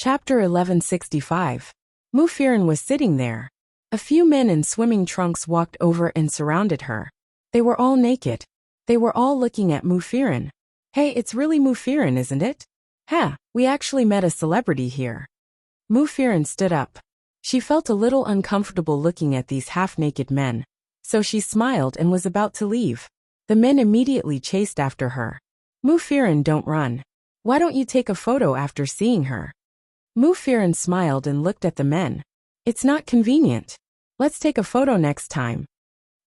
Chapter 1165. Mufirin was sitting there. A few men in swimming trunks walked over and surrounded her. They were all naked. They were all looking at Mufirin. Hey, it's really Mufirin, isn't it? We actually met a celebrity here. Mufirin stood up. She felt a little uncomfortable looking at these half-naked men, so she smiled and was about to leave. The men immediately chased after her. Mufirin, don't run. Why don't you take a photo after seeing her? Mufirin smiled and looked at the men. It's not convenient. Let's take a photo next time.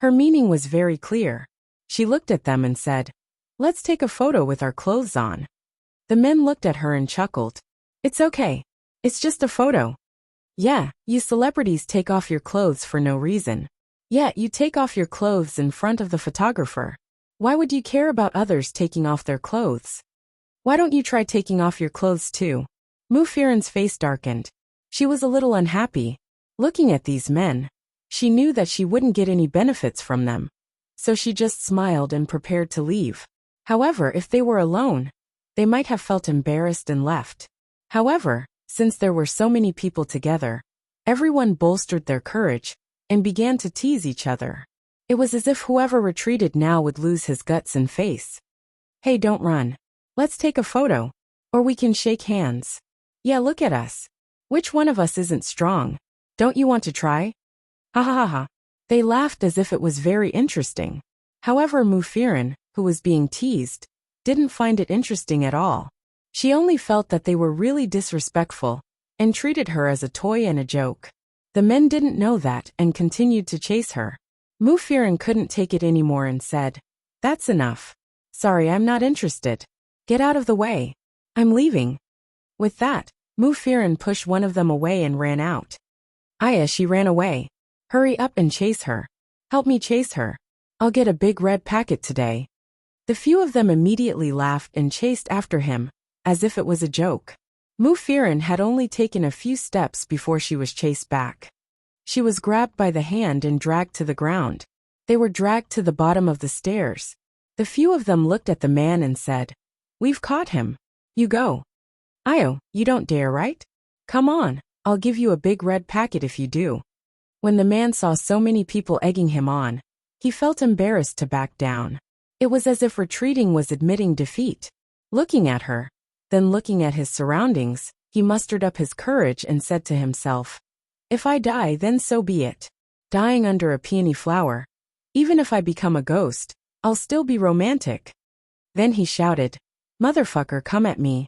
Her meaning was very clear. She looked at them and said, let's take a photo with our clothes on. The men looked at her and chuckled. It's okay. It's just a photo. Yeah, you celebrities take off your clothes for no reason. Yeah, you take off your clothes in front of the photographer. Why would you care about others taking off their clothes? Why don't you try taking off your clothes too? Mufirin's face darkened. She was a little unhappy. Looking at these men, she knew that she wouldn't get any benefits from them. So she just smiled and prepared to leave. However, if they were alone, they might have felt embarrassed and left. However, since there were so many people together, everyone bolstered their courage and began to tease each other. It was as if whoever retreated now would lose his guts and face. Hey, don't run. Let's take a photo. Or we can shake hands. Yeah, look at us. Which one of us isn't strong? Don't you want to try? Ha ha ha ha. They laughed as if it was very interesting. However, Mufirin, who was being teased, didn't find it interesting at all. She only felt that they were really disrespectful and treated her as a toy and a joke. The men didn't know that and continued to chase her. Mufirin couldn't take it anymore and said, that's enough. Sorry, I'm not interested. Get out of the way. I'm leaving. With that, Mufirin pushed one of them away and ran out. Aya, she ran away. Hurry up and chase her. Help me chase her. I'll get a big red packet today. The few of them immediately laughed and chased after him, as if it was a joke. Mufirin had only taken a few steps before she was chased back. She was grabbed by the hand and dragged to the ground. They were dragged to the bottom of the stairs. The few of them looked at the man and said, we've caught him. You go. Ayo, you don't dare, right? Come on, I'll give you a big red packet if you do. When the man saw so many people egging him on, he felt embarrassed to back down. It was as if retreating was admitting defeat. Looking at her, then looking at his surroundings, he mustered up his courage and said to himself, if I die, then so be it. Dying under a peony flower. Even if I become a ghost, I'll still be romantic. Then he shouted, motherfucker, come at me.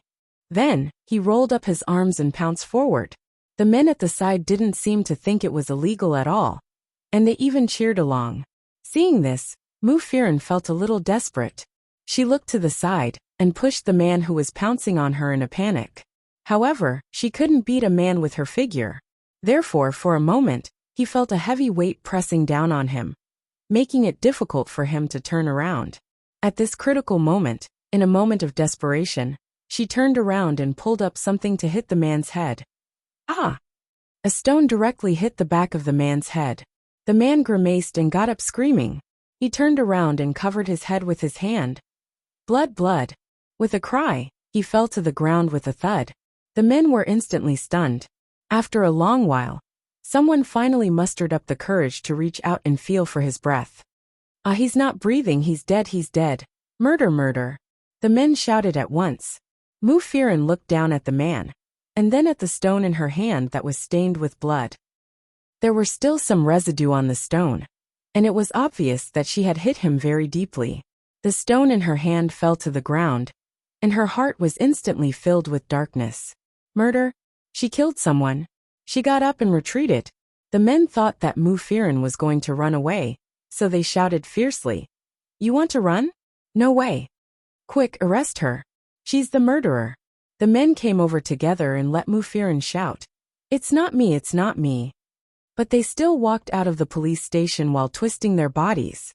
Then, he rolled up his arms and pounced forward. The men at the side didn't seem to think it was illegal at all, and they even cheered along. Seeing this, Mufirin felt a little desperate. She looked to the side and pushed the man who was pouncing on her in a panic. However, she couldn't beat a man with her figure. Therefore, for a moment, he felt a heavy weight pressing down on him, making it difficult for him to turn around. At this critical moment, in a moment of desperation, she turned around and pulled up something to hit the man's head. Ah! A stone directly hit the back of the man's head. The man grimaced and got up screaming. He turned around and covered his head with his hand. Blood, blood. With a cry, he fell to the ground with a thud. The men were instantly stunned. After a long while, someone finally mustered up the courage to reach out and feel for his breath. Ah, he's not breathing, he's dead, he's dead. Murder, murder. The men shouted at once. Mufirin looked down at the man, and then at the stone in her hand that was stained with blood. There were still some residue on the stone, and it was obvious that she had hit him very deeply. The stone in her hand fell to the ground, and her heart was instantly filled with darkness. Murder? She killed someone. She got up and retreated. The men thought that Mufirin was going to run away, so they shouted fiercely. You want to run? No way. Quick, arrest her. She's the murderer. The men came over together and let Mufirin shout. It's not me, it's not me. But they still walked out of the police station while twisting their bodies.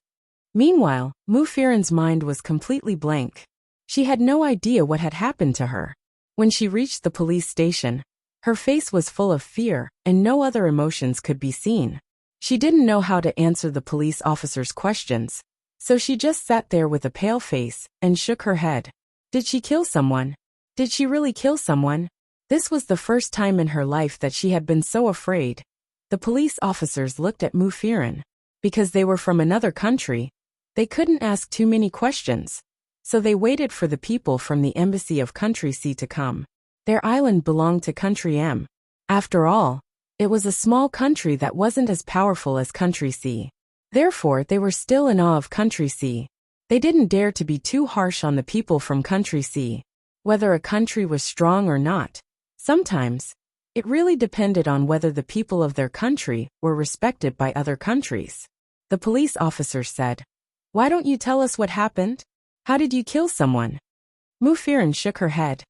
Meanwhile, Mufirin's mind was completely blank. She had no idea what had happened to her. When she reached the police station, her face was full of fear and no other emotions could be seen. She didn't know how to answer the police officer's questions, so she just sat there with a pale face and shook her head. Did she kill someone? Did she really kill someone? This was the first time in her life that she had been so afraid. The police officers looked at Mufirin. Because they were from another country, they couldn't ask too many questions. So they waited for the people from the embassy of Country C to come. Their island belonged to Country M. After all, it was a small country that wasn't as powerful as Country C. Therefore, they were still in awe of Country C. They didn't dare to be too harsh on the people from Country C. Whether a country was strong or not, sometimes, it really depended on whether the people of their country were respected by other countries. The police officer said, "Why don't you tell us what happened? How did you kill someone?" Mufirin shook her head.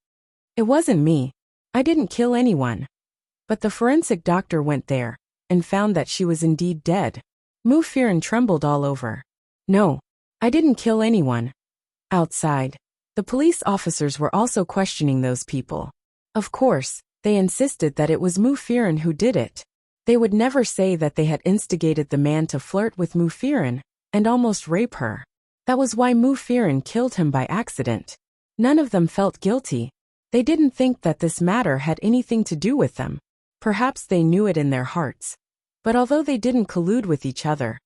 "It wasn't me. I didn't kill anyone." But the forensic doctor went there and found that she was indeed dead. Mufirin trembled all over. "No, I didn't kill anyone." Outside, the police officers were also questioning those people. Of course, they insisted that it was Mufirin who did it. They would never say that they had instigated the man to flirt with Mufirin and almost rape her. That was why Mufirin killed him by accident. None of them felt guilty. They didn't think that this matter had anything to do with them. Perhaps they knew it in their hearts. But although they didn't collude with each other,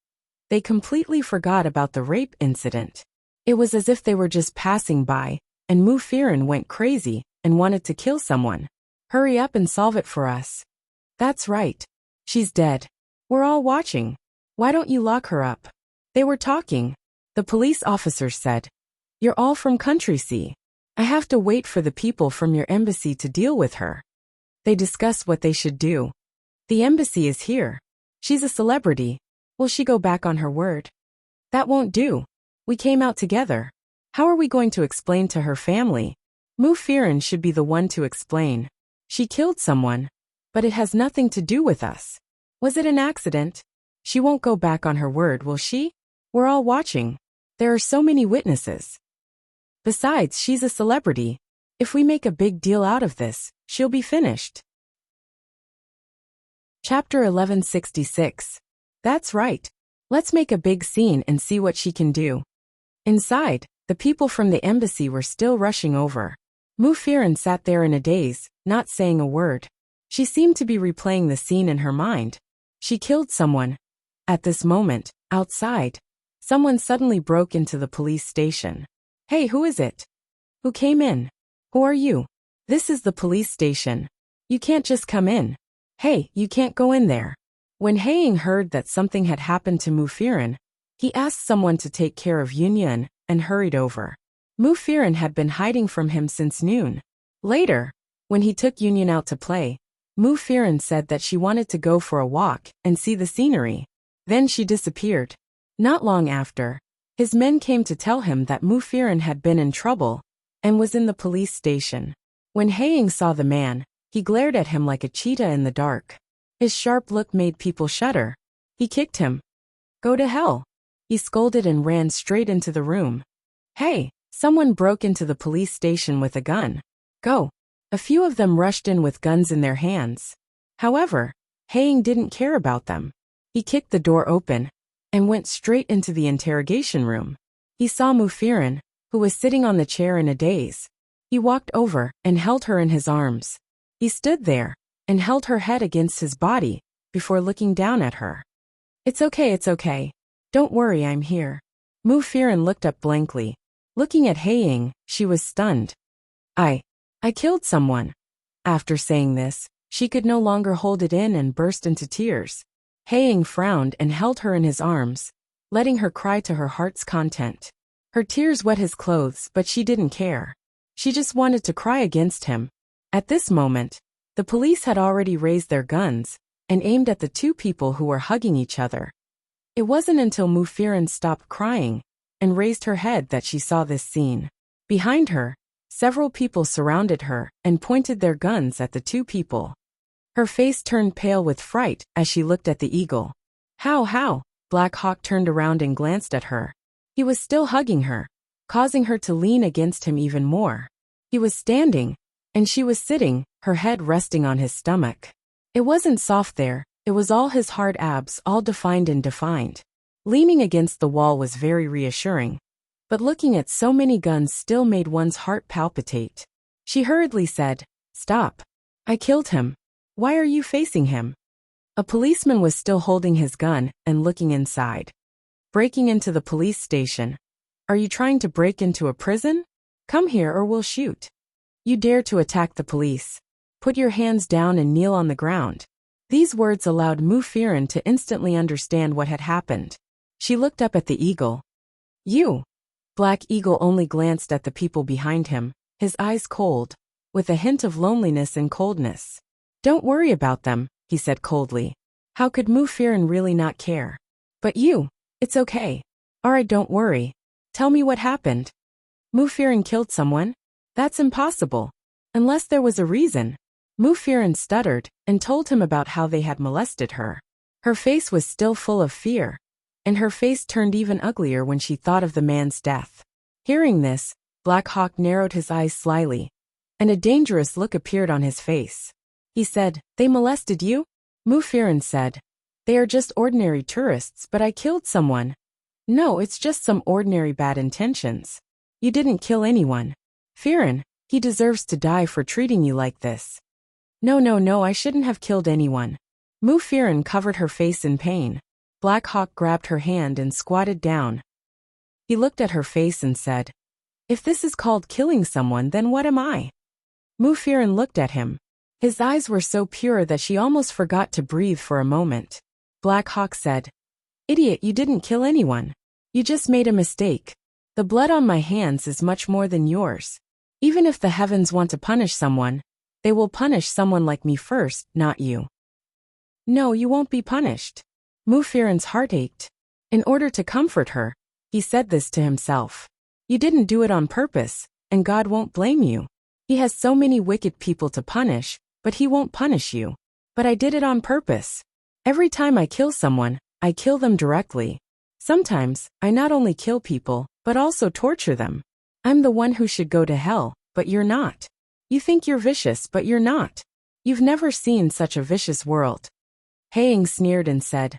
they completely forgot about the rape incident. It was as if they were just passing by, and Mufirin went crazy and wanted to kill someone. "Hurry up and solve it for us." "That's right. She's dead. We're all watching. Why don't you lock her up?" They were talking. The police officers said, "You're all from Country C. I have to wait for the people from your embassy to deal with her." They discussed what they should do. "The embassy is here. She's a celebrity. Will she go back on her word?" "That won't do. We came out together. How are we going to explain to her family?" Mufirin should be the one to explain. "She killed someone, but it has nothing to do with us. Was it an accident? She won't go back on her word, will she? We're all watching. There are so many witnesses. Besides, she's a celebrity. If we make a big deal out of this, she'll be finished." Chapter 1166. That's right. Let's make a big scene and see what she can do. Inside, the people from the embassy were still rushing over. Mufirin sat there in a daze, not saying a word. She seemed to be replaying the scene in her mind. She killed someone. At this moment, outside, someone suddenly broke into the police station. "Hey, who is it? Who came in? Who are you? This is the police station. You can't just come in. Hey, you can't go in there." When Haing heard that something had happened to Mufirin, he asked someone to take care of Yunyan and hurried over. Mufirin had been hiding from him since noon. Later, when he took Yunyan out to play, Mufirin said that she wanted to go for a walk and see the scenery. Then she disappeared. Not long after, his men came to tell him that Mufirin had been in trouble and was in the police station. When Haing saw the man, he glared at him like a cheetah in the dark. His sharp look made people shudder. He kicked him. "Go to hell," he scolded and ran straight into the room. "Hey, someone broke into the police station with a gun. Go." A few of them rushed in with guns in their hands. However, Haing didn't care about them. He kicked the door open and went straight into the interrogation room. He saw Mufirin, who was sitting on the chair in a daze. He walked over and held her in his arms. He stood there and held her head against his body before looking down at her. It's okay. Don't worry, I'm here." Mufirin looked up blankly. Looking at Haing, she was stunned. I killed someone." After saying this, she could no longer hold it in and burst into tears. Haing frowned and held her in his arms, letting her cry to her heart's content. Her tears wet his clothes, but she didn't care. She just wanted to cry against him. At this moment, the police had already raised their guns and aimed at the two people who were hugging each other. It wasn't until Mufirin stopped crying and raised her head that she saw this scene. Behind her, several people surrounded her and pointed their guns at the two people. Her face turned pale with fright as she looked at the eagle. How? Black Hawk turned around and glanced at her. He was still hugging her, causing her to lean against him even more. He was standing, and she was sitting, her head resting on his stomach. It wasn't soft there, it was all his hard abs, all defined and defined. Leaning against the wall was very reassuring, but looking at so many guns still made one's heart palpitate. She hurriedly said, "Stop. I killed him. Why are you facing him? A policeman was still holding his gun and looking inside. Breaking into the police station. Are you trying to break into a prison? Come here or we'll shoot. You dare to attack the police. Put your hands down and kneel on the ground. These words allowed Mufirin to instantly understand what had happened. She looked up at the eagle. You. Black Eagle only glanced at the people behind him, his eyes cold, with a hint of loneliness and coldness. Don't worry about them, he said coldly. How could Mufirin really not care? But you, it's okay. Alright, don't worry. Tell me what happened. Mufirin killed someone? That's impossible. Unless there was a reason. Mufirin stuttered and told him about how they had molested her. Her face was still full of fear, and her face turned even uglier when she thought of the man's death. Hearing this, Black Hawk narrowed his eyes slyly, and a dangerous look appeared on his face. He said, They molested you? Mufirin said, They are just ordinary tourists, but I killed someone. No, it's just some ordinary bad intentions. You didn't kill anyone. Firin, he deserves to die for treating you like this. No, I shouldn't have killed anyone. Mufirin covered her face in pain. Black Hawk grabbed her hand and squatted down. He looked at her face and said, If this is called killing someone, then what am I? Mufirin looked at him. His eyes were so pure that she almost forgot to breathe for a moment. Black Hawk said, Idiot, you didn't kill anyone. You just made a mistake. The blood on my hands is much more than yours. Even if the heavens want to punish someone, they will punish someone like me first, not you. No, you won't be punished. Mufirin's heart ached. In order to comfort her, he said this to himself. You didn't do it on purpose, and God won't blame you. He has so many wicked people to punish, but he won't punish you. But I did it on purpose. Every time I kill someone, I kill them directly. Sometimes, I not only kill people, but also torture them. I'm the one who should go to hell, but you're not. You think you're vicious, but you're not. You've never seen such a vicious world. Haing sneered and said,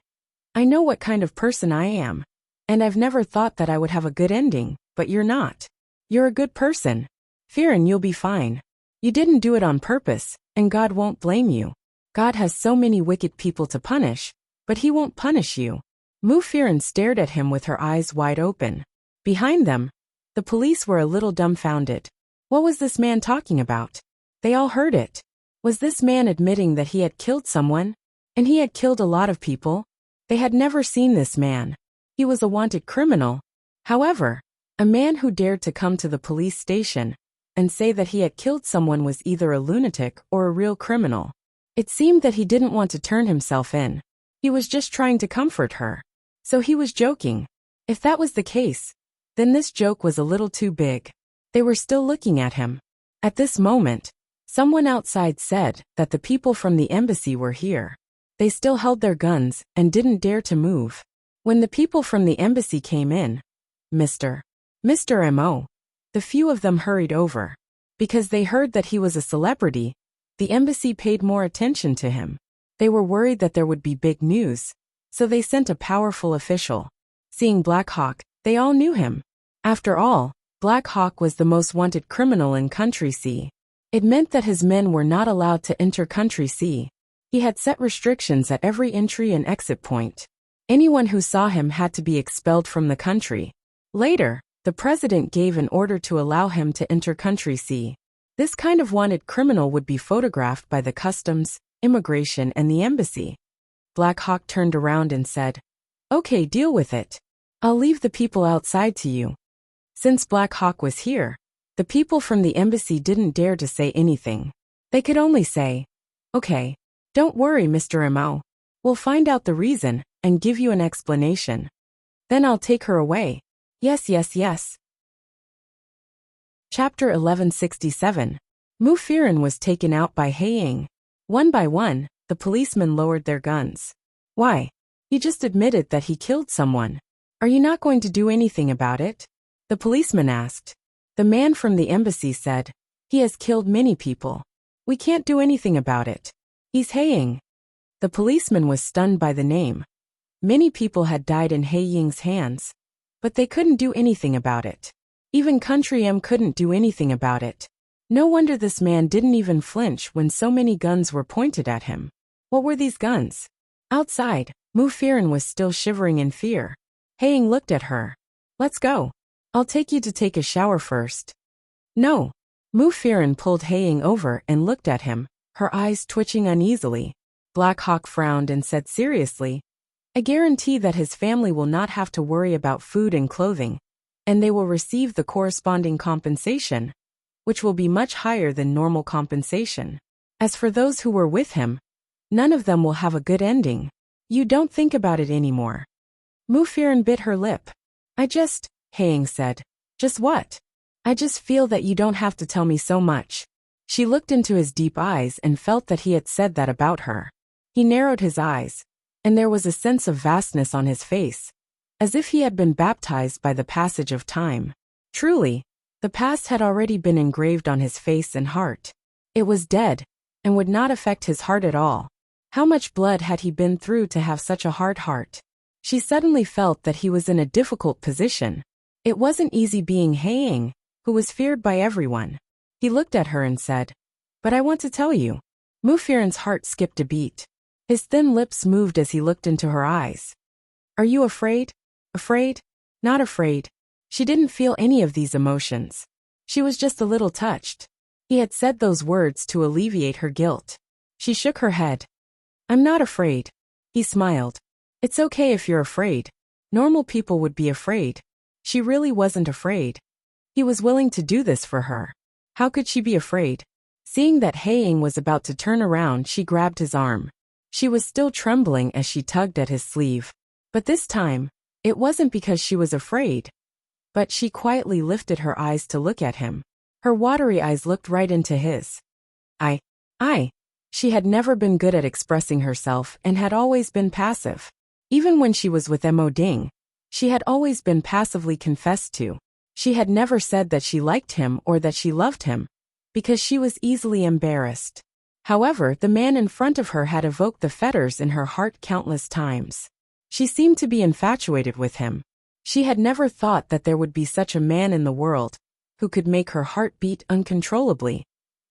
I know what kind of person I am. And I've never thought that I would have a good ending, but you're not. You're a good person. Firin, you'll be fine. You didn't do it on purpose, and God won't blame you. God has so many wicked people to punish, but he won't punish you. Mufirin stared at him with her eyes wide open. Behind them, the police were a little dumbfounded. What was this man talking about? They all heard it. Was this man admitting that he had killed someone? And he had killed a lot of people? They had never seen this man. He was a wanted criminal. However, a man who dared to come to the police station and say that he had killed someone was either a lunatic or a real criminal. It seemed that he didn't want to turn himself in. He was just trying to comfort her. So he was joking. If that was the case, then this joke was a little too big. They were still looking at him. At this moment, someone outside said that the people from the embassy were here. They still held their guns and didn't dare to move. When the people from the embassy came in, Mr. M.O., the few of them hurried over. Because they heard that he was a celebrity, the embassy paid more attention to him. They were worried that there would be big news, so they sent a powerful official. Seeing Black Hawk, they all knew him. After all, Black Hawk was the most wanted criminal in Country C. It meant that his men were not allowed to enter Country C. He had set restrictions at every entry and exit point. Anyone who saw him had to be expelled from the country. Later, the president gave an order to allow him to enter Country C. This kind of wanted criminal would be photographed by the customs, immigration, and the embassy. Black Hawk turned around and said, Okay, deal with it. I'll leave the people outside to you. Since Black Hawk was here, the people from the embassy didn't dare to say anything. They could only say, Okay, don't worry, Mr. M.O. We'll find out the reason and give you an explanation. Then I'll take her away. Yes. Chapter 1167. Mufirin was taken out by Haing. One by one, the policemen lowered their guns. Why? He just admitted that he killed someone. Are you not going to do anything about it? The policeman asked. The man from the embassy said, He has killed many people. We can't do anything about it. He's Haing. The policeman was stunned by the name. Many people had died in Haing's hands, but they couldn't do anything about it. Even Country M couldn't do anything about it. No wonder this man didn't even flinch when so many guns were pointed at him. What were these guns? Outside, Mufirin was still shivering in fear. Haing looked at her. Let's go. I'll take you to take a shower first. No. Mufirin pulled Haing over and looked at him, her eyes twitching uneasily. Black Hawk frowned and said seriously, I guarantee that his family will not have to worry about food and clothing, and they will receive the corresponding compensation, which will be much higher than normal compensation. As for those who were with him, none of them will have a good ending. You don't think about it anymore. Mufirin bit her lip. Haing said. Just what? I just feel that you don't have to tell me so much. She looked into his deep eyes and felt that he had said that about her. He narrowed his eyes, and there was a sense of vastness on his face, as if he had been baptized by the passage of time. Truly, the past had already been engraved on his face and heart. It was dead, and would not affect his heart at all. How much blood had he been through to have such a hard heart? She suddenly felt that he was in a difficult position. It wasn't easy being Haing, who was feared by everyone. He looked at her and said, But I want to tell you. Mufirin's heart skipped a beat. His thin lips moved as he looked into her eyes. Are you afraid? Afraid? Not afraid. She didn't feel any of these emotions. She was just a little touched. He had said those words to alleviate her guilt. She shook her head. I'm not afraid. He smiled. It's okay if you're afraid. Normal people would be afraid. She really wasn't afraid. He was willing to do this for her. How could she be afraid? Seeing that Haing was about to turn around, she grabbed his arm. She was still trembling as she tugged at his sleeve. But this time, it wasn't because she was afraid. But she quietly lifted her eyes to look at him. Her watery eyes looked right into his. She had never been good at expressing herself and had always been passive. Even when she was with Mo Ding, she had always been passively confessed to. She had never said that she liked him or that she loved him, because she was easily embarrassed. However, the man in front of her had evoked the fetters in her heart countless times. She seemed to be infatuated with him. She had never thought that there would be such a man in the world, who could make her heart beat uncontrollably,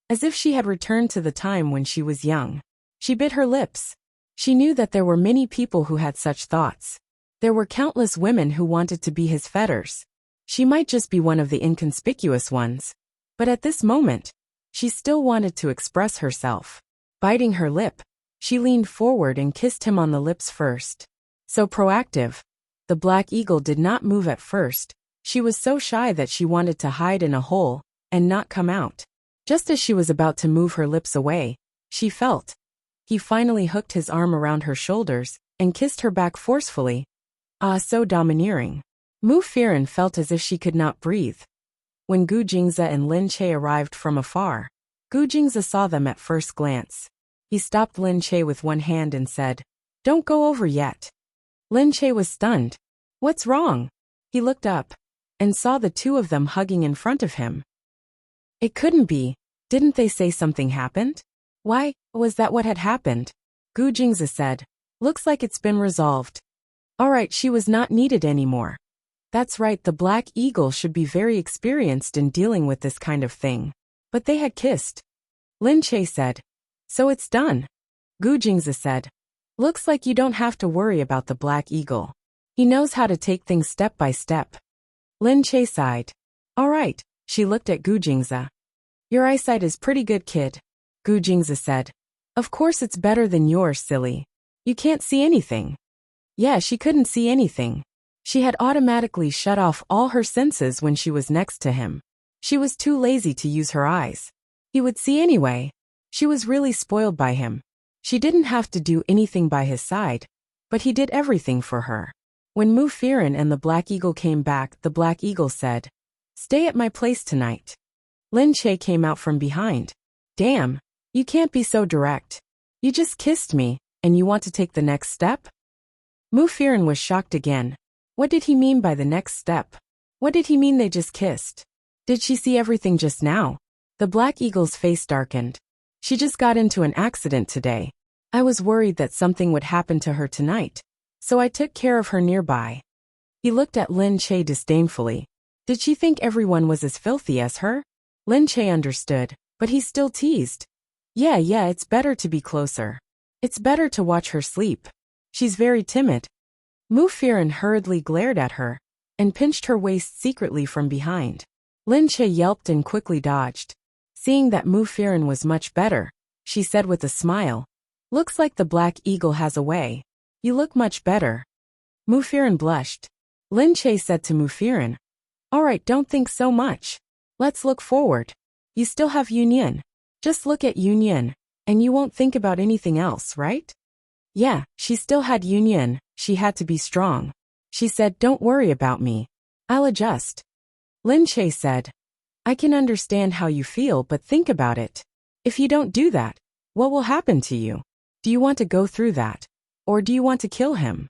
as if she had returned to the time when she was young. She bit her lips. She knew that there were many people who had such thoughts. There were countless women who wanted to be his fetters. She might just be one of the inconspicuous ones. But at this moment, she still wanted to express herself. Biting her lip, she leaned forward and kissed him on the lips first. So proactive. The black eagle did not move at first. She was so shy that she wanted to hide in a hole and not come out. Just as she was about to move her lips away, she felt. He finally hooked his arm around her shoulders and kissed her back forcefully. So domineering. Mufirin felt as if she could not breathe. When Gu Jingze and Lin Che arrived from afar, Gu Jingze saw them at first glance. He stopped Lin Che with one hand and said, Don't go over yet. Lin Che was stunned. What's wrong? He looked up and saw the two of them hugging in front of him. It couldn't be. Didn't they say something happened? Why, was that what had happened? Gu Jingze said. Looks like it's been resolved. Alright, she was not needed anymore. That's right, the Black Eagle should be very experienced in dealing with this kind of thing. But they had kissed. Lin Che said. So it's done. Gu Jingze said. Looks like you don't have to worry about the Black Eagle. He knows how to take things step by step. Lin Che sighed. Alright, she looked at Gu Jingze. Your eyesight is pretty good, kid. Gu Jingze said. Of course it's better than yours, silly. You can't see anything. Yeah, she couldn't see anything. She had automatically shut off all her senses when she was next to him. She was too lazy to use her eyes. He would see anyway. She was really spoiled by him. She didn't have to do anything by his side, but he did everything for her. When Mufirin and the Black Eagle came back, the Black Eagle said, Stay at my place tonight. Lin Che came out from behind. Damn, you can't be so direct. You just kissed me, and you want to take the next step? Mufirin was shocked again. What did he mean by the next step? What did he mean they just kissed? Did she see everything just now? The Black Eagle's face darkened. She just got into an accident today. I was worried that something would happen to her tonight, so I took care of her nearby. He looked at Lin Che disdainfully. Did she think everyone was as filthy as her? Lin Che understood, but he still teased. Yeah, it's better to be closer. It's better to watch her sleep. She's very timid. Mu Firen hurriedly glared at her and pinched her waist secretly from behind. Lin Che yelped and quickly dodged. Seeing that Mu Firen was much better, she said with a smile, "Looks like the Black Eagle has a way. You look much better." Mu Firen blushed. Lin Che said to Mu Firen, "All right, don't think so much. Let's look forward. You still have Yunyan. Just look at Yunyan, and you won't think about anything else, right?" Yeah, she still had Yunyan. She had to be strong. She said, "Don't worry about me. I'll adjust." Lin Che said, "I can understand how you feel, but think about it. If you don't do that, what will happen to you? Do you want to go through that? Or do you want to kill him?"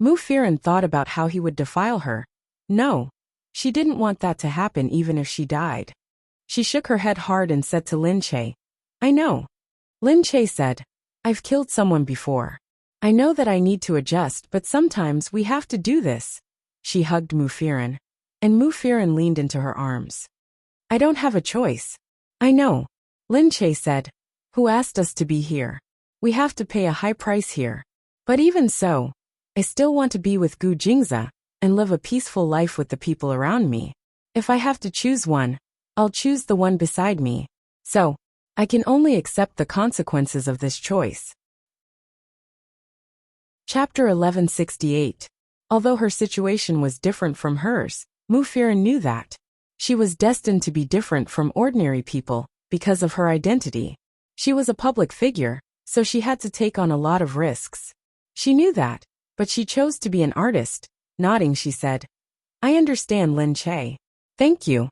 Mu Firen thought about how he would defile her. No, she didn't want that to happen even if she died. She shook her head hard and said to Lin Che, "I know." Lin Che said, "I've killed someone before. I know that I need to adjust, but sometimes we have to do this." She hugged Mu Firen, and Mu Firen leaned into her arms. "I don't have a choice." "I know." Lin Che said, "Who asked us to be here? We have to pay a high price here. But even so, I still want to be with Gu Jingze and live a peaceful life with the people around me. If I have to choose one, I'll choose the one beside me. So, I can only accept the consequences of this choice." Chapter 1168. Although her situation was different from hers, Mu Firen knew that. She was destined to be different from ordinary people because of her identity. She was a public figure, so she had to take on a lot of risks. She knew that, but she chose to be an artist. Nodding, she said, "I understand, Lin Che. Thank you."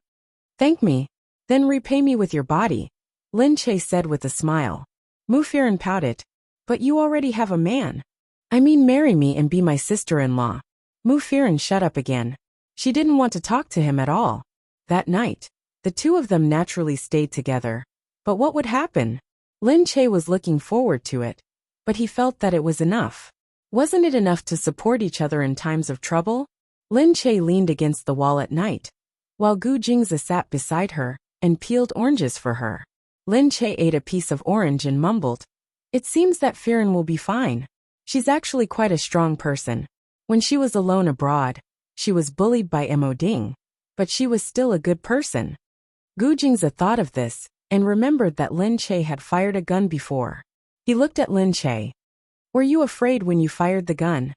"Thank me. Then repay me with your body," Lin Che said with a smile. Mu Firen pouted. "But you already have a man. I mean, marry me and be my sister-in-law." Mu Firen shut up again. She didn't want to talk to him at all. That night, the two of them naturally stayed together. But what would happen? Lin Che was looking forward to it, but he felt that it was enough. Wasn't it enough to support each other in times of trouble? Lin Che leaned against the wall at night, while Gu Jingze sat beside her and peeled oranges for her. Lin Che ate a piece of orange and mumbled, "It seems that Firen will be fine. She's actually quite a strong person. When she was alone abroad, she was bullied by Mo Ding, but she was still a good person." Gu Jingze thought of this and remembered that Lin Che had fired a gun before. He looked at Lin Che. "Were you afraid when you fired the gun?"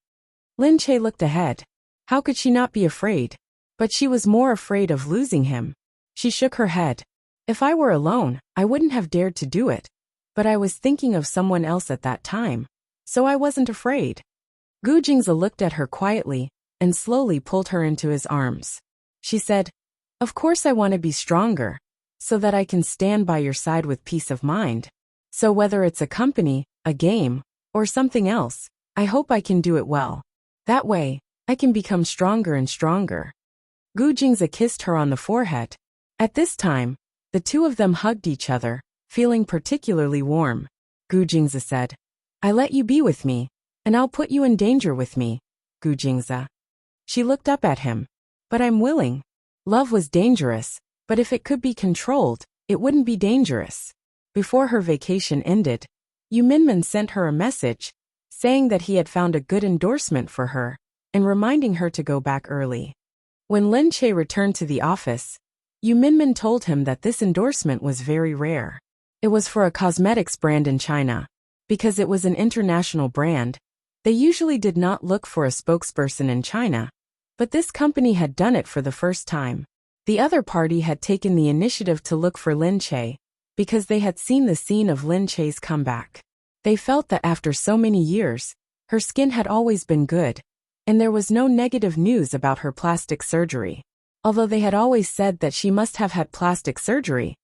Lin Che looked ahead. How could she not be afraid? But she was more afraid of losing him. She shook her head. "If I were alone, I wouldn't have dared to do it. But I was thinking of someone else at that time, so I wasn't afraid." Gu Jingze looked at her quietly and slowly pulled her into his arms. She said, "Of course I want to be stronger, so that I can stand by your side with peace of mind. So whether it's a company, a game, or something else, I hope I can do it well. That way, I can become stronger and stronger." Gu Jingze kissed her on the forehead. At this time, the two of them hugged each other, feeling particularly warm. Gu Jingze said, "I let you be with me, and I'll put you in danger with me, Gu Jingze." She looked up at him. "But I'm willing." Love was dangerous, but if it could be controlled, it wouldn't be dangerous. Before her vacation ended, Yu Minmin sent her a message, saying that he had found a good endorsement for her, and reminding her to go back early. When Lin Che returned to the office, Yu Minmin told him that this endorsement was very rare. It was for a cosmetics brand in China. Because it was an international brand, they usually did not look for a spokesperson in China, but this company had done it for the first time. The other party had taken the initiative to look for Lin Che, because they had seen the scene of Lin Che's comeback. They felt that after so many years, her skin had always been good, and there was no negative news about her plastic surgery. Although they had always said that she must have had plastic surgery,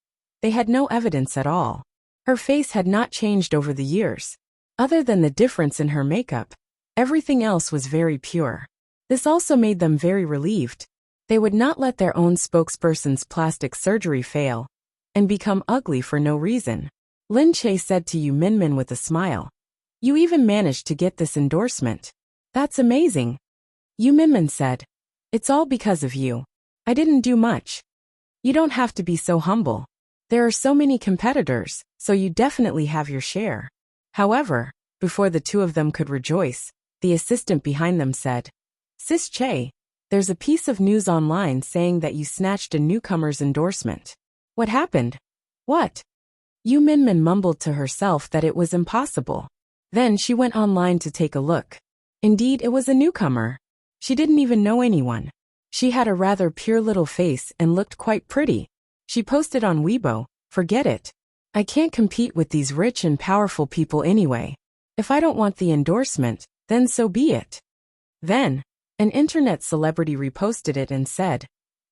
they had no evidence at all. Her face had not changed over the years. Other than the difference in her makeup, everything else was very pure. This also made them very relieved. They would not let their own spokesperson's plastic surgery fail and become ugly for no reason. Lin Che said to Yu Minmin with a smile, "You even managed to get this endorsement. That's amazing." Yu Minmin said, "It's all because of you. I didn't do much." You don't have to be so humble. There are so many competitors, so you definitely have your share. However, before the two of them could rejoice, the assistant behind them said, Sis Che, there's a piece of news online saying that you snatched a newcomer's endorsement. What happened? What? Yu Minmin mumbled to herself that it was impossible. Then she went online to take a look. Indeed, it was a newcomer. She didn't even know anyone. She had a rather pure little face and looked quite pretty. She posted on Weibo, forget it. I can't compete with these rich and powerful people anyway. If I don't want the endorsement, then so be it. Then, an internet celebrity reposted it and said,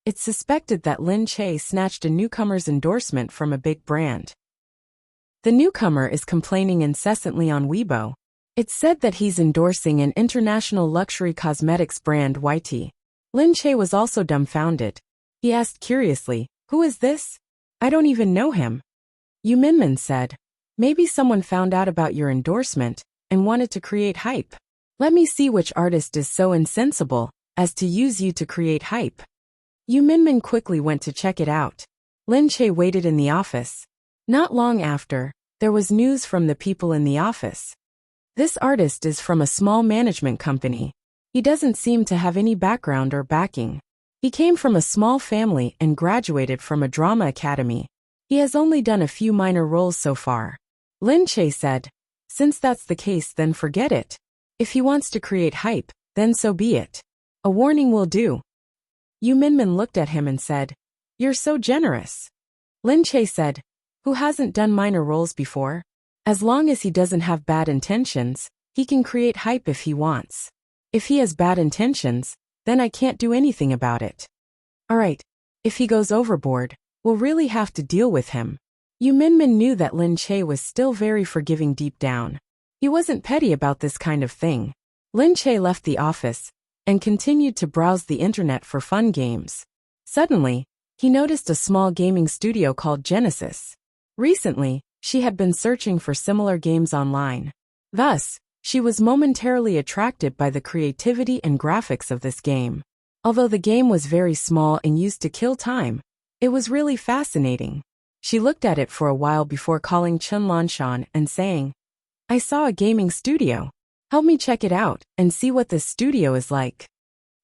it's suspected that Lin Che snatched a newcomer's endorsement from a big brand. The newcomer is complaining incessantly on Weibo. It's said that he's endorsing an international luxury cosmetics brand YT. Lin Che was also dumbfounded. He asked curiously, who is this? I don't even know him. Yu Minmin said, maybe someone found out about your endorsement and wanted to create hype. Let me see which artist is so insensible as to use you to create hype. Yu Minmin quickly went to check it out. Lin Che waited in the office. Not long after, there was news from the people in the office. This artist is from a small management company. He doesn't seem to have any background or backing. He came from a small family and graduated from a drama academy. He has only done a few minor roles so far. Lin Che said, since that's the case, then forget it. If he wants to create hype, then so be it. A warning will do. Yu Minmin looked at him and said, you're so generous. Lin Che said, who hasn't done minor roles before? As long as he doesn't have bad intentions, he can create hype if he wants. If he has bad intentions, then I can't do anything about it. Alright, if he goes overboard, we'll really have to deal with him. Yu Minmin knew that Lin Che was still very forgiving deep down. He wasn't petty about this kind of thing. Lin Che left the office and continued to browse the internet for fun games. Suddenly, he noticed a small gaming studio called Genesis. Recently, she had been searching for similar games online. Thus, she was momentarily attracted by the creativity and graphics of this game. Although the game was very small and used to kill time, it was really fascinating. She looked at it for a while before calling Chen Lanshan and saying, I saw a gaming studio. Help me check it out and see what this studio is like.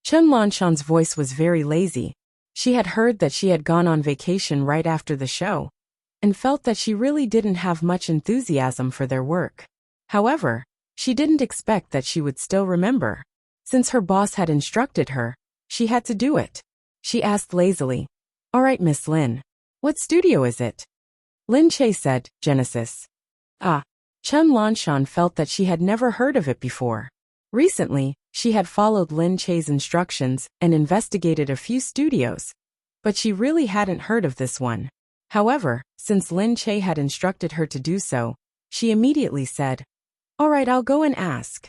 Chen Lanshan's voice was very lazy. She had heard that she had gone on vacation right after the show and felt that she really didn't have much enthusiasm for their work. However, she didn't expect that she would still remember. Since her boss had instructed her, she had to do it. She asked lazily, all right, Miss Lin, what studio is it? Lin Che said, Genesis. Ah. Chen Lanshan felt that she had never heard of it before. Recently, she had followed Lin Che's instructions and investigated a few studios, but she really hadn't heard of this one. However, since Lin Che had instructed her to do so, she immediately said, all right, I'll go and ask.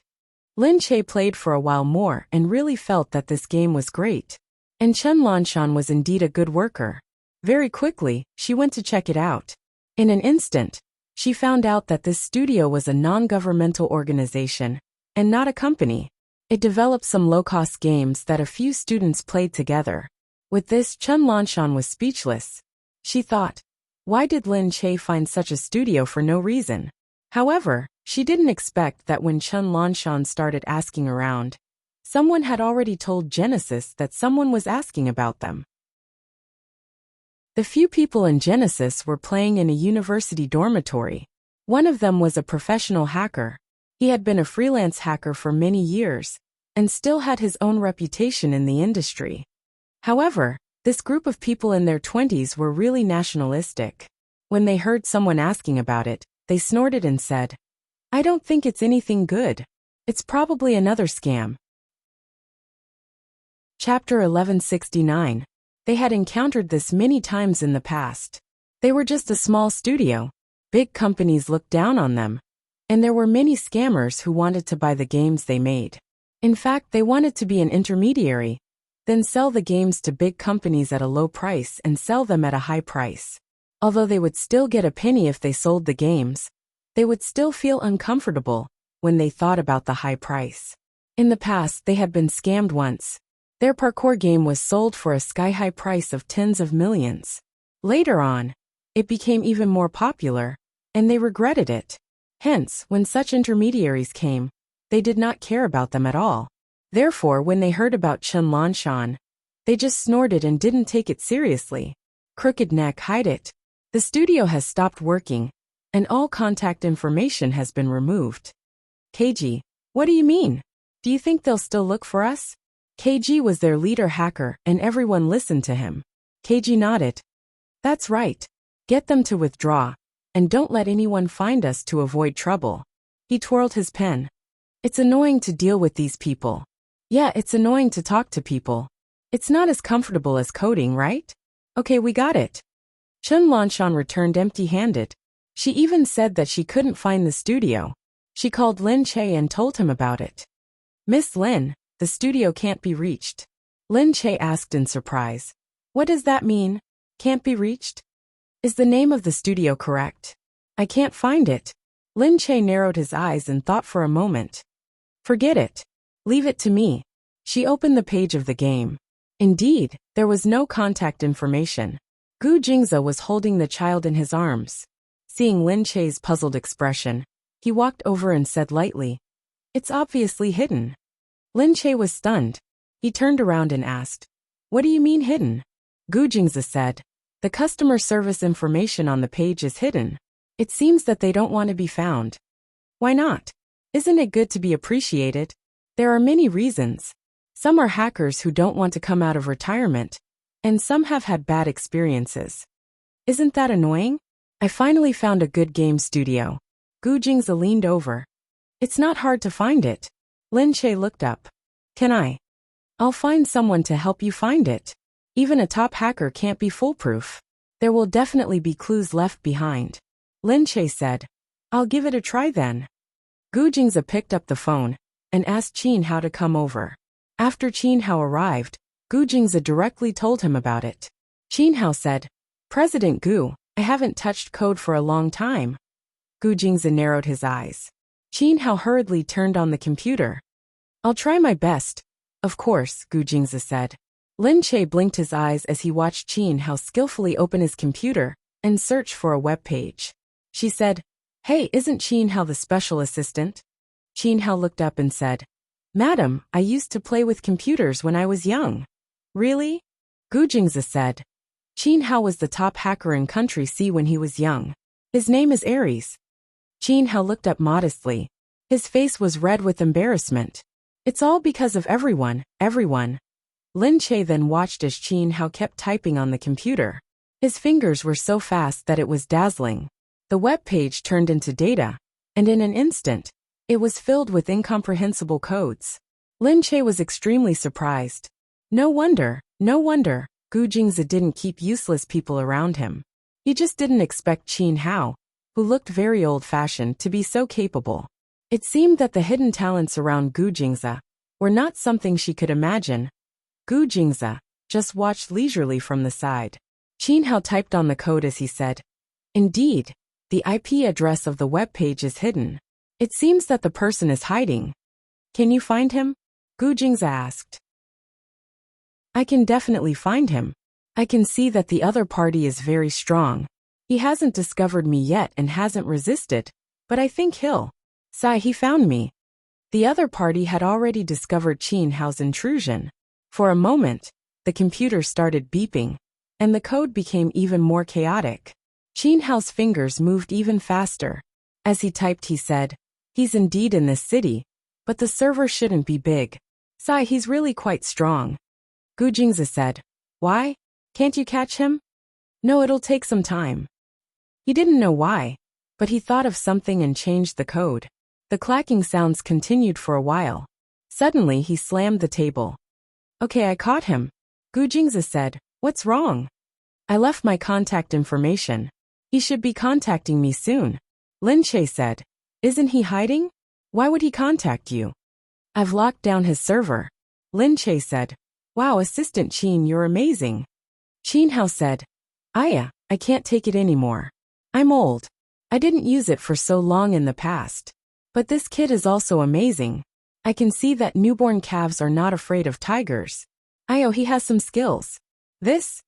Lin Che played for a while more and really felt that this game was great. And Chen Lanshan was indeed a good worker. Very quickly, she went to check it out. In an instant, she found out that this studio was a non-governmental organization, and not a company. It developed some low-cost games that a few students played together. With this, Chen Lanshan was speechless. She thought, why did Lin Che find such a studio for no reason? However, she didn't expect that when Chen Lanshan started asking around, someone had already told Genesis that someone was asking about them. The few people in Genesis were playing in a university dormitory. One of them was a professional hacker. He had been a freelance hacker for many years, and still had his own reputation in the industry. However, this group of people in their 20s were really nationalistic. When they heard someone asking about it, they snorted and said, I don't think it's anything good. It's probably another scam. Chapter 1169. They had encountered this many times in the past. They were just a small studio. Big companies looked down on them. And there were many scammers who wanted to buy the games they made. In fact, they wanted to be an intermediary, then sell the games to big companies at a low price and sell them at a high price. Although they would still get a penny if they sold the games, they would still feel uncomfortable when they thought about the high price. In the past, they had been scammed once. Their parkour game was sold for a sky-high price of tens of millions. Later on, it became even more popular, and they regretted it. Hence, when such intermediaries came, they did not care about them at all. Therefore, when they heard about Chen Lanshan, they just snorted and didn't take it seriously. Crooked neck, hide it. The studio has stopped working, and all contact information has been removed. KG, what do you mean? Do you think they'll still look for us? KG was their leader hacker, and everyone listened to him. KG nodded. That's right. Get them to withdraw, and don't let anyone find us to avoid trouble. He twirled his pen. It's annoying to deal with these people. Yeah, it's annoying to talk to people. It's not as comfortable as coding, right? Okay, we got it. Chen Lanshan returned empty-handed. She even said that she couldn't find the studio. She called Lin Che and told him about it. Miss Lin, the studio can't be reached. Lin Che asked in surprise. What does that mean? Can't be reached? Is the name of the studio correct? I can't find it. Lin Che narrowed his eyes and thought for a moment. Forget it. Leave it to me. She opened the page of the game. Indeed, there was no contact information. Gu Jingze was holding the child in his arms. Seeing Lin Che's puzzled expression, he walked over and said lightly, It's obviously hidden. Lin Che was stunned. He turned around and asked, What do you mean hidden? Gu Jingze said, The customer service information on the page is hidden. It seems that they don't want to be found. Why not? Isn't it good to be appreciated? There are many reasons. Some are hackers who don't want to come out of retirement, and some have had bad experiences. Isn't that annoying? I finally found a good game studio. Gu Jingze leaned over. It's not hard to find it. Lin Che looked up. Can I? I'll find someone to help you find it. Even a top hacker can't be foolproof. There will definitely be clues left behind. Lin Che said. I'll give it a try then. Gu Jingze picked up the phone and asked Qin Hao to come over. After Qin Hao arrived, Gu Jingze directly told him about it. Qin Hao said, President Gu, I haven't touched code for a long time. Gu Jingze narrowed his eyes. Qin Hao hurriedly turned on the computer. I'll try my best. Of course, Gu Jingze said. Lin Che blinked his eyes as he watched Qin Hao skillfully open his computer and search for a web page. She said, Hey, isn't Qin Hao the special assistant? Qin Hao looked up and said, Madam, I used to play with computers when I was young. Really? Gu Jingze said. Qin Hao was the top hacker in Country C when he was young. His name is Aries. Qin Hao looked up modestly. His face was red with embarrassment. It's all because of everyone. Lin Che then watched as Qin Hao kept typing on the computer. His fingers were so fast that it was dazzling. The web page turned into data, and in an instant, it was filled with incomprehensible codes. Lin Che was extremely surprised. No wonder, Gu Jingze didn't keep useless people around him. He just didn't expect Qin Hao, who looked very old-fashioned, to be so capable. It seemed that the hidden talents around Gu Jingze were not something she could imagine. Gu Jingze just watched leisurely from the side. Qin Hao typed on the code as he said, Indeed, the IP address of the web page is hidden. It seems that the person is hiding. Can you find him? Gu Jingze asked. I can definitely find him. I can see that the other party is very strong. He hasn't discovered me yet and hasn't resisted, but I think he'll. He found me. The other party had already discovered Qin Hao's intrusion. For a moment, the computer started beeping, and the code became even more chaotic. Qin Hao's fingers moved even faster. As he typed, he said, He's indeed in this city, but the server shouldn't be big. He's really quite strong. Gu Jingze said, Why? Can't you catch him? No, it'll take some time. He didn't know why, but he thought of something and changed the code. The clacking sounds continued for a while. Suddenly, he slammed the table. Okay, I caught him. Gu Jingze said, What's wrong? I left my contact information. He should be contacting me soon. Lin Che said, Isn't he hiding? Why would he contact you? I've locked down his server. Lin Che said, Wow, Assistant Qin, you're amazing. Qin Hao said, I can't take it anymore. I'm old. I didn't use it for so long in the past. But this kid is also amazing. I can see that newborn calves are not afraid of tigers. He has some skills. This?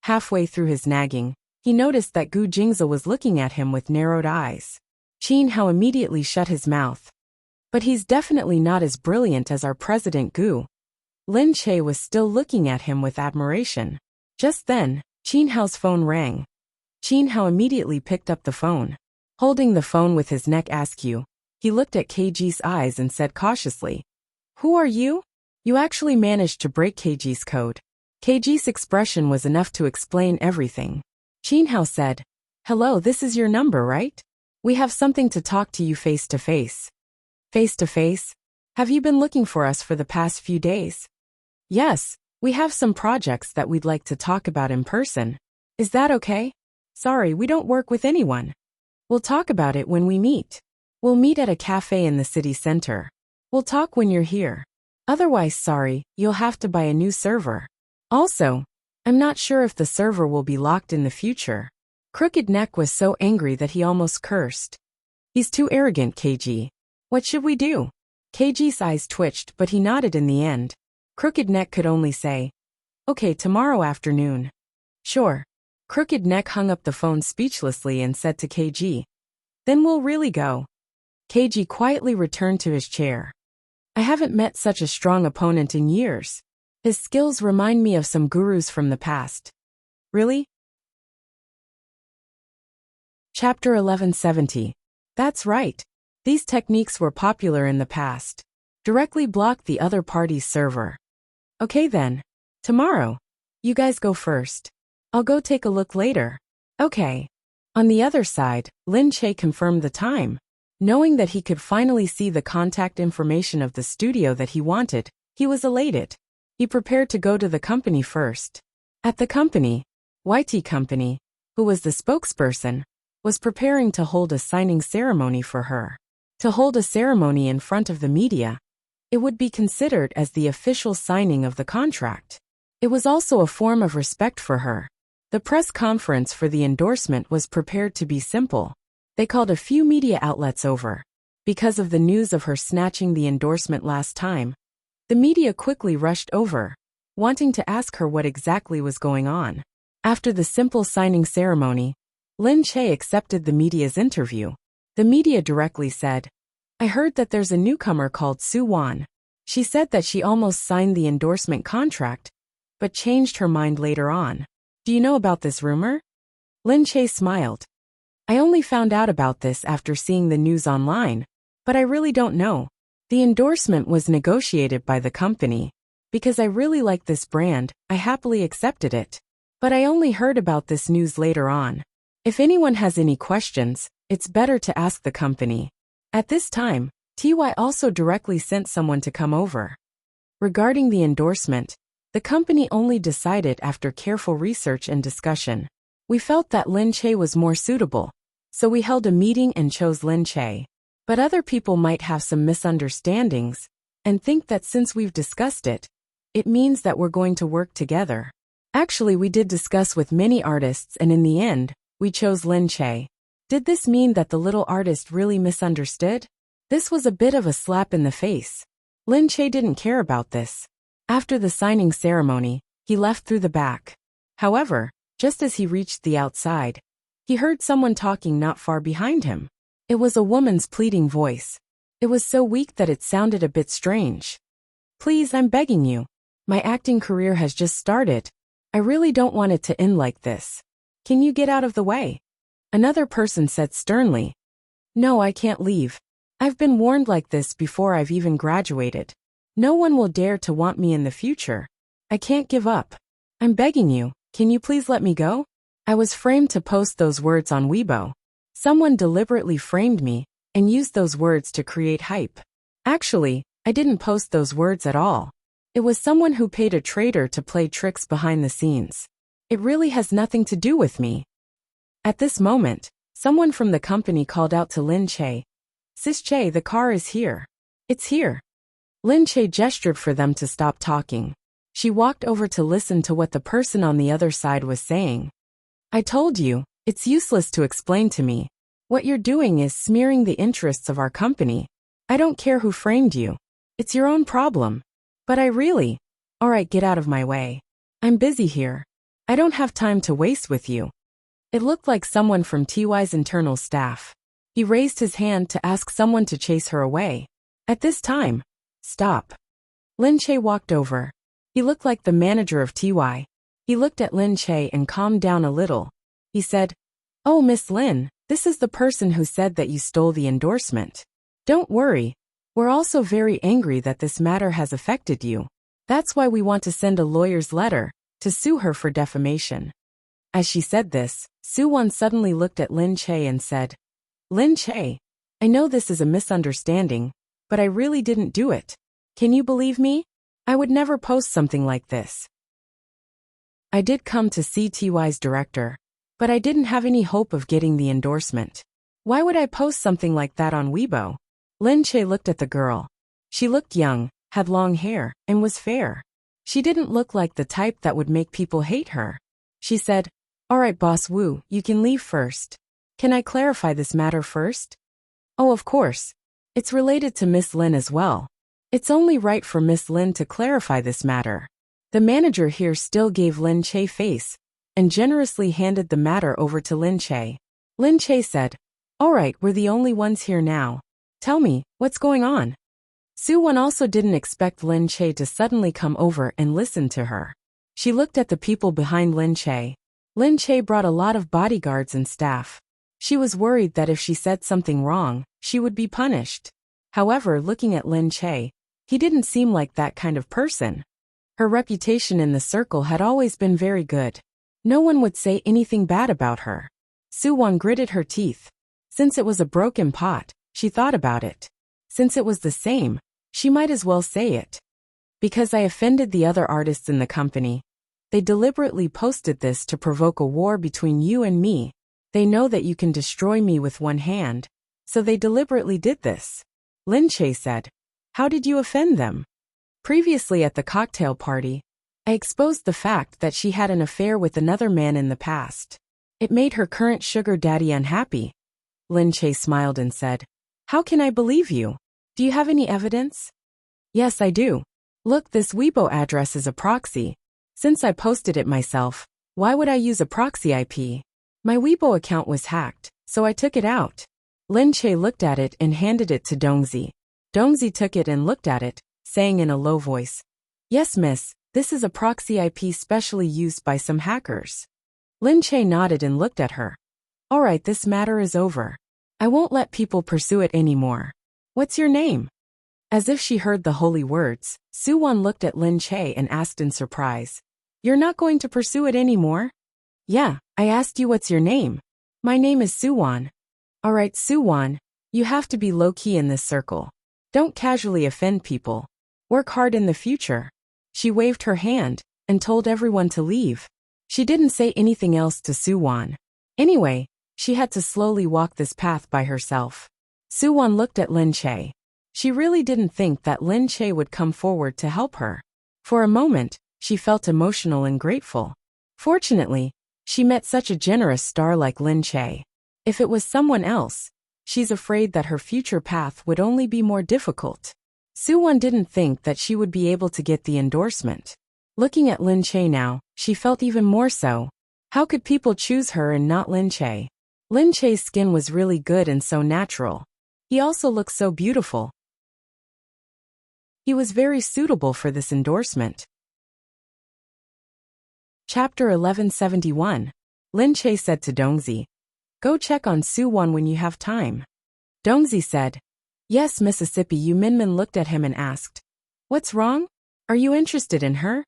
Halfway through his nagging, he noticed that Gu Jingze was looking at him with narrowed eyes. Qin Hao immediately shut his mouth. But he's definitely not as brilliant as our President Gu. Lin Che was still looking at him with admiration. Just then, Qin Hao's phone rang. Qin Hao immediately picked up the phone. Holding the phone with his neck askew, he looked at KG's eyes and said cautiously, "Who are you? You actually managed to break KG's code." KG's expression was enough to explain everything. Qin Hao said, "Hello, this is your number, right? We have something to talk to you face to face." Face to face? Have you been looking for us for the past few days? Yes, we have some projects that we'd like to talk about in person. Is that okay? Sorry, we don't work with anyone. We'll talk about it when we meet. We'll meet at a cafe in the city center. We'll talk when you're here. Otherwise, sorry, you'll have to buy a new server. Also, I'm not sure if the server will be locked in the future. Crooked Neck was so angry that he almost cursed. He's too arrogant, KG. What should we do? KG's eyes twitched, but he nodded in the end. Crooked Neck could only say, "Okay, tomorrow afternoon." Sure. Crooked Neck hung up the phone speechlessly and said to KG, "Then we'll really go." KG quietly returned to his chair. I haven't met such a strong opponent in years. His skills remind me of some gurus from the past. Really? Chapter 1170. That's right. These techniques were popular in the past. Directly block the other party's server. Okay then. Tomorrow. You guys go first. I'll go take a look later. Okay. On the other side, Lin Che confirmed the time. Knowing that he could finally see the contact information of the studio that he wanted, he was elated. He prepared to go to the company first. At the company, YT Company, who was the spokesperson, was preparing to hold a signing ceremony for her. To hold a ceremony in front of the media, it would be considered as the official signing of the contract. It was also a form of respect for her. The press conference for the endorsement was prepared to be simple. They called a few media outlets over. Because of the news of her snatching the endorsement last time, the media quickly rushed over, wanting to ask her what exactly was going on. After the simple signing ceremony, Lin Che accepted the media's interview. The media directly said, "I heard that there's a newcomer called Su Wan. She said that she almost signed the endorsement contract, but changed her mind later on. Do you know about this rumor?" Lin Che smiled. "I only found out about this after seeing the news online, but I really don't know. The endorsement was negotiated by the company. Because I really like this brand, I happily accepted it. But I only heard about this news later on. If anyone has any questions, it's better to ask the company." At this time, TY also directly sent someone to come over. Regarding the endorsement, the company only decided after careful research and discussion. We felt that Lin Che was more suitable, so we held a meeting and chose Lin Che. But other people might have some misunderstandings and think that since we've discussed it, it means that we're going to work together. Actually, we did discuss with many artists and in the end, we chose Lin Che. Did this mean that the little artist really misunderstood? This was a bit of a slap in the face. Lin Che didn't care about this. After the signing ceremony, he left through the back. However, just as he reached the outside, he heard someone talking not far behind him. It was a woman's pleading voice. It was so weak that it sounded a bit strange. "Please, I'm begging you. My acting career has just started. I really don't want it to end like this. Can you get out of the way?" Another person said sternly. "No, I can't leave. I've been warned like this before I've even graduated. No one will dare to want me in the future. I can't give up. I'm begging you, can you please let me go?" I was framed to post those words on Weibo. Someone deliberately framed me and used those words to create hype. Actually, I didn't post those words at all. It was someone who paid a traitor to play tricks behind the scenes. It really has nothing to do with me. At this moment, someone from the company called out to Lin Che, "Sis Che, the car is here. It's here." Lin Che gestured for them to stop talking. She walked over to listen to what the person on the other side was saying. "I told you, it's useless to explain to me. What you're doing is smearing the interests of our company. I don't care who framed you. It's your own problem. But I really, Alright, get out of my way. I'm busy here. I don't have time to waste with you. It looked like someone from TY's internal staff. He raised his hand to ask someone to chase her away. At this time, stop. Lin Che walked over. He looked like the manager of TY. He looked at Lin Che and calmed down a little. He said, "Oh, Miss Lin, this is the person who said that you stole the endorsement. Don't worry. We're also very angry that this matter has affected you. That's why we want to send a lawyer's letter to sue her for defamation." As she said this, Su-won suddenly looked at Lin Che and said, "Lin Che, I know this is a misunderstanding, but I really didn't do it. Can you believe me? I would never post something like this. I did come to see TY's director, but I didn't have any hope of getting the endorsement. Why would I post something like that on Weibo?" Lin Che looked at the girl. She looked young, had long hair, and was fair. She didn't look like the type that would make people hate her. She said, "Alright, Boss Wu, you can leave first. Can I clarify this matter first?" "Oh, of course. It's related to Miss Lin as well. It's only right for Miss Lin to clarify this matter." The manager here still gave Lin Che face and generously handed the matter over to Lin Che. Lin Che said, "Alright, we're the only ones here now. Tell me, what's going on?" Su-won also didn't expect Lin Che to suddenly come over and listen to her. She looked at the people behind Lin Che. Lin Che brought a lot of bodyguards and staff. She was worried that if she said something wrong, she would be punished. However, looking at Lin Che, he didn't seem like that kind of person. Her reputation in the circle had always been very good. No one would say anything bad about her. Su-won gritted her teeth. Since it was a broken pot, she thought about it. Since it was the same, she might as well say it. "Because I offended the other artists in the company. They deliberately posted this to provoke a war between you and me. They know that you can destroy me with one hand, so they deliberately did this." Lin Che said, "How did you offend them?" "Previously at the cocktail party, I exposed the fact that she had an affair with another man in the past. It made her current sugar daddy unhappy." Lin Che smiled and said, "How can I believe you? Do you have any evidence?" "Yes, I do. Look, this Weibo address is a proxy. Since I posted it myself, why would I use a proxy IP? My Weibo account was hacked, so I took it out." Lin Che looked at it and handed it to Dongzi. Dongzi took it and looked at it, saying in a low voice, "Yes, miss, this is a proxy IP specially used by some hackers." Lin Che nodded and looked at her. "Alright, this matter is over. I won't let people pursue it anymore. What's your name?" As if she heard the holy words, Su-won looked at Lin Che and asked in surprise, "You're not going to pursue it anymore?" "Yeah, I asked you what's your name. My name is Su-won." "Alright, Su-won, you have to be low-key in this circle. Don't casually offend people. Work hard in the future." She waved her hand and told everyone to leave. She didn't say anything else to Su-won. Anyway, she had to slowly walk this path by herself. Su-won looked at Lin Che. She really didn't think that Lin Che would come forward to help her. For a moment, she felt emotional and grateful. Fortunately, she met such a generous star like Lin Che. If it was someone else, she's afraid that her future path would only be more difficult. Su-won didn't think that she would be able to get the endorsement. Looking at Lin Che now, she felt even more so. How could people choose her and not Lin Che? Lin Che's skin was really good and so natural. He also looked so beautiful. He was very suitable for this endorsement. Chapter 1171. Lin Che said to Dongzi, "Go check on Su-won when you have time." Dongzi said, "Yes, Mississippi." Yu Minmin looked at him and asked, "What's wrong? Are you interested in her?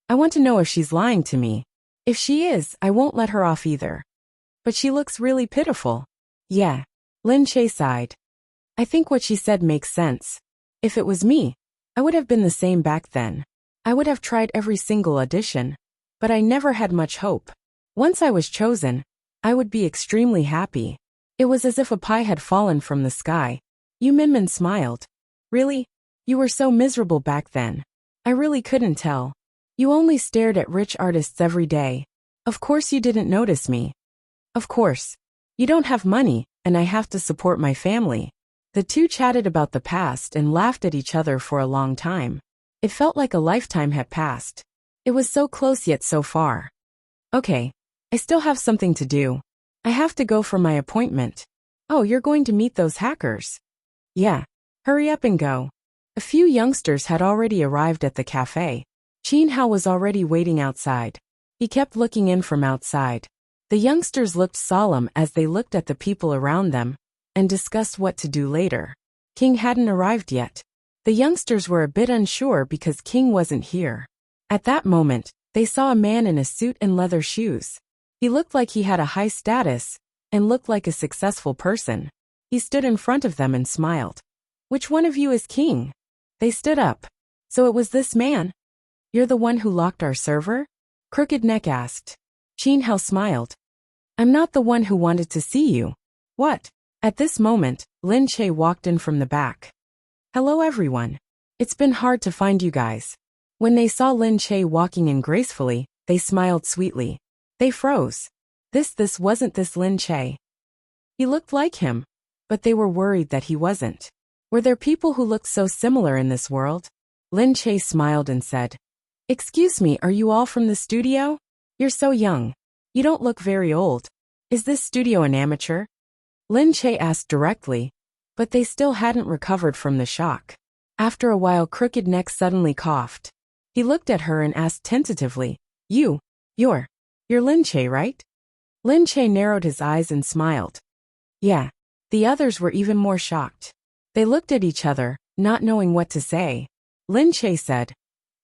I want to know if she's lying to me. If she is, I won't let her off either. But she looks really pitiful." "Yeah." Lin Che sighed. "I think what she said makes sense. If it was me, I would have been the same back then. I would have tried every single audition, but I never had much hope. Once I was chosen, I would be extremely happy. It was as if a pie had fallen from the sky." Yu Minmin smiled. "Really? You were so miserable back then. I really couldn't tell. You only stared at rich artists every day. Of course you didn't notice me. Of course. You don't have money, and I have to support my family." The two chatted about the past and laughed at each other for a long time. It felt like a lifetime had passed. It was so close yet so far. Okay. I still have something to do. I have to go for my appointment. Oh, you're going to meet those hackers? Yeah. Hurry up and go. A few youngsters had already arrived at the cafe. Chin Hao was already waiting outside. He kept looking in from outside. The youngsters looked solemn as they looked at the people around them and discussed what to do later. King hadn't arrived yet. The youngsters were a bit unsure because King wasn't here. At that moment, they saw a man in a suit and leather shoes. He looked like he had a high status and looked like a successful person. He stood in front of them and smiled. Which one of you is King? They stood up. So it was this man? You're the one who locked our server? Crooked Neck asked. Chin Hao smiled. I'm not the one who wanted to see you. What? At this moment, Lin Che walked in from the back. Hello everyone. It's been hard to find you guys. When they saw Lin Che walking in gracefully, they smiled sweetly. They froze. This wasn't this Lin Che. He looked like him, but they were worried that he wasn't. Were there people who looked so similar in this world? Lin Che smiled and said, Excuse me, are you all from the studio? You're so young. You don't look very old. Is this studio an amateur? Lin Che asked directly, but they still hadn't recovered from the shock. After a while, Crooked Neck suddenly coughed. He looked at her and asked tentatively, You're Lin Che, right? Lin Che narrowed his eyes and smiled. Yeah. The others were even more shocked. They looked at each other, not knowing what to say. Lin Che said,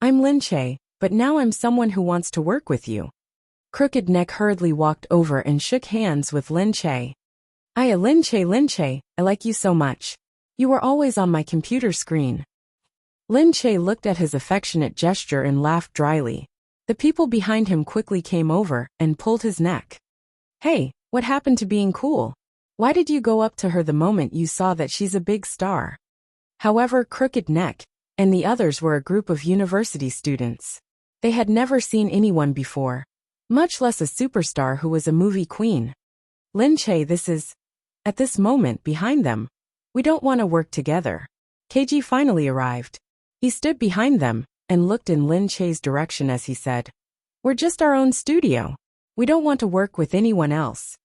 I'm Lin Che, but now I'm someone who wants to work with you. Crooked Neck hurriedly walked over and shook hands with Lin Che. Lin Che, I like you so much. You were always on my computer screen. Lin Che looked at his affectionate gesture and laughed dryly. The people behind him quickly came over and pulled his neck. Hey, what happened to being cool? Why did you go up to her the moment you saw that she's a big star? However, Crooked Neck and the others were a group of university students. They had never seen anyone before, much less a superstar who was a movie queen. Lin Che, at this moment behind them. We don't want to work together. KG finally arrived. He stood behind them and looked in Lin Che's direction as he said, We're just our own studio. We don't want to work with anyone else.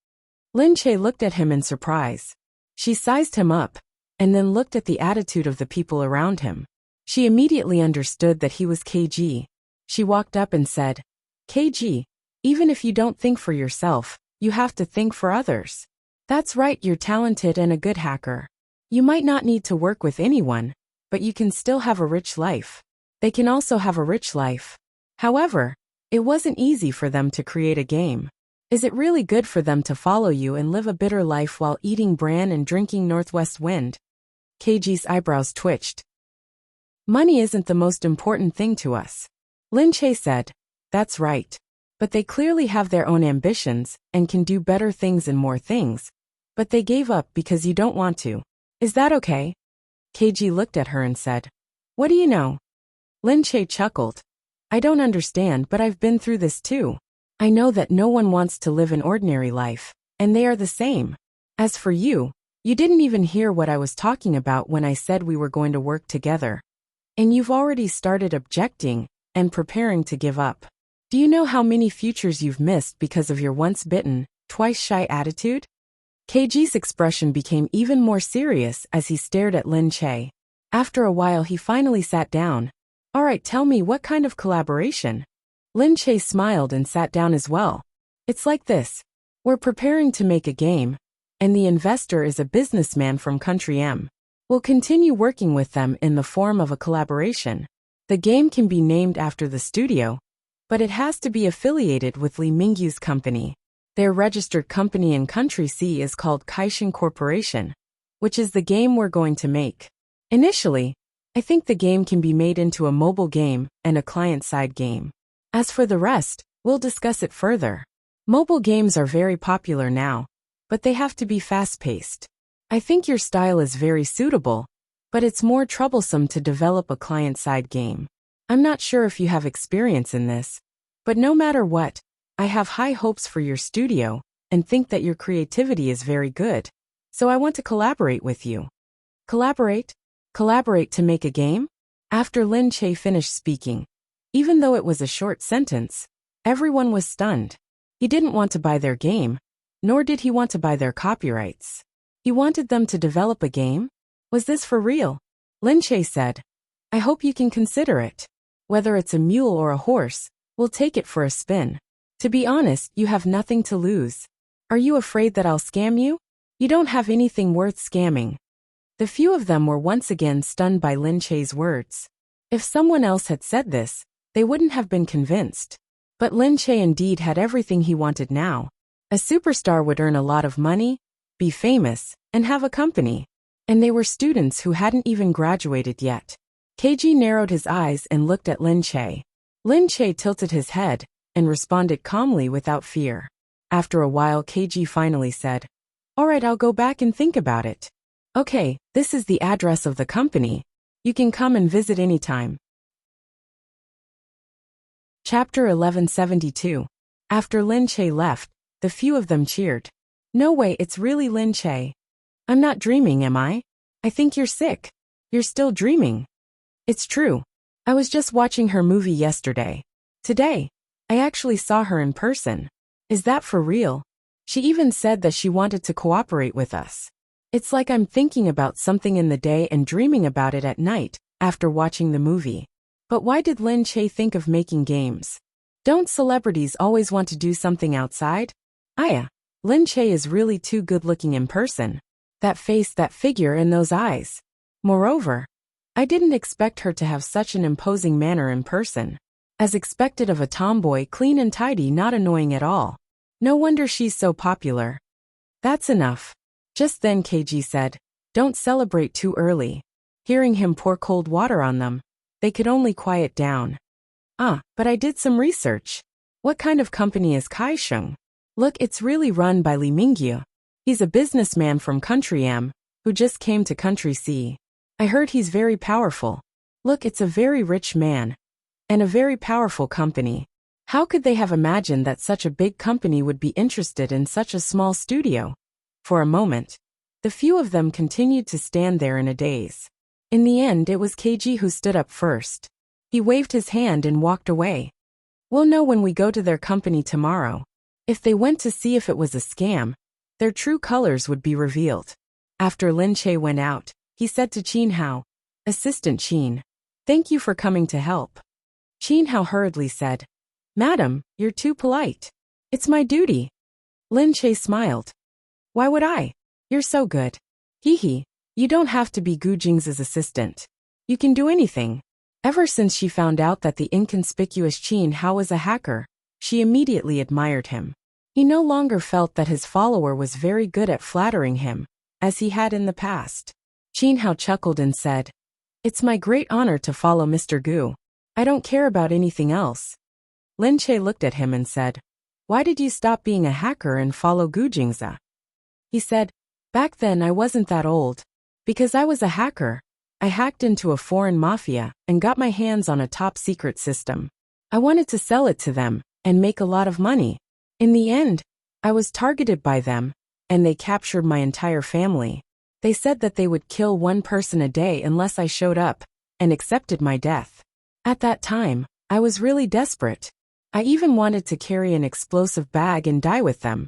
Lin Che looked at him in surprise. She sized him up and then looked at the attitude of the people around him. She immediately understood that he was KG. She walked up and said, KG, even if you don't think for yourself, you have to think for others. That's right, you're talented and a good hacker. You might not need to work with anyone, but you can still have a rich life. They can also have a rich life. However, it wasn't easy for them to create a game. Is it really good for them to follow you and live a bitter life while eating bran and drinking Northwest Wind? KG's eyebrows twitched. Money isn't the most important thing to us. Lin Che said, That's right. But they clearly have their own ambitions and can do better things and more things. But they gave up because you don't want to. Is that okay? KG looked at her and said, What do you know? Lin Che chuckled. I don't understand, but I've been through this too. I know that no one wants to live an ordinary life, and they are the same. As for you, you didn't even hear what I was talking about when I said we were going to work together. And you've already started objecting and preparing to give up. Do you know how many futures you've missed because of your once bitten, twice shy attitude? KG's expression became even more serious as he stared at Lin Che. After a while he finally sat down. Alright, tell me, what kind of collaboration? Lin Che smiled and sat down as well. It's like this. We're preparing to make a game, and the investor is a businessman from Country M. We'll continue working with them in the form of a collaboration. The game can be named after the studio, but it has to be affiliated with Li Mingyu's company. Their registered company in Country C is called Kaishin Corporation, which is the game we're going to make. Initially, I think the game can be made into a mobile game and a client-side game. As for the rest, we'll discuss it further. Mobile games are very popular now, but they have to be fast-paced. I think your style is very suitable, but it's more troublesome to develop a client-side game. I'm not sure if you have experience in this, but no matter what, I have high hopes for your studio and think that your creativity is very good. So I want to collaborate with you. Collaborate? Collaborate to make a game? After Lin Che finished speaking, even though it was a short sentence, everyone was stunned. He didn't want to buy their game, nor did he want to buy their copyrights. He wanted them to develop a game? Was this for real? Lin Che said, I hope you can consider it. Whether it's a mule or a horse, we'll take it for a spin. To be honest, you have nothing to lose. Are you afraid that I'll scam you? You don't have anything worth scamming. The few of them were once again stunned by Lin Che's words. If someone else had said this, they wouldn't have been convinced. But Lin Che indeed had everything he wanted now. A superstar would earn a lot of money, be famous, and have a company. And they were students who hadn't even graduated yet. KG narrowed his eyes and looked at Lin Che. Lin Che tilted his head and responded calmly without fear. After a while, KG finally said, All right, I'll go back and think about it. Okay, this is the address of the company. You can come and visit anytime. Chapter 1172. After Lin Che left, the few of them cheered. No way, it's really Lin Che. I'm not dreaming, am I? I think you're sick. You're still dreaming. It's true. I was just watching her movie yesterday. Today, I actually saw her in person. Is that for real? She even said that she wanted to cooperate with us. It's like I'm thinking about something in the day and dreaming about it at night, after watching the movie. But why did Lin Che think of making games? Don't celebrities always want to do something outside? Lin Che is really too good-looking in person. That face, that figure, and those eyes. Moreover, I didn't expect her to have such an imposing manner in person. As expected of a tomboy, clean and tidy, not annoying at all. No wonder she's so popular. That's enough. Just then KG said, Don't celebrate too early. Hearing him pour cold water on them, they could only quiet down. But I did some research. What kind of company is Kaisheng? Look, it's really run by Li Mingyu. He's a businessman from Country M, who just came to Country C. I heard he's very powerful. Look, it's a very rich man. And a very powerful company. How could they have imagined that such a big company would be interested in such a small studio? For a moment, the few of them continued to stand there in a daze. In the end, it was KG who stood up first. He waved his hand and walked away. We'll know when we go to their company tomorrow. If they went to see if it was a scam, their true colors would be revealed. After Lin Che went out, he said to Qin Hao, Assistant Qin, thank you for coming to help. Qin Hao hurriedly said, Madam, you're too polite. It's my duty. Lin Che smiled. Why would I? You're so good. Hee, you don't have to be Gu Jing's assistant. You can do anything. Ever since she found out that the inconspicuous Qin Hao was a hacker, she immediately admired him. He no longer felt that his follower was very good at flattering him, as he had in the past. Qin Hao chuckled and said, It's my great honor to follow Mr. Gu. I don't care about anything else. Lin Che looked at him and said, Why did you stop being a hacker and follow Gu Jingza? He said, Back then I wasn't that old. Because I was a hacker. I hacked into a foreign mafia and got my hands on a top-secret system. I wanted to sell it to them and make a lot of money. In the end, I was targeted by them, and they captured my entire family. They said that they would kill one person a day unless I showed up, and accepted my death. At that time, I was really desperate. I even wanted to carry an explosive bag and die with them.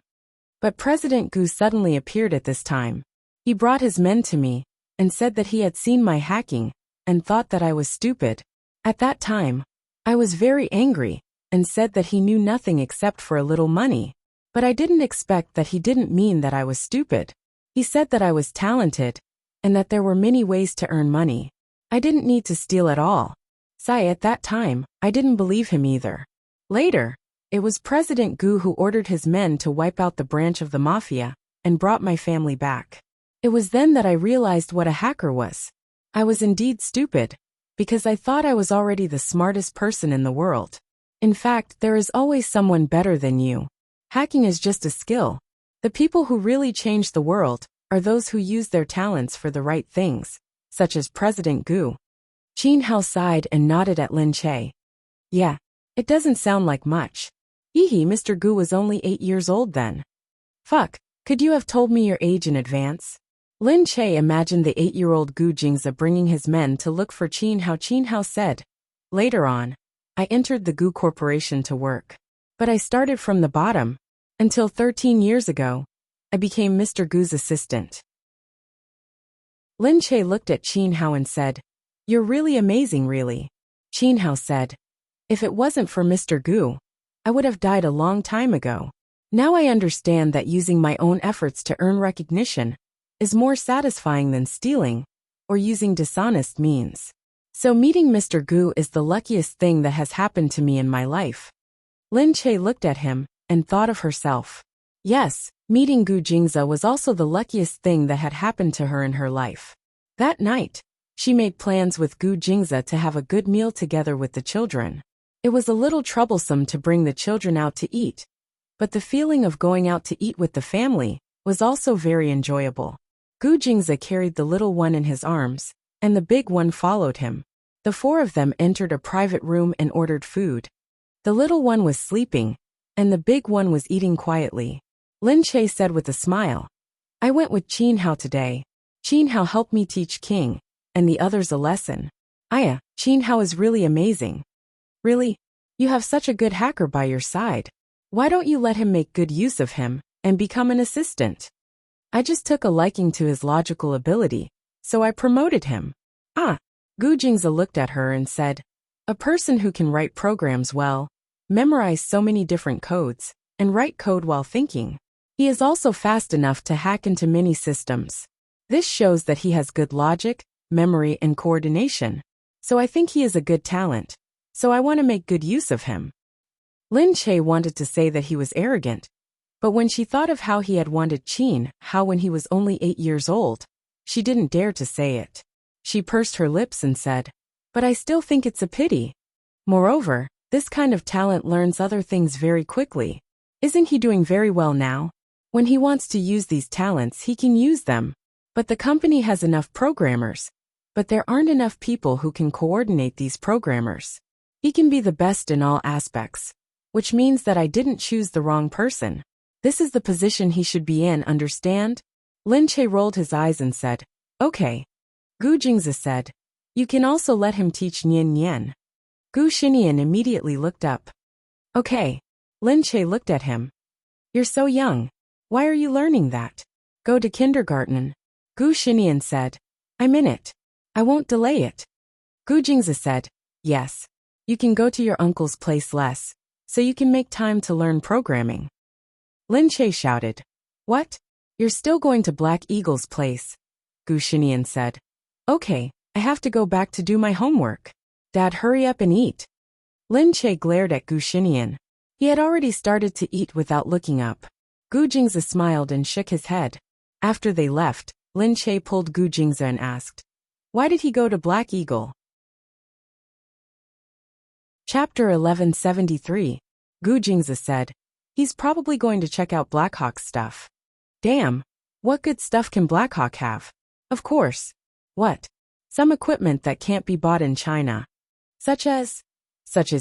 But President Gu suddenly appeared at this time. He brought his men to me, and said that he had seen my hacking, and thought that I was stupid. At that time, I was very angry, and said that he knew nothing except for a little money. But I didn't expect that he didn't mean that I was stupid. He said that I was talented, and that there were many ways to earn money. I didn't need to steal at all. At that time, I didn't believe him either. Later, it was President Gu who ordered his men to wipe out the branch of the mafia, and brought my family back. It was then that I realized what a hacker was. I was indeed stupid, because I thought I was already the smartest person in the world. In fact, there is always someone better than you. Hacking is just a skill. The people who really change the world are those who use their talents for the right things, such as President Gu. Qin Hao sighed and nodded at Lin Che. Yeah, it doesn't sound like much. Mr. Gu was only 8 years old then. Fuck, could you have told me your age in advance? Lin Che imagined the 8-year-old Gu Jingze bringing his men to look for Qin Hao. Qin Hao said, "Later on, I entered the Gu Corporation to work. But I started from the bottom. Until 13 years ago, I became Mr. Gu's assistant." Lin Che looked at Qin Hao and said, "You're really amazing, really." Qin Hao said, "If it wasn't for Mr. Gu, I would have died a long time ago. Now I understand that using my own efforts to earn recognition is more satisfying than stealing or using dishonest means. So meeting Mr. Gu is the luckiest thing that has happened to me in my life." Lin Che looked at him and thought of herself. Yes, meeting Gu Jingze was also the luckiest thing that had happened to her in her life. That night, she made plans with Gu Jingze to have a good meal together with the children. It was a little troublesome to bring the children out to eat, but the feeling of going out to eat with the family was also very enjoyable. Gu Jingze carried the little one in his arms, and the big one followed him. The four of them entered a private room and ordered food. The little one was sleeping, and the big one was eating quietly. Lin Che said with a smile, "I went with Qin Hao today. Qin Hao helped me teach King and the others a lesson. Qin Hao is really amazing. Really? You have such a good hacker by your side. Why don't you let him make good use of him and become an assistant? I just took a liking to his logical ability, so I promoted him." Gu Jingze looked at her and said, "A person who can write programs well, memorize so many different codes, and write code while thinking. He is also fast enough to hack into many systems. This shows that he has good logic, memory, and coordination. So I think he is a good talent. So I want to make good use of him." Lin Che wanted to say that he was arrogant, but when she thought of how he had wanted Qin Hao when he was only 8 years old, she didn't dare to say it. She pursed her lips and said, "But I still think it's a pity. Moreover, this kind of talent learns other things very quickly. Isn't he doing very well now? When he wants to use these talents, he can use them. But the company has enough programmers, but there aren't enough people who can coordinate these programmers. He can be the best in all aspects, which means that I didn't choose the wrong person. This is the position he should be in, understand?" Lin Che rolled his eyes and said, "Okay." Gu Jingze said, "You can also let him teach Nian Nian." Gu Xinian immediately looked up. "Okay." Lin Che looked at him. "You're so young. Why are you learning that? Go to kindergarten." Gu Xinian said, "I'm in it. I won't delay it." Gu Jingze said, "Yes. You can go to your uncle's place less, so you can make time to learn programming." Lin Che shouted, "What? You're still going to Black Eagle's place?" Gu Xinian said, "Okay, I have to go back to do my homework. Dad, hurry up and eat." Lin Che glared at Gu Xinian. He had already started to eat without looking up. Gu Jingze smiled and shook his head. After they left, Lin Che pulled Gu Jingze and asked, "Why did he go to Black Eagle?" Chapter 1173. Gu Jingze said, "He's probably going to check out Blackhawk's stuff." "Damn, what good stuff can Blackhawk have?" "Of course. What? Some equipment that can't be bought in China. Such as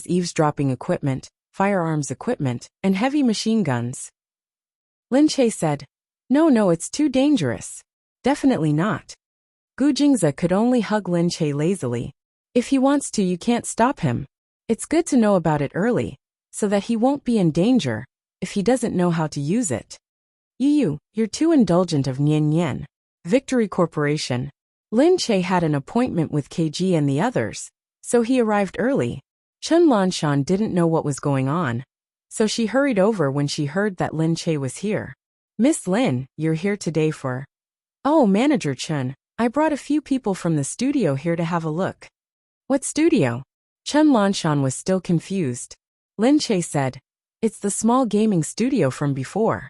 eavesdropping equipment, firearms equipment, and heavy machine guns." Lin Che said, No, it's too dangerous. Definitely not." Gu Jingze could only hug Lin Che lazily. If he wants to, you can't stop him. It's good to know about it early, so that he won't be in danger if he doesn't know how to use it. You're too indulgent of Nian Nian. Victory Corporation. Lin Che had an appointment with KG and the others, so he arrived early. Chen Lanshan didn't know what was going on, so she hurried over when she heard that Lin Che was here. "Miss Lin, you're here today for—" "Oh, Manager Chen, I brought a few people from the studio here to have a look." "What studio?" Chen Lanshan was still confused. Lin Che said, "It's the small gaming studio from before."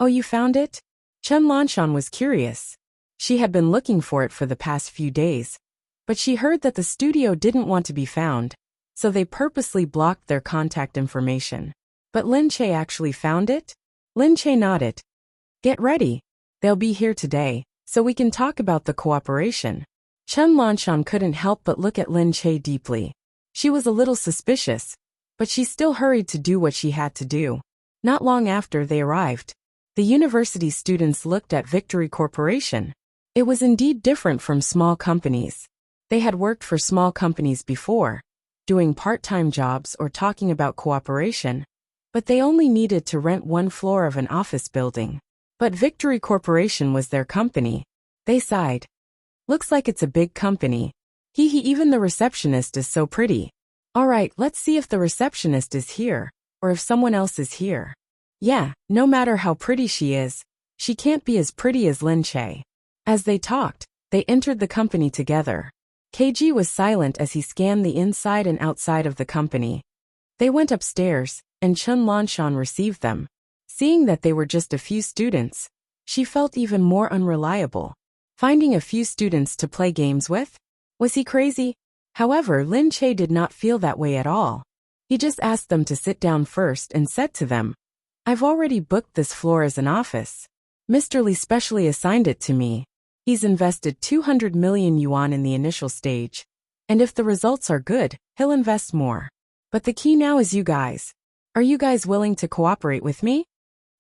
"Oh, you found it?" Chen Lanshan was curious. She had been looking for it for the past few days, but she heard that the studio didn't want to be found, so they purposely blocked their contact information. But Lin Che actually found it? Lin Che nodded. "Get ready. They'll be here today, so we can talk about the cooperation." Chen Lanshan couldn't help but look at Lin Che deeply. She was a little suspicious, but she still hurried to do what she had to do. Not long after they arrived, the university students looked at Victory Corporation. It was indeed different from small companies. They had worked for small companies before, doing part-time jobs or talking about cooperation, but they only needed to rent one floor of an office building. But Victory Corporation was their company. They sighed. Looks like it's a big company. Even the receptionist is so pretty. All right, let's see if the receptionist is here, or if someone else is here. Yeah, no matter how pretty she is, she can't be as pretty as Lin Che. As they talked, they entered the company together. KG was silent as he scanned the inside and outside of the company. They went upstairs, and Chun Lanshan received them. Seeing that they were just a few students, she felt even more unreliable. Finding a few students to play games with? Was he crazy? However, Lin Che did not feel that way at all. He just asked them to sit down first and said to them, "I've already booked this floor as an office. Mr. Lee specially assigned it to me. He's invested 200 million yuan in the initial stage. And if the results are good, he'll invest more. But the key now is you guys. Are you guys willing to cooperate with me?"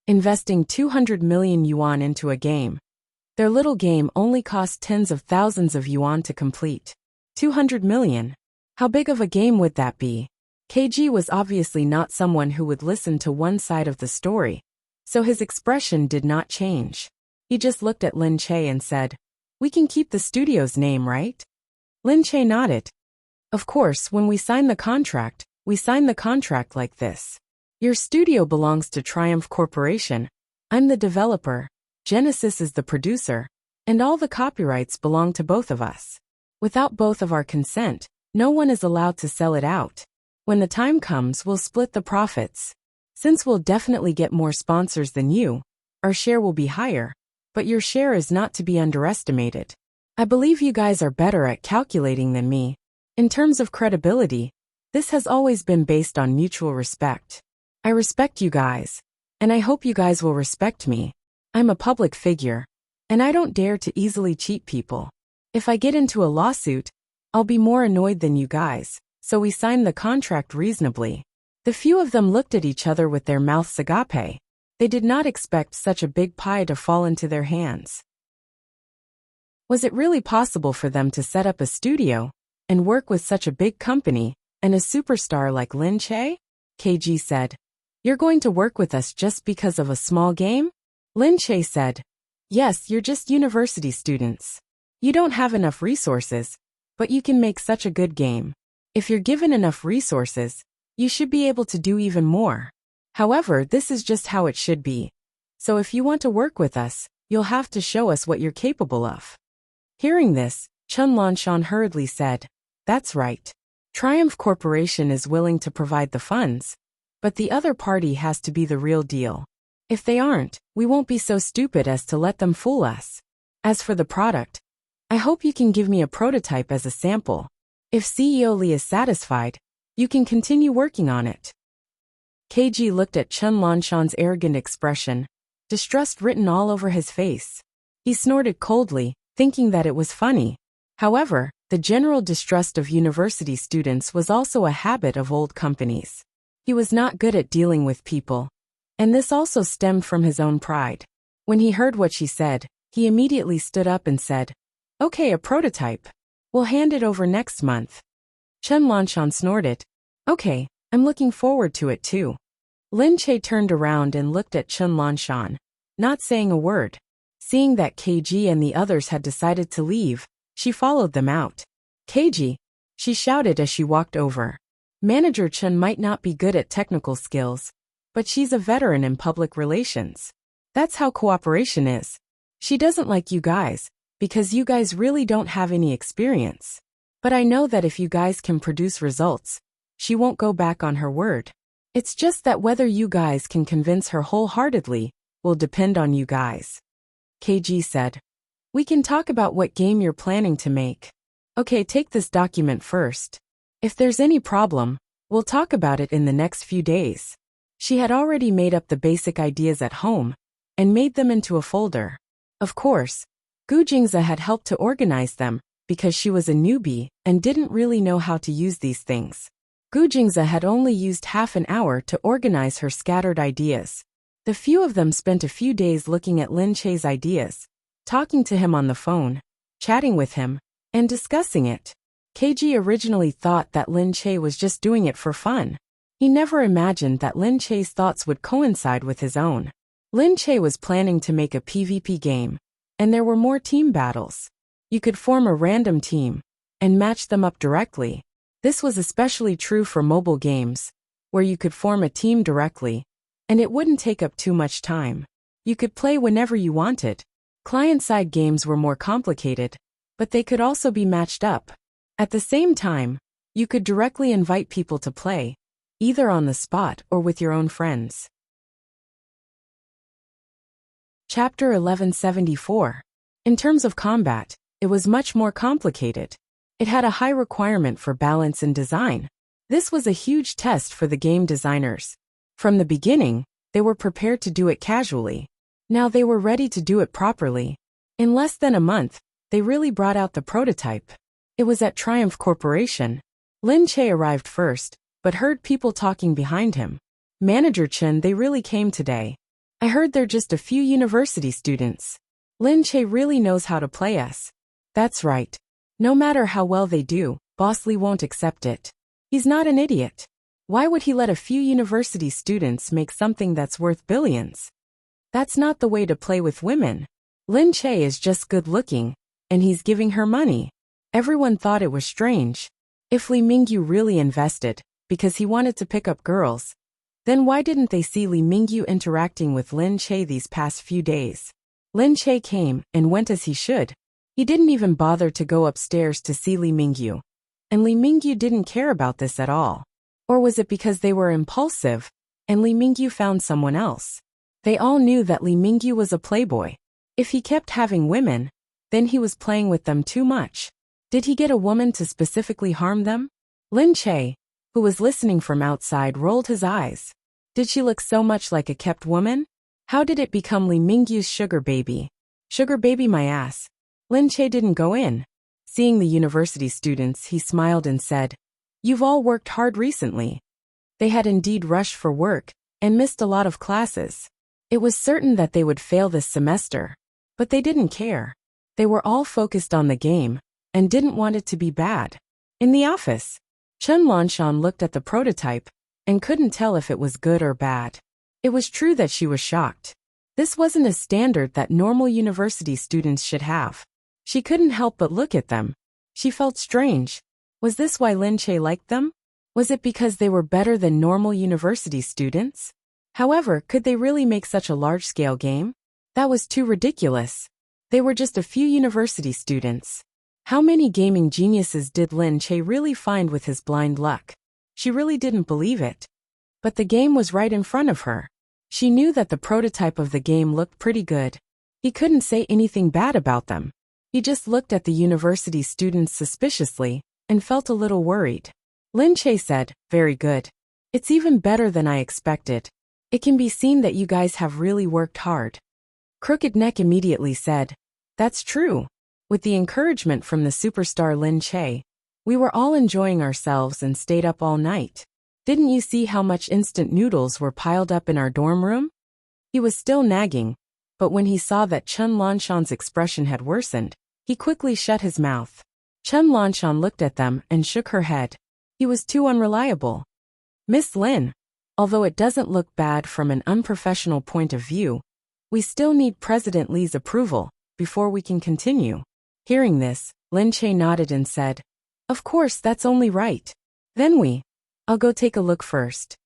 Investing 200 million yuan into a game. Their little game only cost tens of thousands of yuan to complete. 200 million. How big of a game would that be? KG was obviously not someone who would listen to one side of the story, so his expression did not change. He just looked at Lin Che and said, "We can keep the studio's name, right?" Lin Che nodded. "Of course, when we sign the contract, we sign the contract like this. Your studio belongs to Triumph Corporation. I'm the developer, Genesis is the producer, and all the copyrights belong to both of us. Without both of our consent, no one is allowed to sell it out. When the time comes, we'll split the profits. Since we'll definitely get more sponsors than you, our share will be higher, but your share is not to be underestimated. I believe you guys are better at calculating than me. In terms of credibility, this has always been based on mutual respect. I respect you guys, and I hope you guys will respect me. I'm a public figure, and I don't dare to easily cheat people. If I get into a lawsuit, I'll be more annoyed than you guys, so we signed the contract reasonably." The few of them looked at each other with their mouths agape. They did not expect such a big pie to fall into their hands. Was it really possible for them to set up a studio and work with such a big company and a superstar like Lin Che? KG said, "You're going to work with us just because of a small game?" Lin Che said, "Yes, you're just university students. You don't have enough resources, but you can make such a good game. If you're given enough resources, you should be able to do even more. However, this is just how it should be. So if you want to work with us, you'll have to show us what you're capable of." Hearing this, Chun Lanshan hurriedly said, "That's right. Triumph Corporation is willing to provide the funds, but the other party has to be the real deal. If they aren't, we won't be so stupid as to let them fool us. As for the product, I hope you can give me a prototype as a sample. If CEO Lee is satisfied, you can continue working on it." KG looked at Chun Lanshan's arrogant expression, distrust written all over his face. He snorted coldly, thinking that it was funny. However, the general distrust of university students was also a habit of old companies. He was not good at dealing with people, and this also stemmed from his own pride. When he heard what she said, he immediately stood up and said, "Okay, a prototype. We'll hand it over next month." Chun Lanshan snorted. "Okay, I'm looking forward to it too." Lin Che turned around and looked at Chun Lanshan, not saying a word. Seeing that KG and the others had decided to leave, she followed them out. "KG," she shouted as she walked over. Manager Chun might not be good at technical skills, but she's a veteran in public relations. That's how cooperation is. She doesn't like you guys, because you guys really don't have any experience. But I know that if you guys can produce results, she won't go back on her word. It's just that whether you guys can convince her wholeheartedly will depend on you guys." KG said, "We can talk about what game you're planning to make. Okay, take this document first. If there's any problem, we'll talk about it in the next few days." She had already made up the basic ideas at home and made them into a folder. Of course, Gu Jingze had helped to organize them because she was a newbie and didn't really know how to use these things. Gu Jingze had only used half an hour to organize her scattered ideas. The few of them spent a few days looking at Lin Che's ideas, talking to him on the phone, chatting with him, and discussing it. KG originally thought that Lin Che was just doing it for fun. He never imagined that Lin Che's thoughts would coincide with his own. Lin Che was planning to make a PvP game, and there were more team battles. You could form a random team and match them up directly. This was especially true for mobile games, where you could form a team directly, and it wouldn't take up too much time. You could play whenever you wanted. Client-side games were more complicated, but they could also be matched up. At the same time, you could directly invite people to play, either on the spot or with your own friends. Chapter 1174. In terms of combat, it was much more complicated. It had a high requirement for balance and design. This was a huge test for the game designers. From the beginning, they were prepared to do it casually. Now they were ready to do it properly. In less than a month, they really brought out the prototype. It was at Triumph Corporation. Lin Che arrived first, but heard people talking behind him. Manager Chen, they really came today. I heard they're just a few university students. Lin Che really knows how to play us. That's right. No matter how well they do, Boss Lee won't accept it. He's not an idiot. Why would he let a few university students make something that's worth billions? That's not the way to play with women. Lin Che is just good looking, and he's giving her money. Everyone thought it was strange. If Li Mingyu really invested, because he wanted to pick up girls, then why didn't they see Li Mingyu interacting with Lin Che these past few days? Lin Che came and went as he should. He didn't even bother to go upstairs to see Li Mingyu. And Li Mingyu didn't care about this at all. Or was it because they were impulsive, and Li Mingyu found someone else? They all knew that Li Mingyu was a playboy. If he kept having women, then he was playing with them too much. Did he get a woman to specifically harm them? Lin Che, who was listening from outside, rolled his eyes. Did she look so much like a kept woman? How did it become Li Mingyu's sugar baby? Sugar baby my ass. Lin Che didn't go in. Seeing the university students, he smiled and said, "You've all worked hard recently." They had indeed rushed for work and missed a lot of classes. It was certain that they would fail this semester. But they didn't care. They were all focused on the game and didn't want it to be bad. In the office, Chen Lanshan looked at the prototype and couldn't tell if it was good or bad. It was true that she was shocked. This wasn't a standard that normal university students should have. She couldn't help but look at them. She felt strange. Was this why Lin Che liked them? Was it because they were better than normal university students? However, could they really make such a large-scale game? That was too ridiculous. They were just a few university students. How many gaming geniuses did Lin Che really find with his blind luck? She really didn't believe it. But the game was right in front of her. She knew that the prototype of the game looked pretty good. He couldn't say anything bad about them. He just looked at the university students suspiciously and felt a little worried. Lin Che said, "Very good. It's even better than I expected. It can be seen that you guys have really worked hard." Crooked Neck immediately said, "That's true." With the encouragement from the superstar Lin Che, we were all enjoying ourselves and stayed up all night. Didn't you see how much instant noodles were piled up in our dorm room? He was still nagging, but when he saw that Chen Lanshan's expression had worsened, he quickly shut his mouth. Chen Lanshan looked at them and shook her head. He was too unreliable. "Miss Lin, although it doesn't look bad from an unprofessional point of view, we still need President Li's approval before we can continue." Hearing this, Lin Che nodded and said, "Of course, that's only right. Then I'll go take a look first."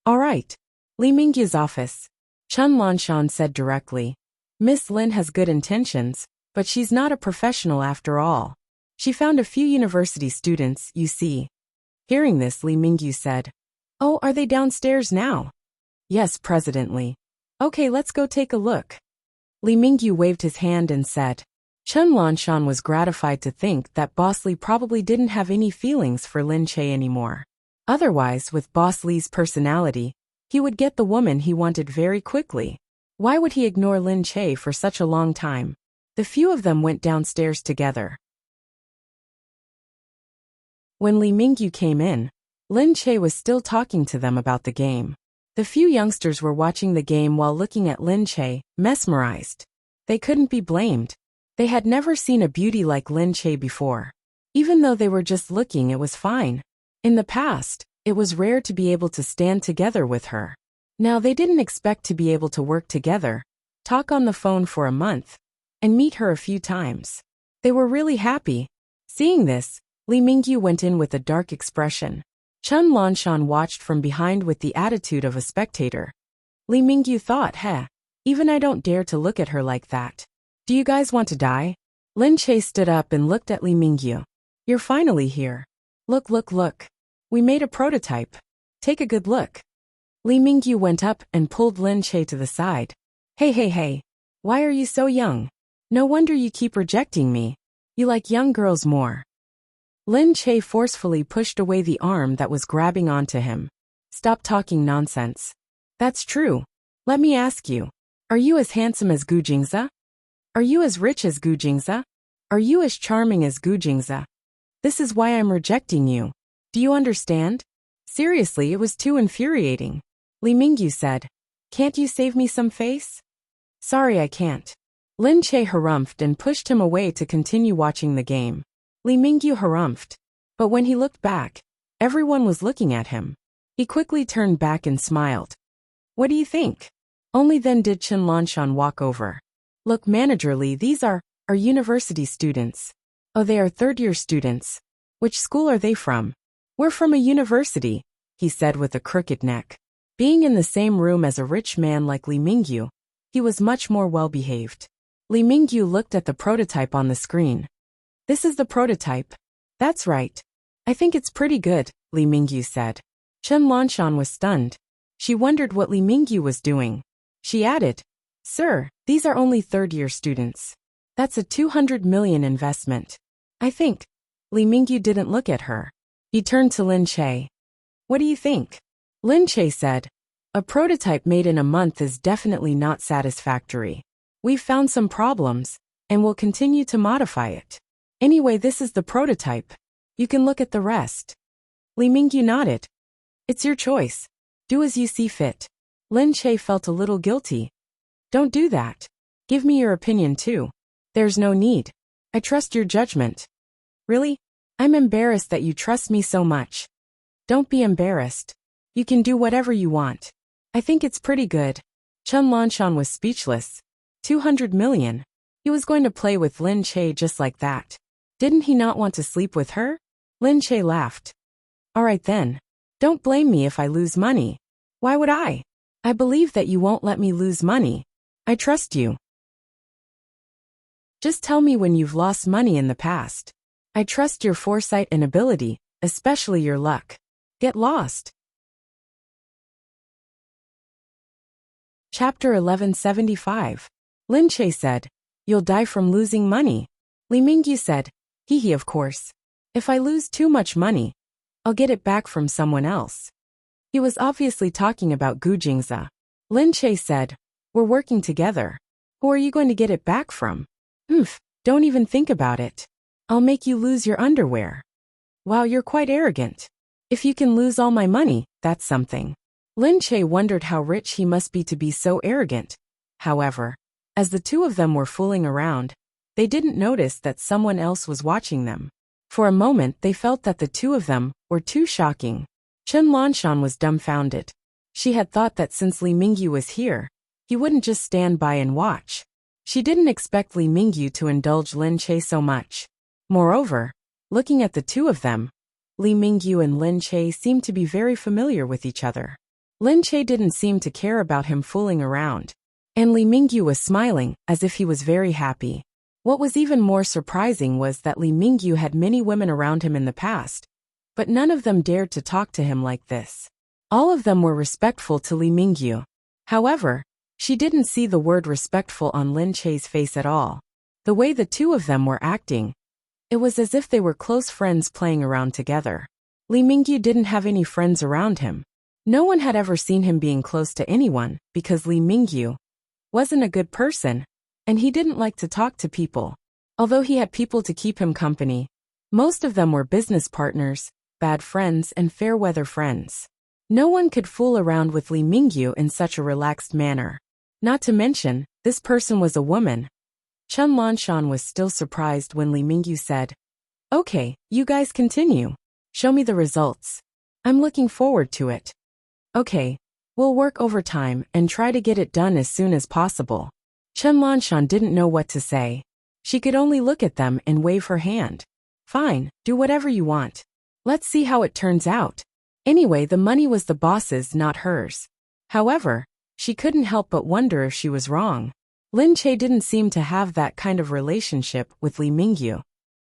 "All right." Li Mingyu's office. Chen Lanshan said directly, "Miss Lin has good intentions, but she's not a professional after all. She found a few university students, you see." Hearing this, Li Mingyu said, "Oh, are they downstairs now?" "Yes, President Li." "Okay, let's go take a look." Li Mingyu waved his hand and said. Chen Lanshan was gratified to think that Boss Li probably didn't have any feelings for Lin Che anymore. Otherwise, with Boss Li's personality, he would get the woman he wanted very quickly. Why would he ignore Lin Che for such a long time? The few of them went downstairs together. When Li Mingyu came in, Lin Che was still talking to them about the game. The few youngsters were watching the game while looking at Lin Che, mesmerized. They couldn't be blamed. They had never seen a beauty like Lin Che before. Even though they were just looking, it was fine. In the past, it was rare to be able to stand together with her. Now they didn't expect to be able to work together, talk on the phone for a month, and meet her a few times. They were really happy. Seeing this, Li Mingyu went in with a dark expression. Chen Lanshan watched from behind with the attitude of a spectator. Li Mingyu thought, even I don't dare to look at her like that. Do you guys want to die? Lin Che stood up and looked at Li Mingyu. You're finally here. Look, look, look. We made a prototype. Take a good look. Li Mingyu went up and pulled Lin Che to the side. Hey. Why are you so young? No wonder you keep rejecting me. You like young girls more. Lin Che forcefully pushed away the arm that was grabbing onto him. Stop talking nonsense. That's true. Let me ask you. Are you as handsome as Gu Jingze? Are you as rich as Gu Jingze? Are you as charming as Gu Jingze? This is why I'm rejecting you. Do you understand? Seriously, it was too infuriating. Li Mingyu said. Can't you save me some face? Sorry, I can't. Lin Che harumphed and pushed him away to continue watching the game. Li Mingyu harumphed. But when he looked back, everyone was looking at him. He quickly turned back and smiled. What do you think? Only then did Chen Lanshan walk over. Look, Manager Li, these are our university students. Oh, they are third-year students. Which school are they from? We're from a university, he said with a crooked neck. Being in the same room as a rich man like Li Mingyu, he was much more well-behaved. Li Mingyu looked at the prototype on the screen. This is the prototype. That's right. I think it's pretty good, Li Mingyu said. Chen Lanshan was stunned. She wondered what Li Mingyu was doing. She added, Sir, these are only third-year students. That's a 200 million investment. I think. Li Mingyu didn't look at her. He turned to Lin Che. What do you think? Lin Che said, a prototype made in a month is definitely not satisfactory. We've found some problems, and we'll continue to modify it. Anyway, this is the prototype. You can look at the rest. Li Mingyu nodded. It's your choice. Do as you see fit. Lin Che felt a little guilty. Don't do that. Give me your opinion too. There's no need. I trust your judgment. Really? I'm embarrassed that you trust me so much. Don't be embarrassed. You can do whatever you want. I think it's pretty good. Chen Lanshan was speechless. 200 million. He was going to play with Lin Che just like that. Didn't he not want to sleep with her? Lin Che laughed. All right then. Don't blame me if I lose money. Why would I? I believe that you won't let me lose money. I trust you. Just tell me when you've lost money in the past. I trust your foresight and ability, especially your luck. Get lost. Chapter 1175. Lin Che said, You'll die from losing money. Li Mingyu said, Hee, of course. If I lose too much money, I'll get it back from someone else. He was obviously talking about Gu Jingze. Lin Che said, We're working together. Who are you going to get it back from? Don't even think about it. I'll make you lose your underwear. Wow, you're quite arrogant. If you can lose all my money, that's something. Lin Che wondered how rich he must be to be so arrogant. However, as the two of them were fooling around, they didn't notice that someone else was watching them. For a moment they felt that the two of them were too shocking. Chen Lanshan was dumbfounded. She had thought that since Li Mingyu was here, he wouldn't just stand by and watch. She didn't expect Li Mingyu to indulge Lin Che so much. Moreover, looking at the two of them, Li Mingyu and Lin Che seemed to be very familiar with each other. Lin Che didn't seem to care about him fooling around, and Li Mingyu was smiling as if he was very happy. What was even more surprising was that Li Mingyu had many women around him in the past, but none of them dared to talk to him like this. All of them were respectful to Li Mingyu. However, she didn't see the word respectful on Lin Che's face at all. The way the two of them were acting, it was as if they were close friends playing around together. Li Mingyu didn't have any friends around him. No one had ever seen him being close to anyone because Li Mingyu wasn't a good person, and he didn't like to talk to people. Although he had people to keep him company, most of them were business partners, bad friends, and fair-weather friends. No one could fool around with Li Mingyu in such a relaxed manner. Not to mention, this person was a woman. Chen Lanshan was still surprised when Li Mingyu said, "Okay, you guys continue. Show me the results. I'm looking forward to it." "Okay, we'll work overtime and try to get it done as soon as possible." Chen Lanshan didn't know what to say. She could only look at them and wave her hand. "Fine, do whatever you want. Let's see how it turns out." Anyway, the money was the boss's, not hers. However, she couldn't help but wonder if she was wrong. Lin Che didn't seem to have that kind of relationship with Li Mingyu.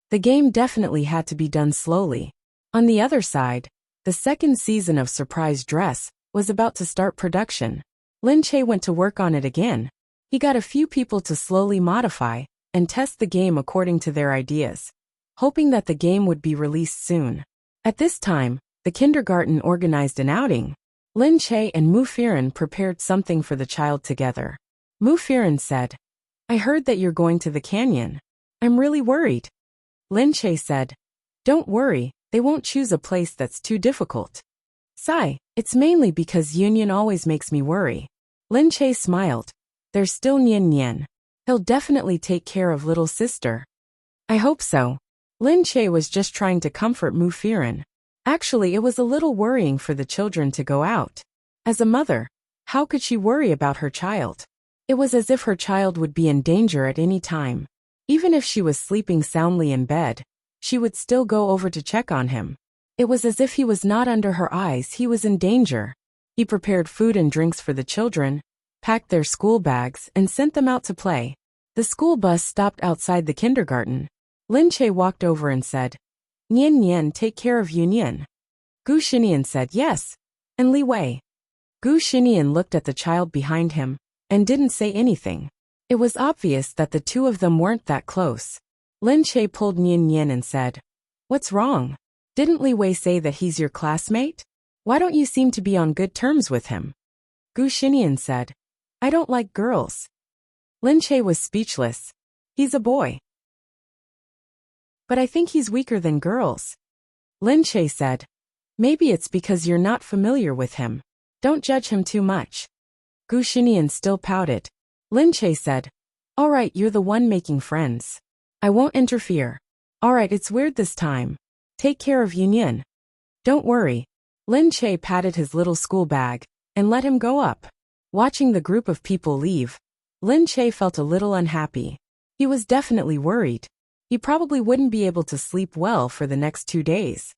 The game definitely had to be done slowly. On the other side, the second season of Surprise Dress was about to start production. Lin Che went to work on it again. He got a few people to slowly modify and test the game according to their ideas, hoping that the game would be released soon. At this time, the kindergarten organized an outing. Lin Che and Mu Firen prepared something for the child together. Mu Firen said, "I heard that you're going to the canyon. I'm really worried." Lin Che said, "Don't worry, they won't choose a place that's too difficult." "Sigh, it's mainly because Union always makes me worry." Lin Che smiled. "There's still Nian Nian. He'll definitely take care of little sister." "I hope so." Lin Che was just trying to comfort Mu Firen. Actually, it was a little worrying for the children to go out. As a mother, how could she worry about her child? It was as if her child would be in danger at any time. Even if she was sleeping soundly in bed, she would still go over to check on him. It was as if he was not under her eyes, he was in danger. He prepared food and drinks for the children, packed their school bags, and sent them out to play. The school bus stopped outside the kindergarten. Lin Che walked over and said, "Nian Nian, take care of Yunian." Gu Xinian said, "Yes." "And Li Wei." Gu Xinian looked at the child behind him and didn't say anything. It was obvious that the two of them weren't that close. Lin Che pulled Nian Nian and said, "What's wrong? Didn't Li Wei say that he's your classmate? Why don't you seem to be on good terms with him?" Gu Xinian said, "I don't like girls." Lin Che was speechless. "He's a boy." "But I think he's weaker than girls." Lin Che said, "Maybe it's because you're not familiar with him. Don't judge him too much." Gu Xinian still pouted. Lin Che said, "All right, you're the one making friends. I won't interfere. All right, it's weird this time. Take care of Yunian." "Don't worry." Lin Che patted his little school bag and let him go up. Watching the group of people leave, Lin Che felt a little unhappy. He was definitely worried. He probably wouldn't be able to sleep well for the next 2 days.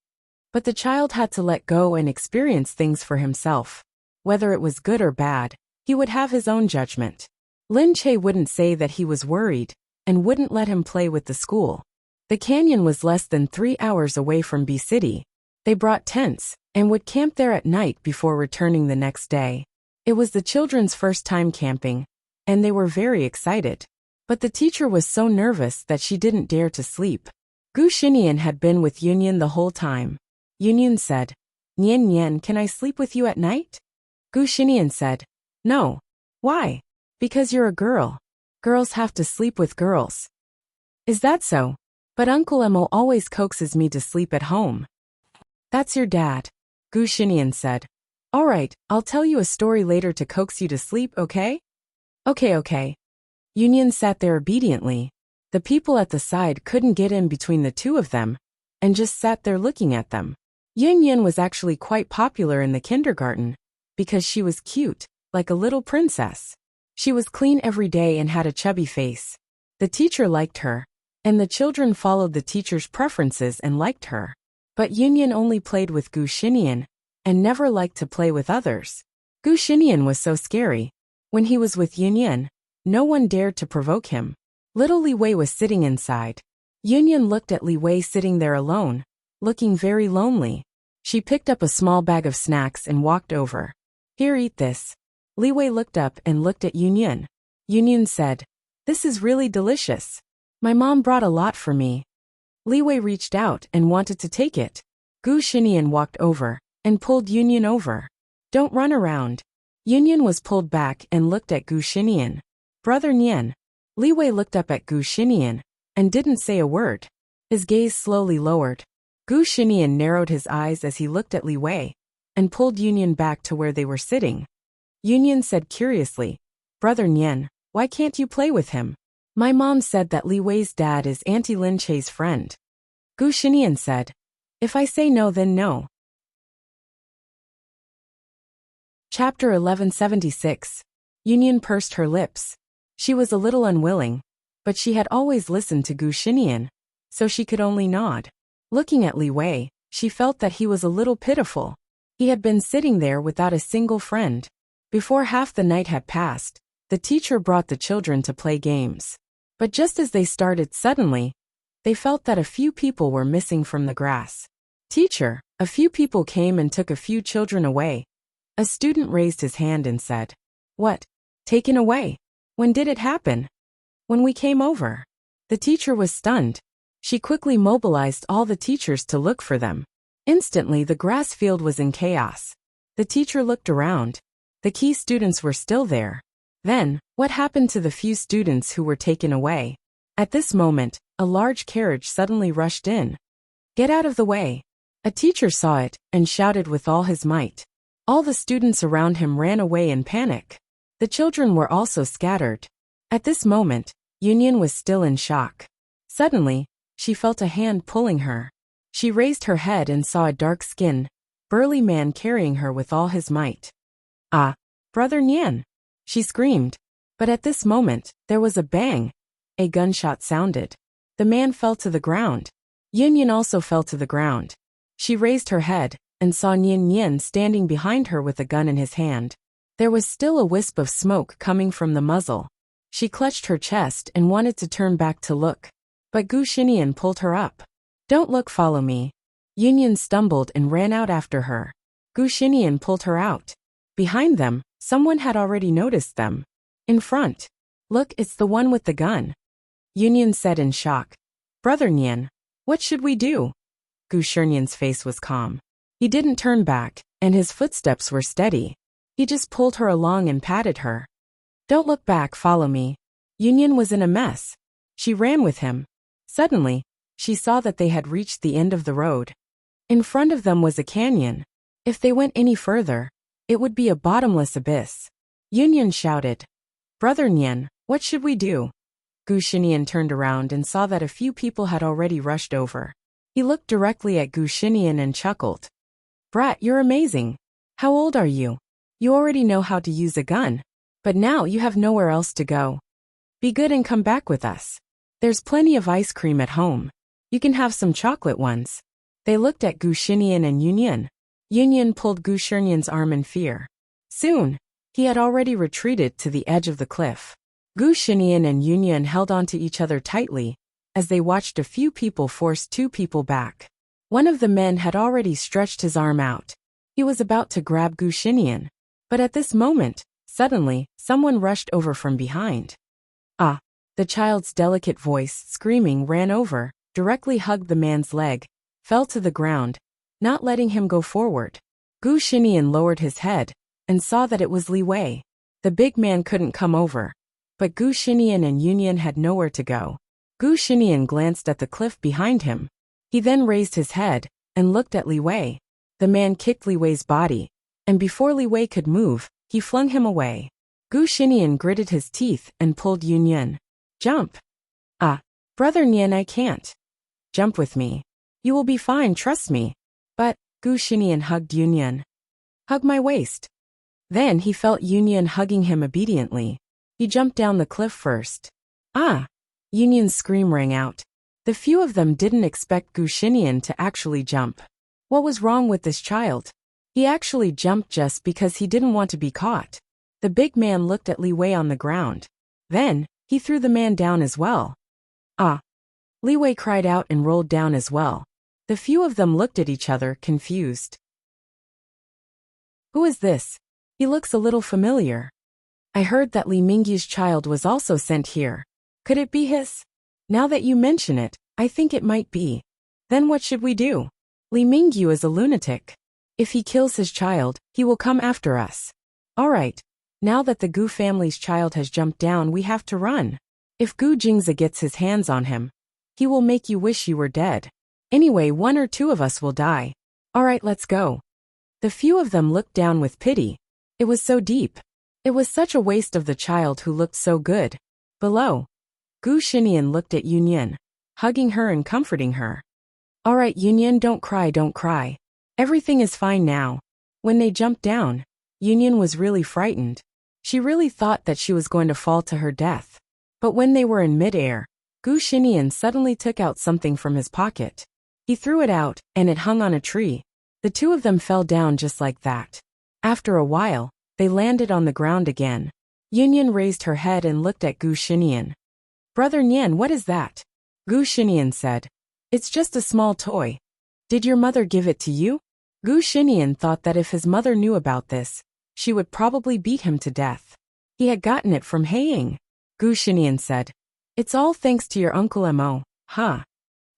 But the child had to let go and experience things for himself. Whether it was good or bad, he would have his own judgment. Lin Che wouldn't say that he was worried and wouldn't let him play with the school. The canyon was less than 3 hours away from B City. They brought tents and would camp there at night before returning the next day. It was the children's first time camping, and they were very excited. But the teacher was so nervous that she didn't dare to sleep. Gu Xinian had been with Yunian the whole time. Yunian said, "Nian Nian, can I sleep with you at night?" Gu Xinian said, "No." "Why?" "Because you're a girl. Girls have to sleep with girls." "Is that so? But Uncle Emo always coaxes me to sleep at home." "That's your dad." Gu Xinian said, "All right, I'll tell you a story later to coax you to sleep, okay?" Okay. Yunian sat there obediently. The people at the side couldn't get in between the two of them, and just sat there looking at them. Yunian was actually quite popular in the kindergarten, because she was cute, like a little princess. She was clean every day and had a chubby face. The teacher liked her, and the children followed the teacher's preferences and liked her. But Yunian only played with Gu Xinian, and never liked to play with others. Gu Xinian was so scary. When he was with Yunian, no one dared to provoke him. Little Li Wei was sitting inside. Yunian looked at Li Wei sitting there alone, looking very lonely. She picked up a small bag of snacks and walked over. "Here, eat this." Li Wei looked up and looked at Yunian. Yunian said, "This is really delicious. My mom brought a lot for me." Li Wei reached out and wanted to take it. Gu Xinian walked over and pulled Yunian over. "Don't run around." Yunian was pulled back and looked at Gu Xinian. "Brother Nian." Li Wei looked up at Gu Xinian and didn't say a word. His gaze slowly lowered. Gu Xinian narrowed his eyes as he looked at Li Wei and pulled Yunian back to where they were sitting. Yunian said curiously, "Brother Nian, why can't you play with him?" My mom said that Li Wei's dad is Auntie Lin Che's friend. Gu Shinian said. If I say no then no. Chapter 1176. Union pursed her lips. She was a little unwilling, but she had always listened to Gu Shinian, so she could only nod. Looking at Li Wei, she felt that he was a little pitiful. He had been sitting there without a single friend. Before half the night had passed, the teacher brought the children to play games. But just as they started suddenly, they felt that a few people were missing from the grass. Teacher, a few people came and took a few children away. A student raised his hand and said, What? Taken away? When did it happen? When we came over. The teacher was stunned. She quickly mobilized all the teachers to look for them. Instantly the grass field was in chaos. The teacher looked around. The key students were still there. Then, what happened to the few students who were taken away? At this moment, a large carriage suddenly rushed in. Get out of the way. A teacher saw it and shouted with all his might. All the students around him ran away in panic. The children were also scattered. At this moment, Union was still in shock. Suddenly, she felt a hand pulling her. She raised her head and saw a dark-skinned, burly man carrying her with all his might. Ah, Brother Nian! She screamed. But at this moment, there was a bang. A gunshot sounded. The man fell to the ground. Union also fell to the ground. She raised her head and saw Nian Nian standing behind her with a gun in his hand. There was still a wisp of smoke coming from the muzzle. She clutched her chest and wanted to turn back to look. But Gu Shinian pulled her up. Don't look, follow me. Union stumbled and ran out after her. Gu Shinian pulled her out. Behind them, someone had already noticed them. In front. Look, it's the one with the gun. Union said in shock. Brother Nian, what should we do? Gu Shinian's face was calm. He didn't turn back, and his footsteps were steady. He just pulled her along and patted her. Don't look back, follow me. Union was in a mess. She ran with him. Suddenly, she saw that they had reached the end of the road. In front of them was a canyon. If they went any further, it would be a bottomless abyss. Union shouted. Brother Nian, what should we do? Gu Shinian turned around and saw that a few people had already rushed over. He looked directly at Gu Shinian and chuckled. Brat, you're amazing. How old are you? You already know how to use a gun. But now you have nowhere else to go. Be good and come back with us. There's plenty of ice cream at home. You can have some chocolate ones. They looked at Gu Shinian and Union. Union pulled Gu Shinian's arm in fear. Soon, he had already retreated to the edge of the cliff. Gu Shinian and Union held onto each other tightly, as they watched a few people force two people back. One of the men had already stretched his arm out. He was about to grab Gu Shinian. But at this moment, suddenly, someone rushed over from behind. Ah! The child's delicate voice, screaming, ran over, directly hugged the man's leg, fell to the ground, not letting him go forward. Gu Shinian lowered his head, and saw that it was Li Wei. The big man couldn't come over. But Gu Shinian and Union had nowhere to go. Gu Shinian glanced at the cliff behind him. He then raised his head, and looked at Li Wei. The man kicked Li Wei's body, and before Li Wei could move, he flung him away. Gu Shinian gritted his teeth and pulled Union. Jump! Ah, Brother Nian, I can't. Jump with me. You will be fine, trust me. But, Gu Shinian hugged Union. Hug my waist. Then he felt Union hugging him obediently. He jumped down the cliff first. Ah! Union's scream rang out. The few of them didn't expect Gu Shinian to actually jump. What was wrong with this child? He actually jumped just because he didn't want to be caught. The big man looked at Li Wei on the ground. Then, he threw the man down as well. Ah! Li Wei cried out and rolled down as well. The few of them looked at each other, confused. Who is this? He looks a little familiar. I heard that Li Mingyu's child was also sent here. Could it be his? Now that you mention it, I think it might be. Then what should we do? Li Mingyu is a lunatic. If he kills his child, he will come after us. Alright. Now that the Gu family's child has jumped down, we have to run. If Gu Jingzi gets his hands on him, he will make you wish you were dead. Anyway, one or two of us will die. Alright, let's go. The few of them looked down with pity. It was so deep. It was such a waste of the child who looked so good. Below, Gu Xinian looked at Yunyan, hugging her and comforting her. All right, Yunyan, don't cry, don't cry. Everything is fine now. When they jumped down, Yunyan was really frightened. She really thought that she was going to fall to her death. But when they were in midair, Gu Xinian suddenly took out something from his pocket. He threw it out, and it hung on a tree. The two of them fell down just like that. After a while, they landed on the ground again. Yunyan raised her head and looked at Gu Xinian. Brother Nian, what is that? Gu Xinian said. It's just a small toy. Did your mother give it to you? Gu Xinian thought that if his mother knew about this, she would probably beat him to death. He had gotten it from Heiying. Gu Xinian said. It's all thanks to your Uncle Mo, huh?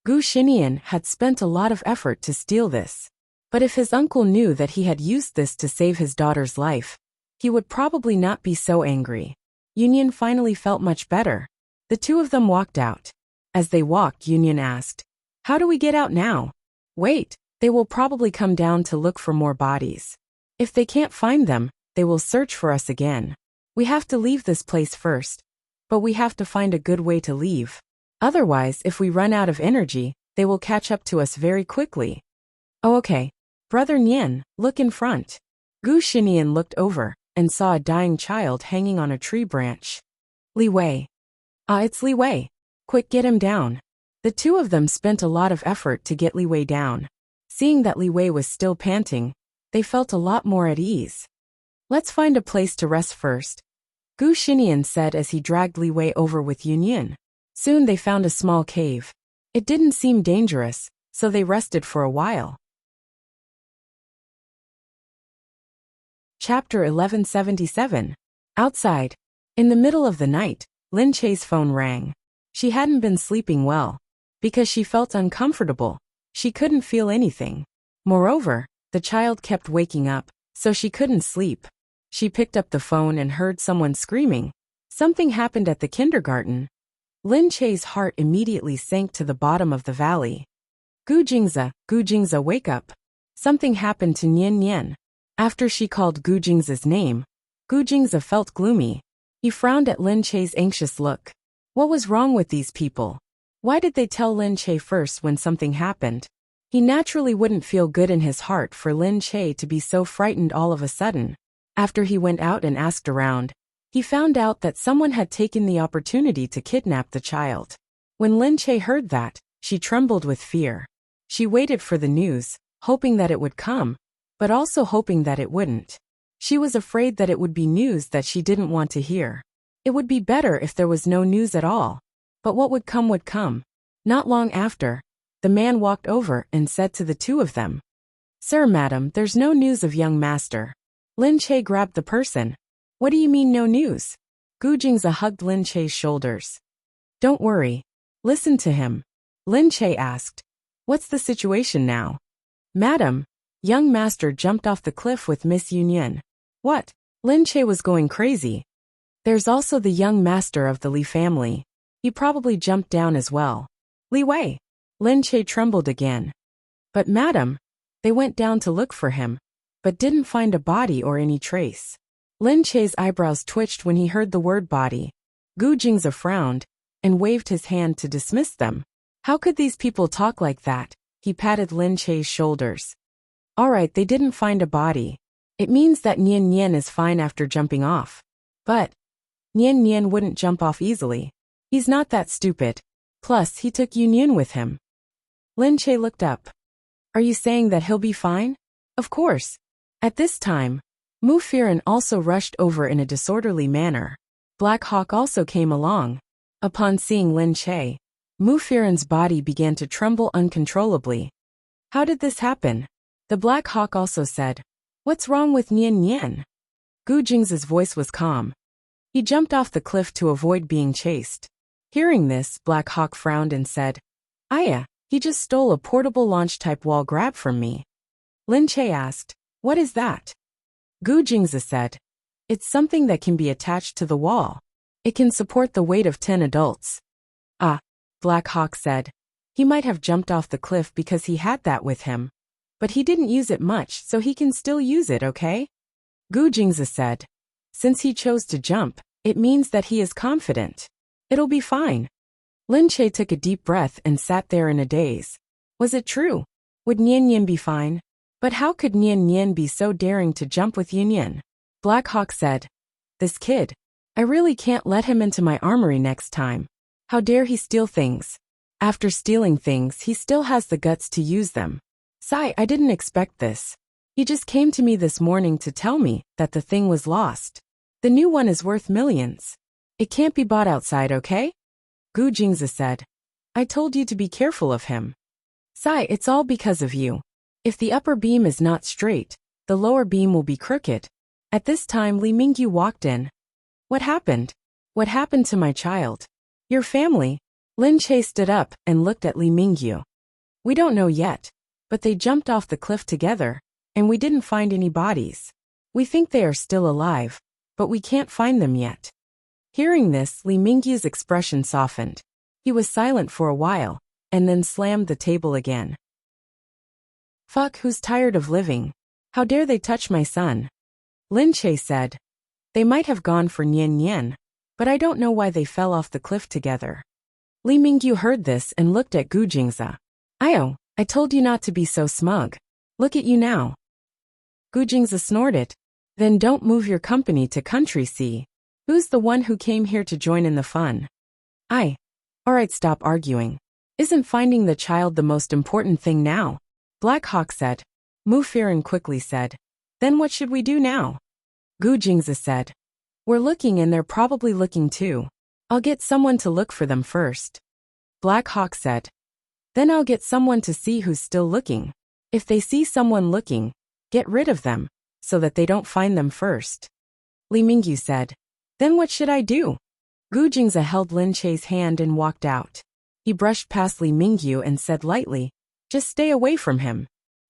Gu Xinian had spent a lot of effort to steal this. But if his uncle knew that he had used this to save his daughter's life, he would probably not be so angry. Yunyan finally felt much better. The two of them walked out. As they walked, Yunyan asked, how do we get out now? Wait, they will probably come down to look for more bodies. If they can't find them, they will search for us again. We have to leave this place first. But we have to find a good way to leave. Otherwise, if we run out of energy, they will catch up to us very quickly. Oh, okay. Brother Nian, look in front. Gu Xinian looked over and saw a dying child hanging on a tree branch. Li Wei. It's Li Wei. Quick, get him down. The two of them spent a lot of effort to get Li Wei down. Seeing that Li Wei was still panting, they felt a lot more at ease. Let's find a place to rest first, Gu Xinian said as he dragged Li Wei over with Yunyan. Soon they found a small cave. It didn't seem dangerous, so they rested for a while. Chapter 1177. Outside. In the middle of the night, Lin Che's phone rang. She hadn't been sleeping well. Because she felt uncomfortable, she couldn't feel anything. Moreover, the child kept waking up, so she couldn't sleep. She picked up the phone and heard someone screaming. Something happened at the kindergarten. Lin Che's heart immediately sank to the bottom of the valley. Gu Jingza, wake up. Something happened to Nian Nian. After she called Gu Jingza's name, Gu Jingza felt gloomy. He frowned at Lin Che's anxious look. What was wrong with these people? Why did they tell Lin Che first when something happened? He naturally wouldn't feel good in his heart for Lin Che to be so frightened all of a sudden. After he went out and asked around, he found out that someone had taken the opportunity to kidnap the child. When Lin Che heard that, she trembled with fear. She waited for the news, hoping that it would come, but also hoping that it wouldn't. She was afraid that it would be news that she didn't want to hear. It would be better if there was no news at all. But what would come would come. Not long after, the man walked over and said to the two of them, Sir, madam, there's no news of young master. Lin Che grabbed the person. What do you mean no news? Gu Jingza hugged Lin Che's shoulders. Don't worry. Listen to him. Lin Che asked. What's the situation now? Madam, young master jumped off the cliff with Miss Yunyan. What? Lin Che was going crazy. There's also the young master of the Li family. He probably jumped down as well. Li Wei. Lin Che trembled again. But madam, they went down to look for him, but didn't find a body or any trace. Lin Che's eyebrows twitched when he heard the word body. Gu Jingza frowned and waved his hand to dismiss them. How could these people talk like that? He patted Lin Che's shoulders. All right, they didn't find a body. It means that Nian Nian is fine after jumping off. But Nian Nian wouldn't jump off easily. He's not that stupid. Plus, he took Yunyan with him. Lin Che looked up. Are you saying that he'll be fine? Of course. At this time, Mu Firen also rushed over in a disorderly manner. Black Hawk also came along. Upon seeing Lin Che, Mu Firen's body began to tremble uncontrollably. How did this happen? The Black Hawk also said, What's wrong with Nian Nian? Gu Jingza's voice was calm. He jumped off the cliff to avoid being chased. Hearing this, Black Hawk frowned and said, Aya, he just stole a portable launch-type wall grab from me. Lin Che asked, What is that? Gu Jingza said, It's something that can be attached to the wall. It can support the weight of 10 adults. Ah, Black Hawk said. He might have jumped off the cliff because he had that with him. But he didn't use it much, so he can still use it, okay? Gu Jingza said, Since he chose to jump, it means that he is confident. It'll be fine. Lin Che took a deep breath and sat there in a daze. Was it true? Would Nian Yin be fine? But how could Nian Yin be so daring to jump with Yun Yin? Black Hawk said, "This kid. I really can't let him into my armory next time. How dare he steal things? After stealing things, he still has the guts to use them. Sigh, I didn't expect this. He just came to me this morning to tell me that the thing was lost. The new one is worth millions. It can't be bought outside, okay?" Gu Jingzi said, "I told you to be careful of him. Sigh, it's all because of you. If the upper beam is not straight, the lower beam will be crooked." At this time Li Mingyu walked in. "What happened? What happened to my child? Your family?" Lin Che stood up and looked at Li Mingyu. "We don't know yet, but they jumped off the cliff together, and we didn't find any bodies. We think they are still alive, but we can't find them yet." Hearing this, Li Mingyu's expression softened. He was silent for a while, and then slammed the table again. "Fuck, who's tired of living? How dare they touch my son?" Lin Che said, "They might have gone for Nian Yin, but I don't know why they fell off the cliff together." Li Mingyu heard this and looked at Gu Jingzi. "Io, I told you not to be so smug. Look at you now." Gu Jingzi snorted. "Then don't move your company to Country C. Who's the one who came here to join in the fun?" Alright, stop arguing. Isn't finding the child the most important thing now?" Black Hawk said. Mu Firen quickly said, "Then what should we do now?" Gu Jingzi said, "We're looking and they're probably looking too. I'll get someone to look for them first." Black Hawk said, "Then I'll get someone to see who's still looking. If they see someone looking, get rid of them, so that they don't find them first." Li Mingyu said, "Then what should I do?" Gu Jingzi held Lin Che's hand and walked out. He brushed past Li Mingyu and said lightly, "Just stay away from him."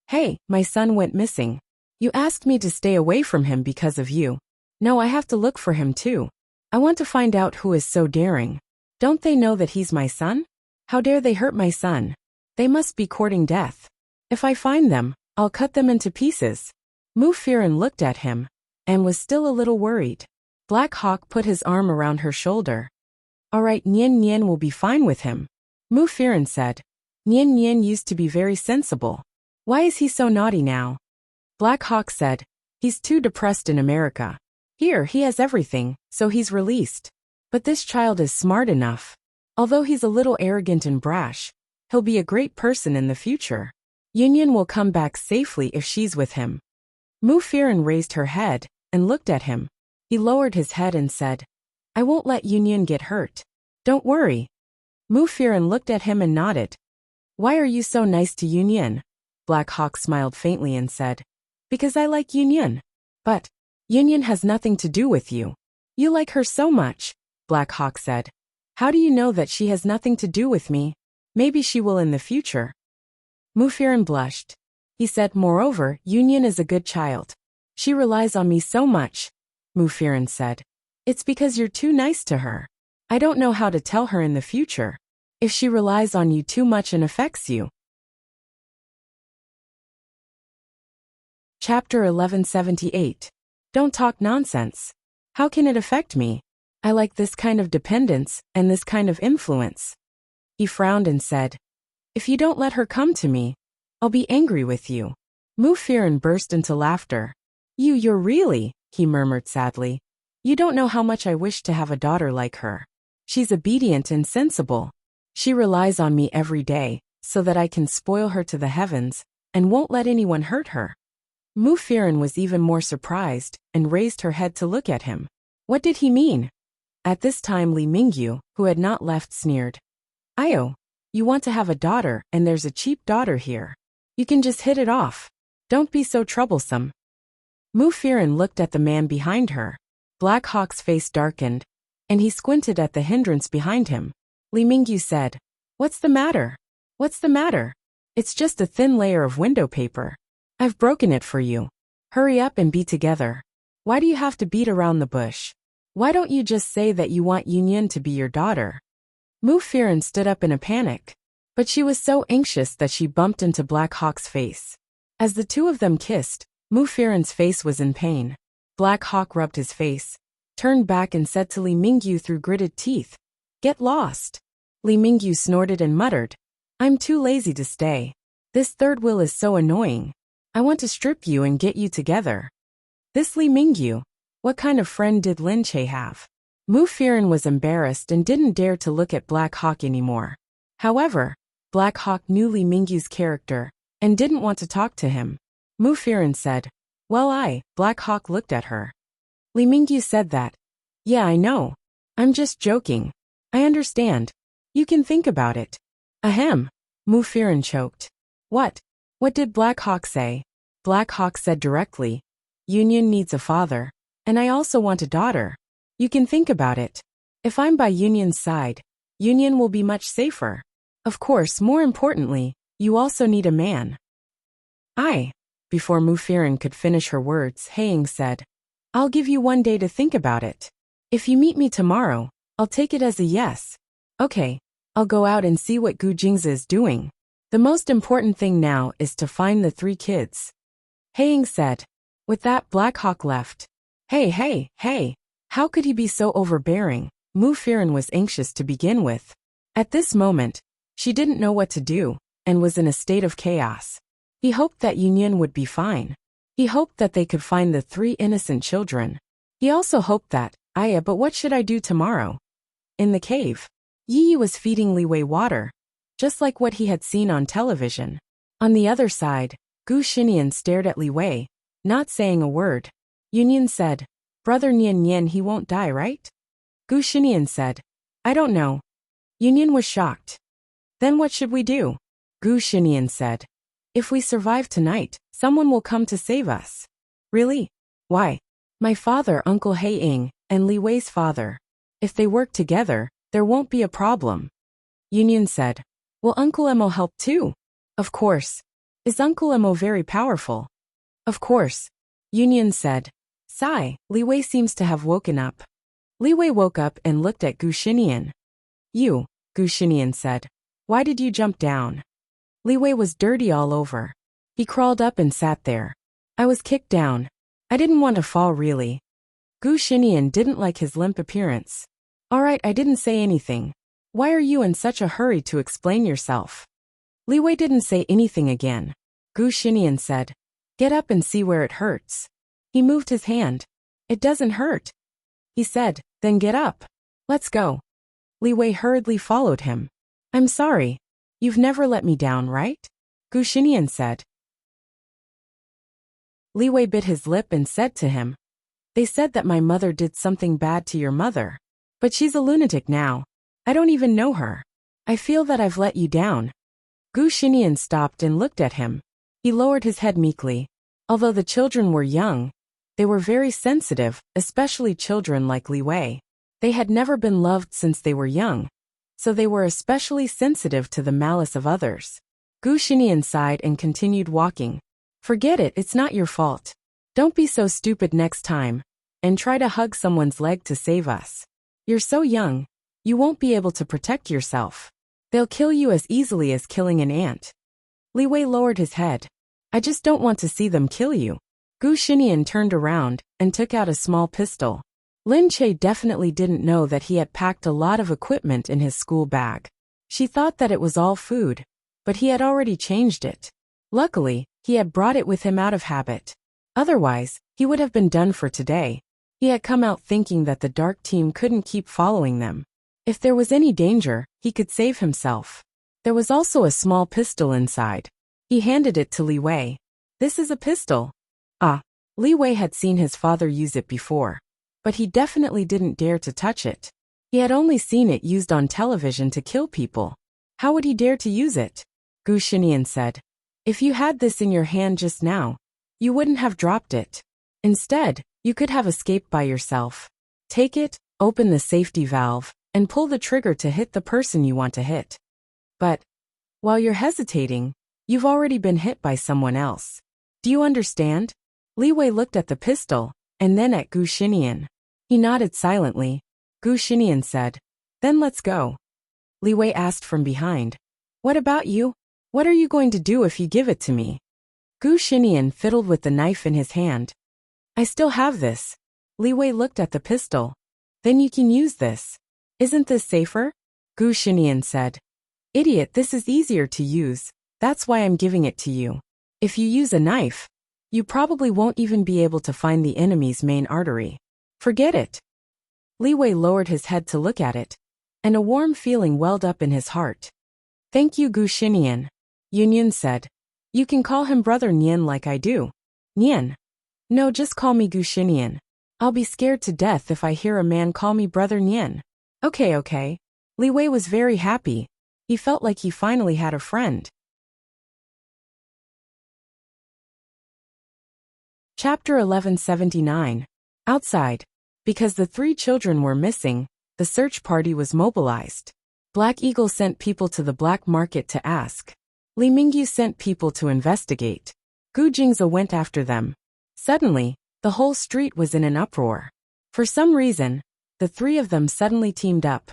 "Hey, my son went missing. You asked me to stay away from him because of you. No, I have to look for him too. I want to find out who is so daring. Don't they know that he's my son? How dare they hurt my son? They must be courting death. If I find them, I'll cut them into pieces." Mu Firen looked at him, and was still a little worried. Black Hawk put his arm around her shoulder. "Alright, Nian Nian will be fine with him." Mu Firen said, "Nian Nian used to be very sensible. Why is he so naughty now?" Black Hawk said, "He's too depressed in America. Here, he has everything, so he's released. But this child is smart enough. Although he's a little arrogant and brash, he'll be a great person in the future. Union will come back safely if she's with him." Mu Firen raised her head and looked at him. He lowered his head and said, "I won't let Union get hurt. Don't worry." Mu Firen looked at him and nodded. "Why are you so nice to Union?" Black Hawk smiled faintly and said, "Because I like Union." "But Union has nothing to do with you. You like her so much," Black Hawk said. "How do you know that she has nothing to do with me? Maybe she will in the future." Mu Firen blushed. He said, "Moreover, Union is a good child. She relies on me so much." Mu Firen said, "It's because you're too nice to her. I don't know how to tell her in the future. If she relies on you too much and affects you." Chapter 1178. Don't talk nonsense. How can it affect me? I like this kind of dependence and this kind of influence. He frowned and said, "If you don't let her come to me, I'll be angry with you." Mu Firen burst into laughter. You're really," he murmured sadly. "You don't know how much I wish to have a daughter like her. She's obedient and sensible. She relies on me every day, so that I can spoil her to the heavens, and won't let anyone hurt her." Mu Firen was even more surprised, and raised her head to look at him. What did he mean? At this time Li Mingyu, who had not left, sneered. "Io, you want to have a daughter, and there's a cheap daughter here. You can just hit it off. Don't be so troublesome." Mu Firen looked at the man behind her. Black Hawk's face darkened, and he squinted at the hindrance behind him. Li Mingyu said, "What's the matter? What's the matter? It's just a thin layer of window paper. I've broken it for you. Hurry up and be together. Why do you have to beat around the bush? Why don't you just say that you want Union to be your daughter?" Mu Firen stood up in a panic, but she was so anxious that she bumped into Black Hawk's face. As the two of them kissed, Mu Firen's face was in pain. Black Hawk rubbed his face, turned back and said to Li Mingyu through gritted teeth, "Get lost. Li Mingyu snorted and muttered, I'm too lazy to stay. This third wheel is so annoying. I want to strip you and get you together. This Li Mingyu, what kind of friend did Lin Che have? Mu Firen was embarrassed and didn't dare to look at Black Hawk anymore. However, Black Hawk knew Li Mingyu's character and didn't want to talk to him. Mu Firen said, well, Black Hawk looked at her. Li Mingyu said that. Yeah, I know. I'm just joking. I understand. You can think about it. Ahem. Mu Firen choked. What? What did Black Hawk say? Black Hawk said directly, Union needs a father. And I also want a daughter. You can think about it. If I'm by Union's side, Union will be much safer. Of course, more importantly, you also need a man. Before Mu Firen could finish her words, Haiying said, I'll give you 1 day to think about it. If you meet me tomorrow, I'll take it as a yes. Okay, I'll go out and see what Gu Jingzi is doing. The most important thing now is to find the 3 kids. Haiying said. With that, Black Hawk left. Hey, how could he be so overbearing? Mu Firen was anxious to begin with. At this moment, she didn't know what to do, and was in a state of chaos. He hoped that Union would be fine. He hoped that they could find the 3 innocent children. He also hoped that, but what should I do tomorrow? In the cave, Yi was feeding Li Wei water, just like what he had seen on television. On the other side, Gu Xinian stared at Li Wei, not saying a word. Union said, Brother Nian, he won't die, right? Gu Xinian said, I don't know. Union was shocked. Then what should we do? Gu Xinian said, if we survive tonight, someone will come to save us. Really? Why? My father, Uncle Haiying, and Li Wei's father. If they work together, there won't be a problem. Union said, will Uncle Emo help too? Of course. Is Uncle Emo very powerful? Of course. Union said. Sigh, Li Wei seems to have woken up. Li Wei woke up and looked at Gu Xinian. You, Gu Xinian said. Why did you jump down? Li Wei was dirty all over. He crawled up and sat there. I was kicked down. I didn't want to fall really. Gu Xinian didn't like his limp appearance. Alright, I didn't say anything. Why are you in such a hurry to explain yourself? Li Wei didn't say anything again. Gu Xinian said, get up and see where it hurts. He moved his hand. It doesn't hurt. He said, then get up. Let's go. Li Wei hurriedly followed him. I'm sorry. You've never let me down, right? Gu Xinian said. Li Wei bit his lip and said to him, they said that my mother did something bad to your mother. But she's a lunatic now. I don't even know her. I feel that I've let you down. Gu Xinian stopped and looked at him. He lowered his head meekly. Although the children were young, they were very sensitive, especially children like Li Wei. They had never been loved since they were young, so they were especially sensitive to the malice of others. Gu Xinian sighed and continued walking. Forget it, it's not your fault. Don't be so stupid next time, and try to hug someone's leg to save us. You're so young, you won't be able to protect yourself. They'll kill you as easily as killing an ant. Li Wei lowered his head. I just don't want to see them kill you. Gu Xinian turned around and took out a small pistol. Lin Che definitely didn't know that he had packed a lot of equipment in his school bag. She thought that it was all food, but he had already changed it. Luckily, he had brought it with him out of habit. Otherwise, he would have been done for today. He had come out thinking that the dark team couldn't keep following them. If there was any danger, he could save himself. There was also a small pistol inside. He handed it to Li Wei. This is a pistol. Li Wei had seen his father use it before, but he definitely didn't dare to touch it. He had only seen it used on television to kill people. How would he dare to use it? Gu Xinian said. If you had this in your hand just now, you wouldn't have dropped it. Instead, you could have escaped by yourself. Take it, open the safety valve, and pull the trigger to hit the person you want to hit. But, while you're hesitating, you've already been hit by someone else. Do you understand? Li Wei looked at the pistol, and then at Gu Xinian. He nodded silently. Gu Xinian said, then let's go. Li Wei asked from behind. What about you? What are you going to do if you give it to me? Gu Xinian fiddled with the knife in his hand. I still have this. Li Wei looked at the pistol. Then you can use this. Isn't this safer? Gu Xinian said. Idiot, this is easier to use, that's why I'm giving it to you. If you use a knife, you probably won't even be able to find the enemy's main artery. Forget it. Li Wei lowered his head to look at it, and a warm feeling welled up in his heart. Thank you, Gu Xinian, Yun said. You can call him Brother Nian like I do. Nian. No, just call me Gu Xinian. I'll be scared to death if I hear a man call me Brother Nian. Okay. Li Wei was very happy. He felt like he finally had a friend. Chapter 1179. Outside. Because the 3 children were missing, the search party was mobilized. Black Eagle sent people to the black market to ask. Li Mingyu sent people to investigate. Gu Jingze went after them. Suddenly, the whole street was in an uproar. For some reason, the 3 of them suddenly teamed up.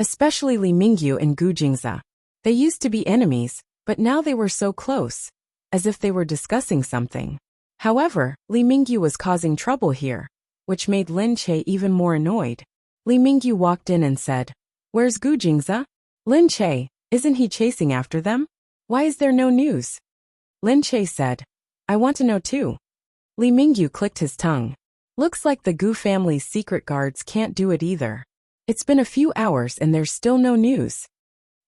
Especially Li Mingyu and Gu Jingze. They used to be enemies, but now they were so close, as if they were discussing something. However, Li Mingyu was causing trouble here, which made Lin Che even more annoyed. Li Mingyu walked in and said, Where's Gu Jingze? Lin Che, isn't he chasing after them? Why is there no news? Lin Che said, I want to know too. Li Mingyu clicked his tongue. Looks like the Gu family's secret guards can't do it either. It's been a few hours and there's still no news.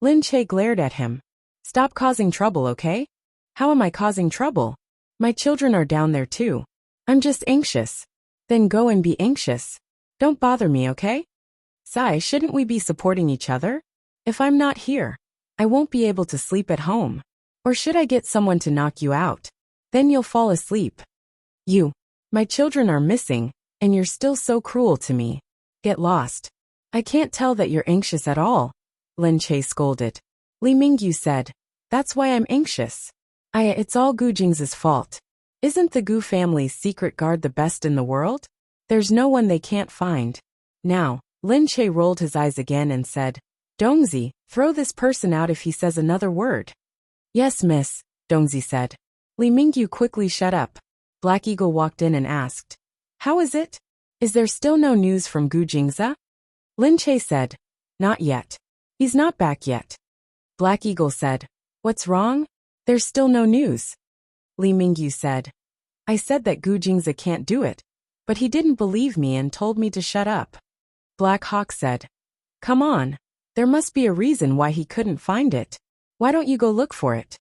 Lin Che glared at him. Stop causing trouble, okay? How am I causing trouble? My children are down there too. I'm just anxious. Then go and be anxious. Don't bother me, okay? Sai, shouldn't we be supporting each other? If I'm not here, I won't be able to sleep at home. Or should I get someone to knock you out? Then you'll fall asleep. My children are missing, and you're still so cruel to me. Get lost. I can't tell that you're anxious at all, Lin Che scolded. Li Mingyu said, That's why I'm anxious. It's all Gu Jingze's fault. Isn't the Gu family's secret guard the best in the world? There's no one they can't find. Now, Lin Che rolled his eyes again and said, Dongzi, throw this person out if he says another word. Yes, miss, Dongzi said. Li Mingyu quickly shut up. Black Eagle walked in and asked, How is it? Is there still no news from Gu Jingze? Lin Che said, Not yet. He's not back yet. Black Eagle said, What's wrong? There's still no news. Li Mingyu said, I said that Gu Jingze can't do it, but he didn't believe me and told me to shut up. Black Hawk said, Come on. There must be a reason why he couldn't find it. Why don't you go look for it?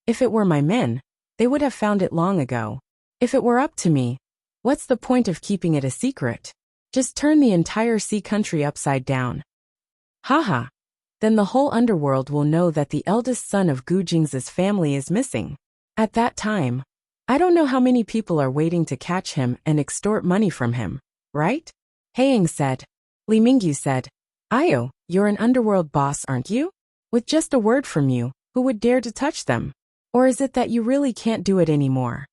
If it were my men, they would have found it long ago. If it were up to me, what's the point of keeping it a secret? Just turn the entire sea country upside down. Haha. Then the whole underworld will know that the eldest son of Gu Jingze's family is missing. At that time, I don't know how many people are waiting to catch him and extort money from him, right? Haiying said. Li Mingyu said, Ayo, you're an underworld boss, aren't you? With just a word from you, who would dare to touch them? Or is it that you really can't do it anymore?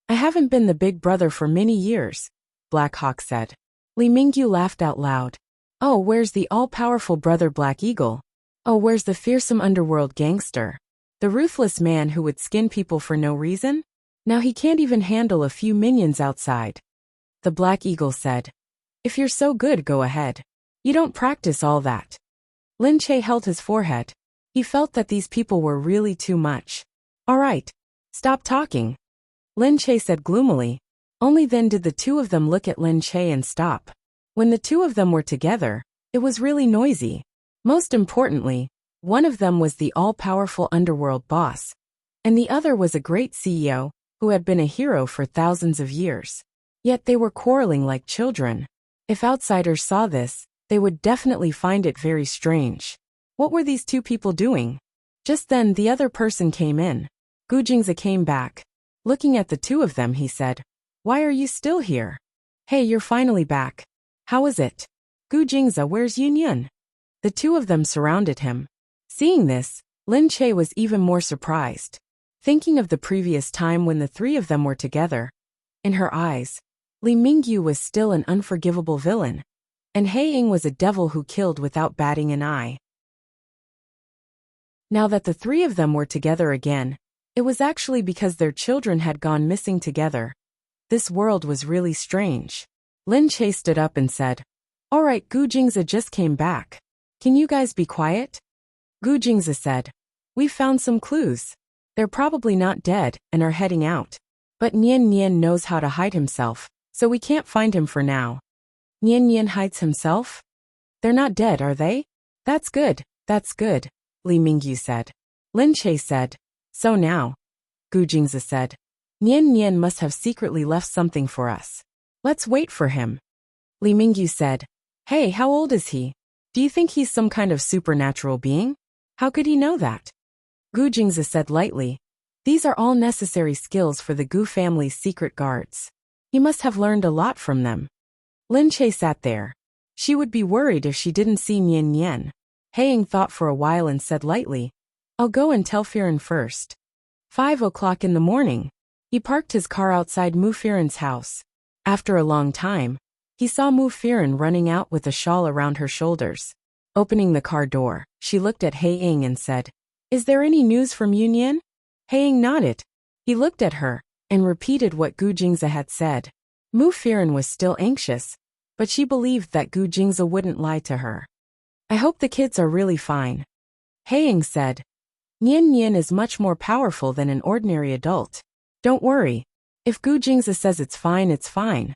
I haven't been the big brother for many years, Black Hawk said. Li Mingyu laughed out loud. Oh, where's the all-powerful brother Black Eagle? Oh, where's the fearsome underworld gangster? The ruthless man who would skin people for no reason? Now he can't even handle a few minions outside. The Black Eagle said, If you're so good, go ahead. You don't practice all that. Lin Che held his forehead. He felt that these people were really too much. All right. Stop talking. Lin Che said gloomily. Only then did the 2 of them look at Lin Che and stop. When the 2 of them were together, it was really noisy. Most importantly, one of them was the all-powerful underworld boss, and the other was a great CEO who had been a hero for thousands of years. Yet they were quarreling like children. If outsiders saw this, they would definitely find it very strange. What were these 2 people doing? Just then the other person came in. Gu Jingze came back. Looking at the 2 of them, he said, Why are you still here? Hey, you're finally back. How is it? Gu Jingze, where's Yun? The 2 of them surrounded him. Seeing this, Lin Che was even more surprised. Thinking of the previous time when the 3 of them were together, in her eyes, Li Mingyu was still an unforgivable villain, and Haiying was a devil who killed without batting an eye. Now that the 3 of them were together again, it was actually because their children had gone missing together. This world was really strange. Lin Che stood up and said, All right, Gu Jingze just came back. Can you guys be quiet? Gu Jingzi said. We've found some clues. They're probably not dead and are heading out. But Nian Nian knows how to hide himself, so we can't find him for now. Nian Nian hides himself? They're not dead, are they? That's good, Li Mingyu said. Lin Che said. So now, Gu Jingzi said, Nian Nian must have secretly left something for us. Let's wait for him. Li Mingyu said. Hey, how old is he? Do you think he's some kind of supernatural being? How could he know that? Gu Jingzi said lightly. These are all necessary skills for the Gu family's secret guards. He must have learned a lot from them. Lin Che sat there. She would be worried if she didn't see Nian Nian. Haiying thought for a while and said lightly, I'll go and tell Firen first. 5 o'clock in the morning. He parked his car outside Mu Firen's house. After a long time, he saw Mu Firen running out with a shawl around her shoulders. Opening the car door, she looked at Haiying and said, Is there any news from Yunyan? Haiying nodded. He looked at her and repeated what Gu Jingzi had said. Mu Firen was still anxious, but she believed that Gu Jingzi wouldn't lie to her. I hope the kids are really fine. Haiying said. Nian Nian is much more powerful than an ordinary adult. Don't worry. If Gu Jingzi says it's fine, it's fine.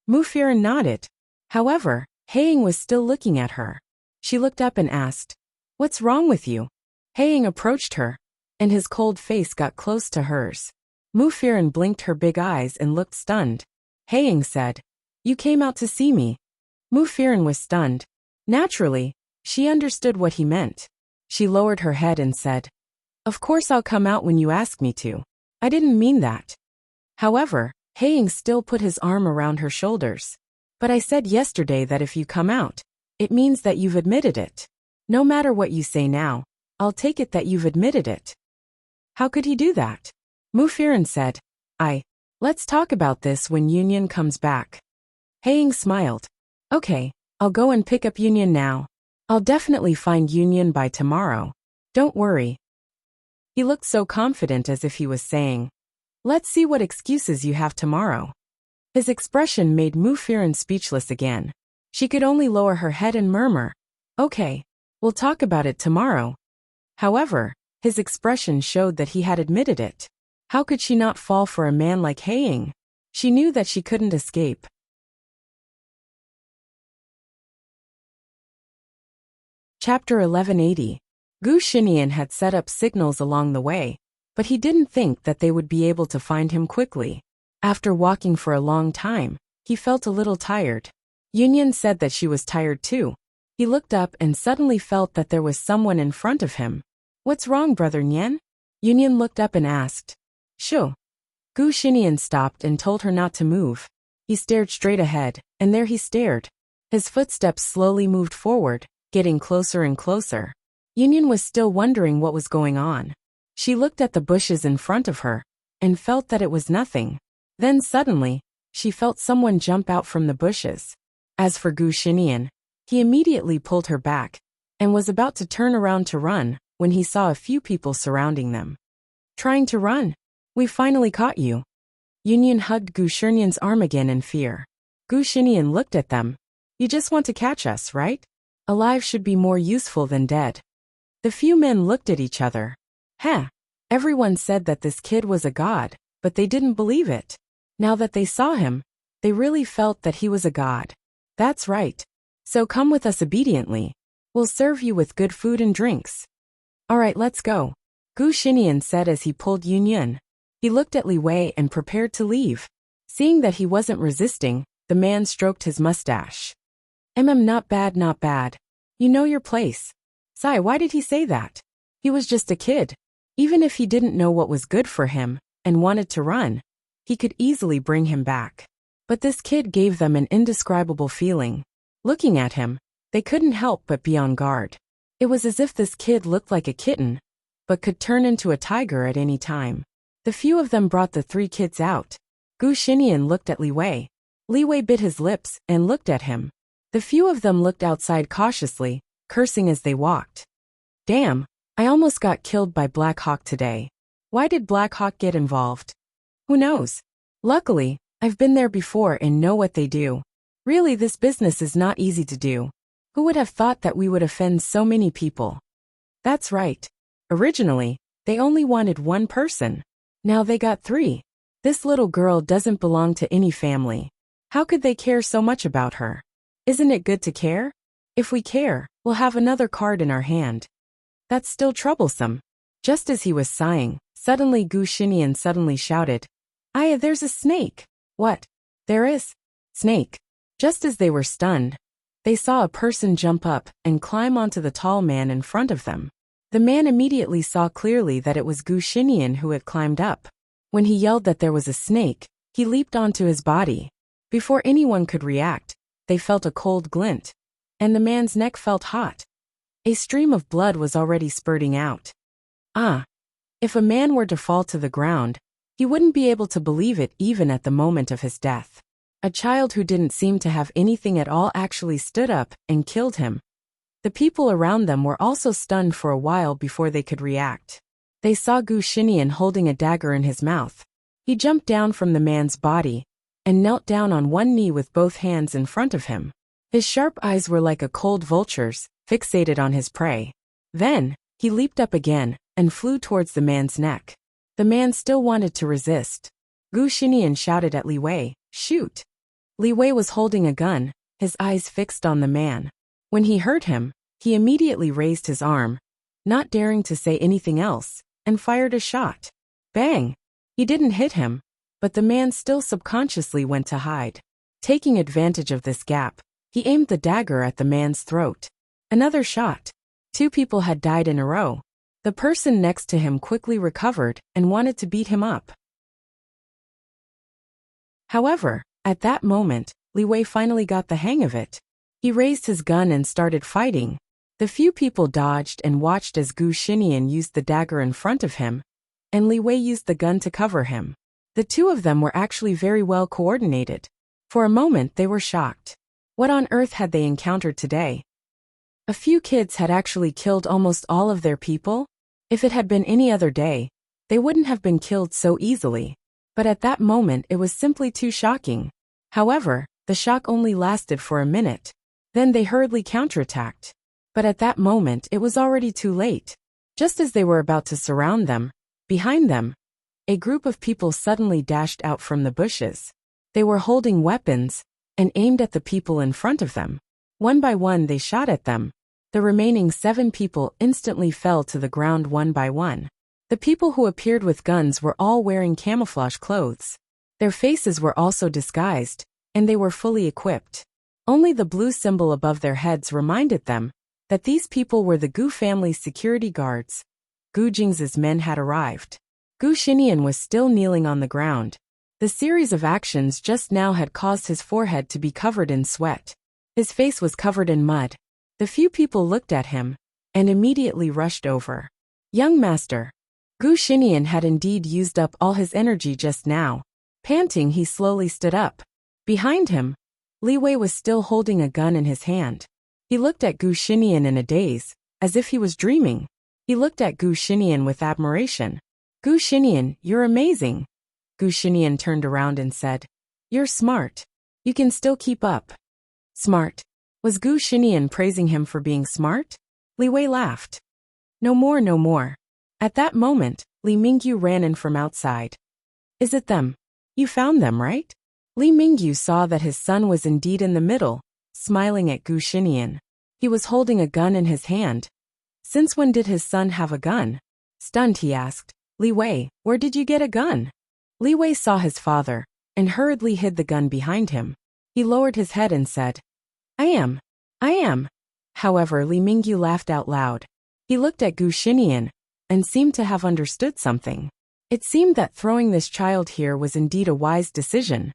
Mu Firen nodded. However, Haiying was still looking at her. She looked up and asked, What's wrong with you? Haiying approached her, and his cold face got close to hers. Mu Firen blinked her big eyes and looked stunned. Haiying said, You came out to see me. Mu Firen was stunned. Naturally, she understood what he meant. She lowered her head and said, Of course I'll come out when you ask me to. I didn't mean that. However, Haiying still put his arm around her shoulders. But I said yesterday that if you come out, it means that you've admitted it. No matter what you say now, I'll take it that you've admitted it. How could he do that? Mu Firen said, Let's talk about this when Yunyan comes back. Haiying smiled. Okay, I'll go and pick up Yunyan now. I'll definitely find Yunyan by tomorrow. Don't worry. He looked so confident as if he was saying, Let's see what excuses you have tomorrow. His expression made Mu Firen speechless again. She could only lower her head and murmur, Okay, we'll talk about it tomorrow. However, his expression showed that he had admitted it. How could she not fall for a man like Haiying? She knew that she couldn't escape. Chapter 1180. Gu Xinian had set up signals along the way, but he didn't think that they would be able to find him quickly. After walking for a long time, he felt a little tired. Yunyan said that she was tired too. He looked up and suddenly felt that there was someone in front of him. What's wrong, Brother Nian? Yunyan looked up and asked. Sure. Gu Xinian stopped and told her not to move. He stared straight ahead, and there he stared. His footsteps slowly moved forward, getting closer and closer. Yunyan was still wondering what was going on. She looked at the bushes in front of her, and felt that it was nothing. Then suddenly, she felt someone jump out from the bushes. As for Gu Xinian, he immediately pulled her back, and was about to turn around to run, when he saw a few people surrounding them. Trying to run? We finally caught you. Yunyan hugged Gu Xinian's arm again in fear. Gu Xinian looked at them. You just want to catch us, right? Alive should be more useful than dead. The few men looked at each other. Everyone said that this kid was a god, but they didn't believe it. Now that they saw him, they really felt that he was a god. That's right. So come with us obediently. We'll serve you with good food and drinks. Alright, let's go. Gu Xinian said as he pulled Yunyan. He looked at Li Wei and prepared to leave. Seeing that he wasn't resisting, the man stroked his mustache. Not bad, not bad. You know your place. Sai, why did he say that? He was just a kid. Even if he didn't know what was good for him, and wanted to run, he could easily bring him back. But this kid gave them an indescribable feeling. Looking at him, they couldn't help but be on guard. It was as if this kid looked like a kitten, but could turn into a tiger at any time. The few of them brought the 3 kids out. Gu Xinian looked at Li Wei. Li Wei bit his lips and looked at him. The few of them looked outside cautiously, cursing as they walked. Damn, I almost got killed by Black Hawk today. Why did Black Hawk get involved? Who knows? Luckily, I've been there before and know what they do. Really, this business is not easy to do. Who would have thought that we would offend so many people? That's right. Originally, they only wanted one person. Now they got three. This little girl doesn't belong to any family. How could they care so much about her? Isn't it good to care? If we care, we'll have another card in our hand. That's still troublesome. Just as he was sighing, suddenly Gu Xinian suddenly shouted, "Aya, there's a snake!" "What? There is? Snake?" Just as they were stunned, they saw a person jump up and climb onto the tall man in front of them. The man immediately saw clearly that it was Gu Xinian who had climbed up. When he yelled that there was a snake, he leaped onto his body. Before anyone could react, they felt a cold glint, and the man's neck felt hot. A stream of blood was already spurting out. Ah! If a man were to fall to the ground, he wouldn't be able to believe it even at the moment of his death. A child who didn't seem to have anything at all actually stood up and killed him. The people around them were also stunned for a while before they could react. They saw Gu Xinian holding a dagger in his mouth. He jumped down from the man's body and knelt down on one knee with both hands in front of him. His sharp eyes were like a cold vulture's, fixated on his prey. Then, he leaped up again and flew towards the man's neck. The man still wanted to resist. Gu Xinian shouted at Li Wei, "Shoot!" Li Wei was holding a gun, his eyes fixed on the man. When he heard him, he immediately raised his arm, not daring to say anything else, and fired a shot. Bang! He didn't hit him, but the man still subconsciously went to hide. Taking advantage of this gap, he aimed the dagger at the man's throat. Another shot. 2 people had died in a row. The person next to him quickly recovered and wanted to beat him up. However, at that moment, Li Wei finally got the hang of it. He raised his gun and started fighting. The few people dodged and watched as Gu Xinian used the dagger in front of him, and Li Wei used the gun to cover him. The two of them were actually very well coordinated. For a moment they were shocked. What on earth had they encountered today? A few kids had actually killed almost all of their people. If it had been any other day, they wouldn't have been killed so easily. But at that moment it was simply too shocking. However, the shock only lasted for a minute. Then they hurriedly counterattacked. But at that moment it was already too late. Just as they were about to surround them, behind them, a group of people suddenly dashed out from the bushes. They were holding weapons and aimed at the people in front of them. One by one they shot at them. The remaining 7 people instantly fell to the ground one by one. The people who appeared with guns were all wearing camouflage clothes. Their faces were also disguised, and they were fully equipped. Only the blue symbol above their heads reminded them that these people were the Gu family's security guards. Gu Jing's men had arrived. Gu Xinian was still kneeling on the ground. The series of actions just now had caused his forehead to be covered in sweat. His face was covered in mud. The few people looked at him and immediately rushed over. Young master. Gu Xinian had indeed used up all his energy just now. Panting, he slowly stood up. Behind him, Li Wei was still holding a gun in his hand. He looked at Gu Xinian in a daze, as if he was dreaming. He looked at Gu Xinian with admiration. "Gu Xinian, you're amazing." Gu Xinian turned around and said, "You're smart. You can still keep up." Smart. Was Gu Xinian praising him for being smart? Li Wei laughed. "No more, no more." At that moment, Li Mingyu ran in from outside. "Is it them? You found them, right?" Li Mingyu saw that his son was indeed in the middle, smiling at Gu Xinian. He was holding a gun in his hand. Since when did his son have a gun? Stunned, he asked, "Li Wei, where did you get a gun?" Li Wei saw his father, and hurriedly hid the gun behind him. He lowered his head and said, I am. However, Li Mingyu laughed out loud. He looked at Gu Xinian, and seemed to have understood something. It seemed that throwing this child here was indeed a wise decision.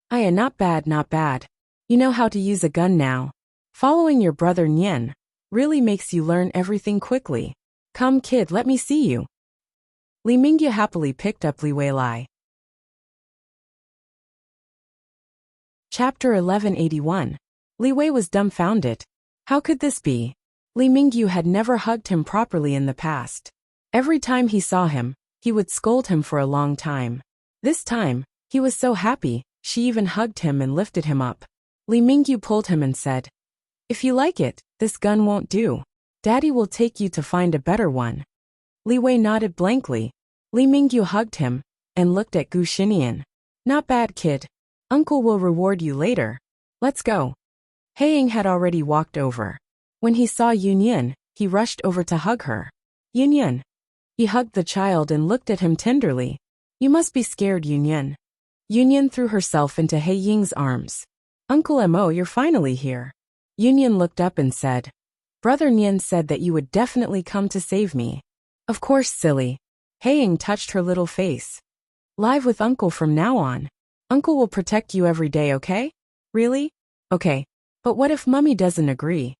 Aya, not bad, not bad. You know how to use a gun now. Following your brother Nian really makes you learn everything quickly. Come kid, let me see you. Li Mingyu happily picked up Li Wei Lai. Chapter 1181. Li Wei was dumbfounded. How could this be? Li Mingyu had never hugged him properly in the past. Every time he saw him, he would scold him for a long time. This time, he was so happy, she even hugged him and lifted him up. Li Mingyu pulled him and said, If you like it, this gun won't do. Daddy will take you to find a better one. Li Wei nodded blankly. Li Mingyu hugged him and looked at Gu Xinian. Not bad, kid. Uncle will reward you later. Let's go. Haiying had already walked over. When he saw Yunyan, he rushed over to hug her. Yunyan. He hugged the child and looked at him tenderly. You must be scared, Yunyan. Yunyan threw herself into Haiying's arms. Uncle Mo, you're finally here. Yunyan looked up and said, Brother Nian said that you would definitely come to save me. Of course, silly. Haiying touched her little face. Live with Uncle from now on. Uncle will protect you every day, okay? Really? Okay. But what if Mummy doesn't agree?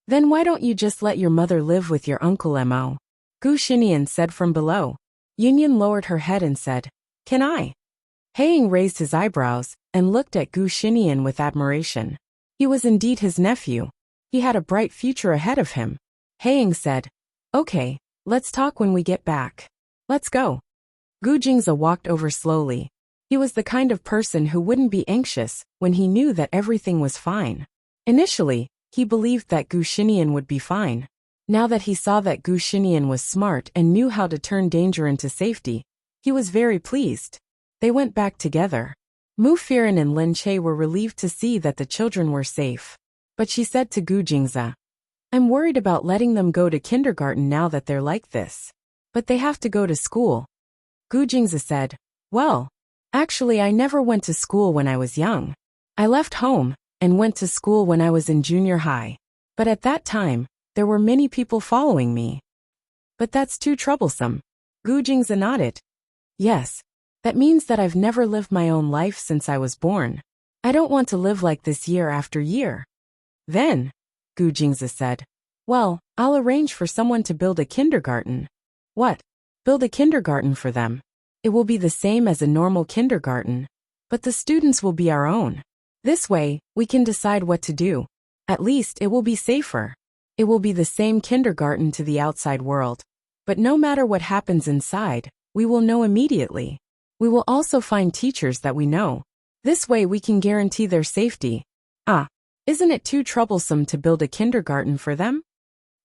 Then why don't you just let your mother live with your Uncle Mo? Gu Xinian said from below. Yunyan lowered her head and said, Can I? Haiying raised his eyebrows and looked at Gu Xinian with admiration. He was indeed his nephew. He had a bright future ahead of him. Haiying said, Okay, let's talk when we get back. Let's go. Gu Jingze walked over slowly. He was the kind of person who wouldn't be anxious when he knew that everything was fine. Initially, he believed that Gu Xinian would be fine. Now that he saw that Gu Xinian was smart and knew how to turn danger into safety, he was very pleased. They went back together. Mu Firan and Lin Che were relieved to see that the children were safe. But she said to Gu Jingze, I'm worried about letting them go to kindergarten now that they're like this. But they have to go to school. Gu Jingze said, Well, actually I never went to school when I was young. I left home and went to school when I was in junior high. But at that time, there were many people following me. But that's too troublesome. Gu Jingze nodded. Yes. That means that I've never lived my own life since I was born. I don't want to live like this year after year. Then, Gu Jingze said, Well, I'll arrange for someone to build a kindergarten. What? Build a kindergarten for them. It will be the same as a normal kindergarten, but the students will be our own. This way, we can decide what to do. At least it will be safer. It will be the same kindergarten to the outside world. But no matter what happens inside, we will know immediately. We will also find teachers that we know. This way we can guarantee their safety. Isn't it too troublesome to build a kindergarten for them?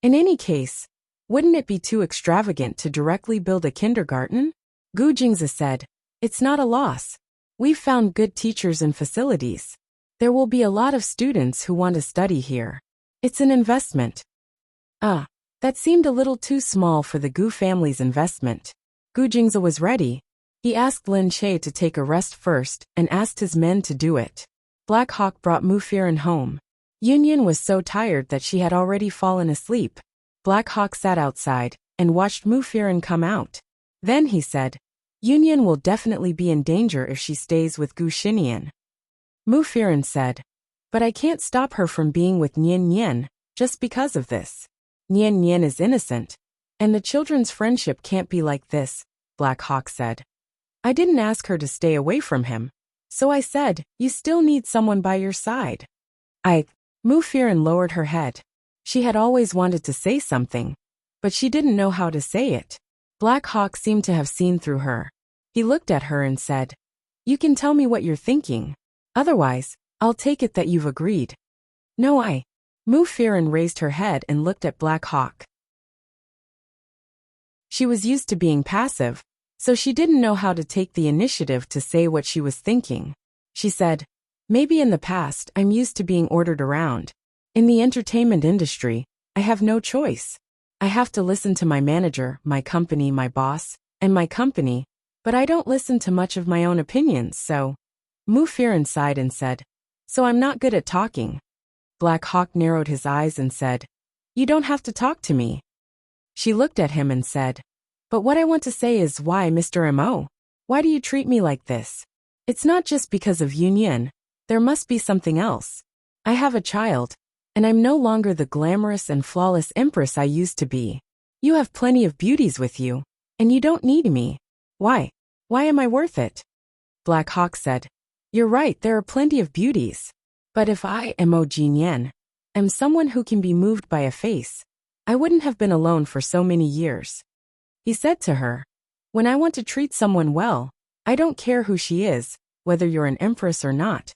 In any case, wouldn't it be too extravagant to directly build a kindergarten? Gu Jingze said, It's not a loss. We've found good teachers and facilities. There will be a lot of students who want to study here. It's an investment. That seemed a little too small for the Gu family's investment. Gu Jingze was ready. He asked Lin Che to take a rest first and asked his men to do it. Black Hawk brought Mu Firan home. Yunyan was so tired that she had already fallen asleep. Black Hawk sat outside and watched Mu Firan come out. Then he said, Yunyan will definitely be in danger if she stays with Gu Xinian. Mu Firan said, But I can't stop her from being with Nian Nian just because of this. Nian Nian is innocent, and the children's friendship can't be like this, Black Hawk said. I didn't ask her to stay away from him, so I said, you still need someone by your side. Mu Firan lowered her head. She had always wanted to say something, but she didn't know how to say it. Black Hawk seemed to have seen through her. He looked at her and said, You can tell me what you're thinking. Otherwise, I'll take it that you've agreed. No, Mu Firan raised her head and looked at Black Hawk. She was used to being passive, so she didn't know how to take the initiative to say what she was thinking. She said, Maybe in the past I'm used to being ordered around. In the entertainment industry, I have no choice. I have to listen to my manager, my company, my boss, and my company, but I don't listen to much of my own opinions, so. Mu Firan sighed and said, So I'm not good at talking. Black Hawk narrowed his eyes and said, You don't have to talk to me. She looked at him and said, But what I want to say is why, Mr. Mo? Why do you treat me like this? It's not just because of Yunyan. There must be something else. I have a child, and I'm no longer the glamorous and flawless empress I used to be. You have plenty of beauties with you, and you don't need me. Why? Why am I worth it? Black Hawk said, You're right, there are plenty of beauties. But if I, Mo Jinyan, am someone who can be moved by a face, I wouldn't have been alone for so many years. He said to her, When I want to treat someone well, I don't care who she is, whether you're an empress or not.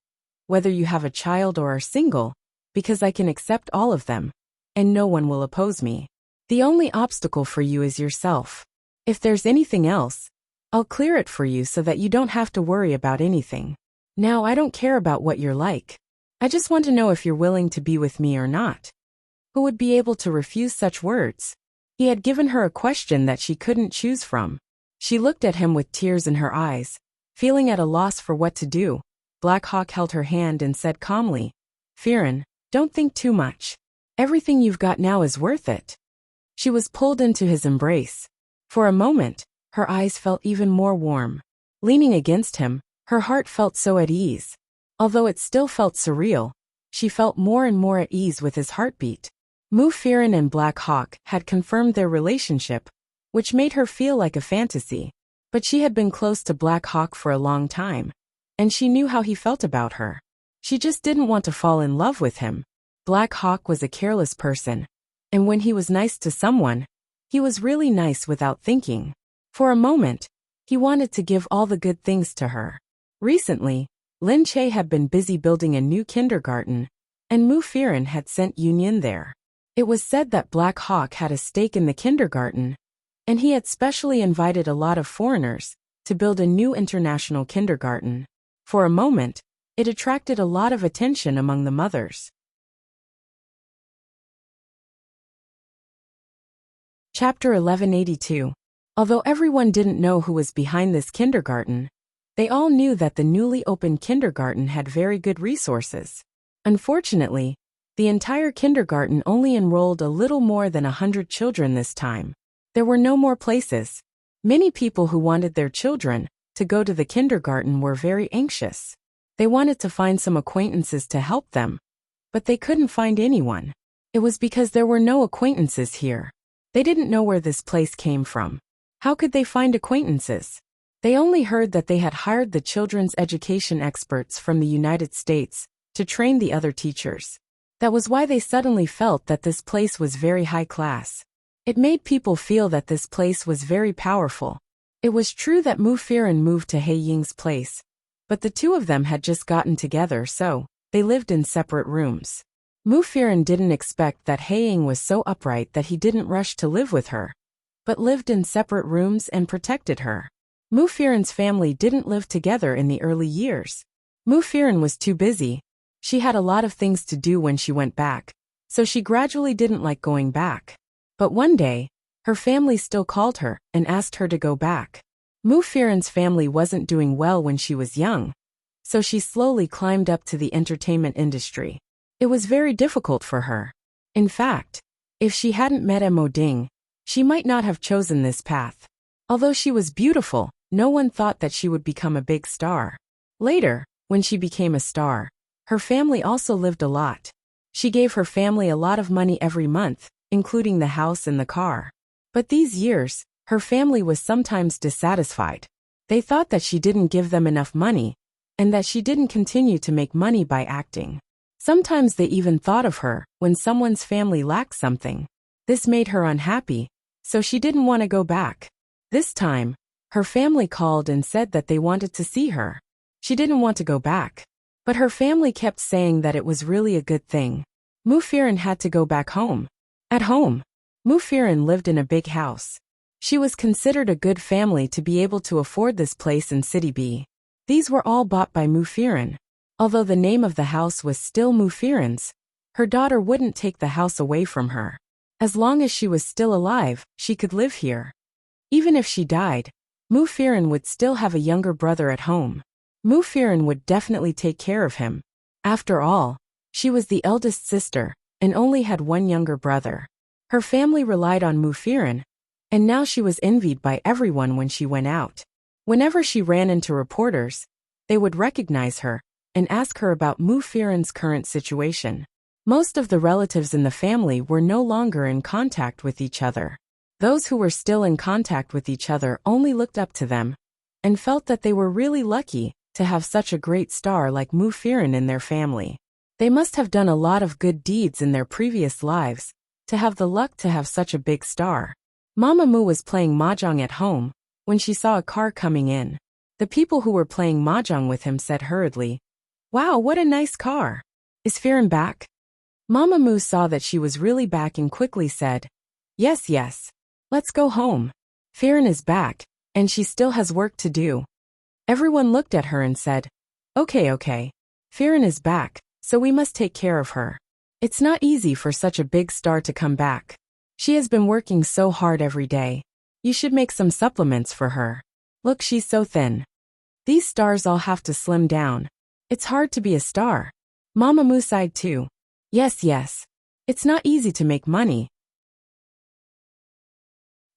Whether you have a child or are single, because I can accept all of them, and no one will oppose me. The only obstacle for you is yourself. If there's anything else, I'll clear it for you so that you don't have to worry about anything. Now I don't care about what you're like. I just want to know if you're willing to be with me or not. Who would be able to refuse such words? He had given her a question that she couldn't choose from. She looked at him with tears in her eyes, feeling at a loss for what to do. Black Hawk held her hand and said calmly, "Firen, don't think too much. Everything you've got now is worth it." She was pulled into his embrace. For a moment, her eyes felt even more warm. Leaning against him, her heart felt so at ease. Although it still felt surreal, she felt more and more at ease with his heartbeat. Firen and Black Hawk had confirmed their relationship, which made her feel like a fantasy. But she had been close to Black Hawk for a long time, and she knew how he felt about her. She just didn't want to fall in love with him. Black Hawk was a careless person, and when he was nice to someone, he was really nice without thinking. For a moment, he wanted to give all the good things to her. Recently, Lin Che had been busy building a new kindergarten, and Firen had sent Yunyin there. It was said that Black Hawk had a stake in the kindergarten, and he had specially invited a lot of foreigners to build a new international kindergarten. For a moment, it attracted a lot of attention among the mothers. Chapter 1182. Although everyone didn't know who was behind this kindergarten, they all knew that the newly opened kindergarten had very good resources. Unfortunately, the entire kindergarten only enrolled a little more than 100 children this time. There were no more places. Many people who wanted their children to go to the kindergarten were very anxious. They wanted to find some acquaintances to help them, but they couldn't find anyone. It was because there were no acquaintances here. They didn't know where this place came from. How could they find acquaintances? They only heard that they had hired the children's education experts from the United States to train the other teachers. That was why they suddenly felt that this place was very high class. It made people feel that this place was very powerful. It was true that Firen moved to He Ying's place, but the two of them had just gotten together, so they lived in separate rooms. Firen didn't expect that He Ying was so upright that he didn't rush to live with her, but lived in separate rooms and protected her. Firen's family didn't live together in the early years. Firen was too busy. She had a lot of things to do when she went back, so she gradually didn't like going back. But one day, her family still called her and asked her to go back. Firen's family wasn't doing well when she was young, so she slowly climbed up to the entertainment industry. It was very difficult for her. In fact, if she hadn't met Mo Ding, she might not have chosen this path. Although she was beautiful, no one thought that she would become a big star. Later, when she became a star, her family also lived a lot. She gave her family a lot of money every month, including the house and the car. But these years, her family was sometimes dissatisfied. They thought that she didn't give them enough money, and that she didn't continue to make money by acting. Sometimes they even thought of her when someone's family lacked something. This made her unhappy, so she didn't want to go back. This time, her family called and said that they wanted to see her. She didn't want to go back, but her family kept saying that it was really a good thing. Firen had to go back home. At home, Firen lived in a big house. She was considered a good family to be able to afford this place in City B. These were all bought by Firen. Although the name of the house was still Firen's, her daughter wouldn't take the house away from her. As long as she was still alive, she could live here. Even if she died, Firen would still have a younger brother at home. Firen would definitely take care of him. After all, she was the eldest sister, and only had one younger brother. Her family relied on Firen, and now she was envied by everyone when she went out. Whenever she ran into reporters, they would recognize her and ask her about Firen's current situation. Most of the relatives in the family were no longer in contact with each other. Those who were still in contact with each other only looked up to them and felt that they were really lucky to have such a great star like Firen in their family. They must have done a lot of good deeds in their previous lives to have the luck to have such a big star. Mama Mu was playing mahjong at home when she saw a car coming in. The people who were playing mahjong with him said hurriedly, "Wow, what a nice car. Is Firen back?" Mama Moo saw that she was really back and quickly said, "Yes, yes. Let's go home. Firen is back, and she still has work to do." Everyone looked at her and said, "Okay, okay. Firen is back, so we must take care of her. It's not easy for such a big star to come back. She has been working so hard every day. You should make some supplements for her. Look, she's so thin. These stars all have to slim down. It's hard to be a star." Mama Moo sighed too. "Yes, yes. It's not easy to make money."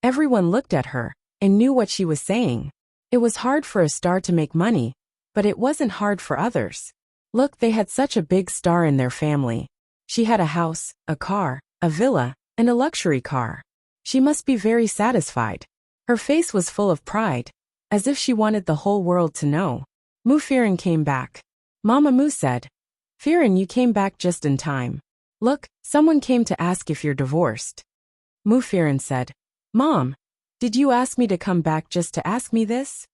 Everyone looked at her and knew what she was saying. It was hard for a star to make money, but it wasn't hard for others. Look, they had such a big star in their family. She had a house, a car, a villa, and a luxury car. She must be very satisfied. Her face was full of pride, as if she wanted the whole world to know. Moo Firen came back. Mama Moo said, "Firen, you came back just in time. Look, someone came to ask if you're divorced." Moo Firen said, "Mom, did you ask me to come back just to ask me this?"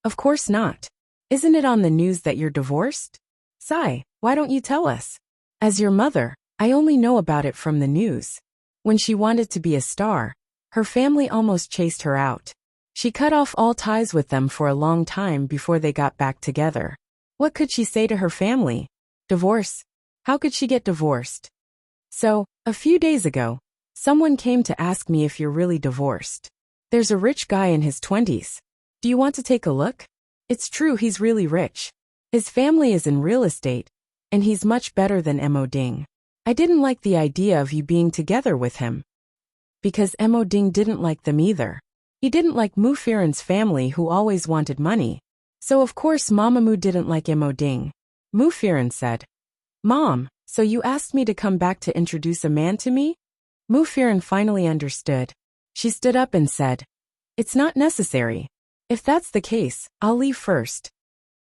"Of course not. Isn't it on the news that you're divorced?" "Sai, why don't you tell us?" "As your mother, I only know about it from the news. When she wanted to be a star, her family almost chased her out. She cut off all ties with them for a long time before they got back together. What could she say to her family? Divorce? How could she get divorced? So, a few days ago, someone came to ask me if you're really divorced. There's a rich guy in his 20s. Do you want to take a look? It's true, he's really rich. His family is in real estate, and he's much better than Mo Ding. I didn't like the idea of you being together with him. Because Mo Ding didn't like them either. He didn't like Moo Firen's family who always wanted money. So of course Mama Moo didn't like Mo Ding. Moo Firen said, "Mom, so you asked me to come back to introduce a man to me?" Moo Firen finally understood. She stood up and said, "It's not necessary. If that's the case, I'll leave first."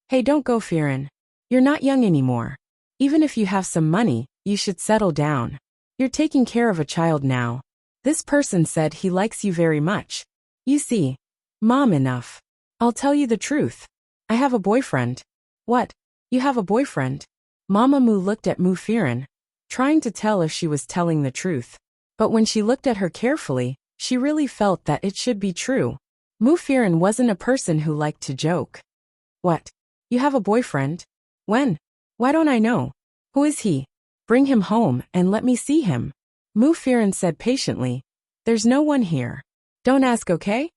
"Hey, don't go, Firen. You're not young anymore. Even if you have some money, you should settle down. You're taking care of a child now. This person said he likes you very much. You see, Mom, enough. I'll tell you the truth. I have a boyfriend." "What? You have a boyfriend?" Mama Moo looked at Moo Firen, trying to tell if she was telling the truth. But when she looked at her carefully, she really felt that it should be true. Moo Firen wasn't a person who liked to joke. "What? You have a boyfriend? When? Why don't I know? Who is he? Bring him home and let me see him." Moo Firen said patiently, "There's no one here. Don't ask, okay?"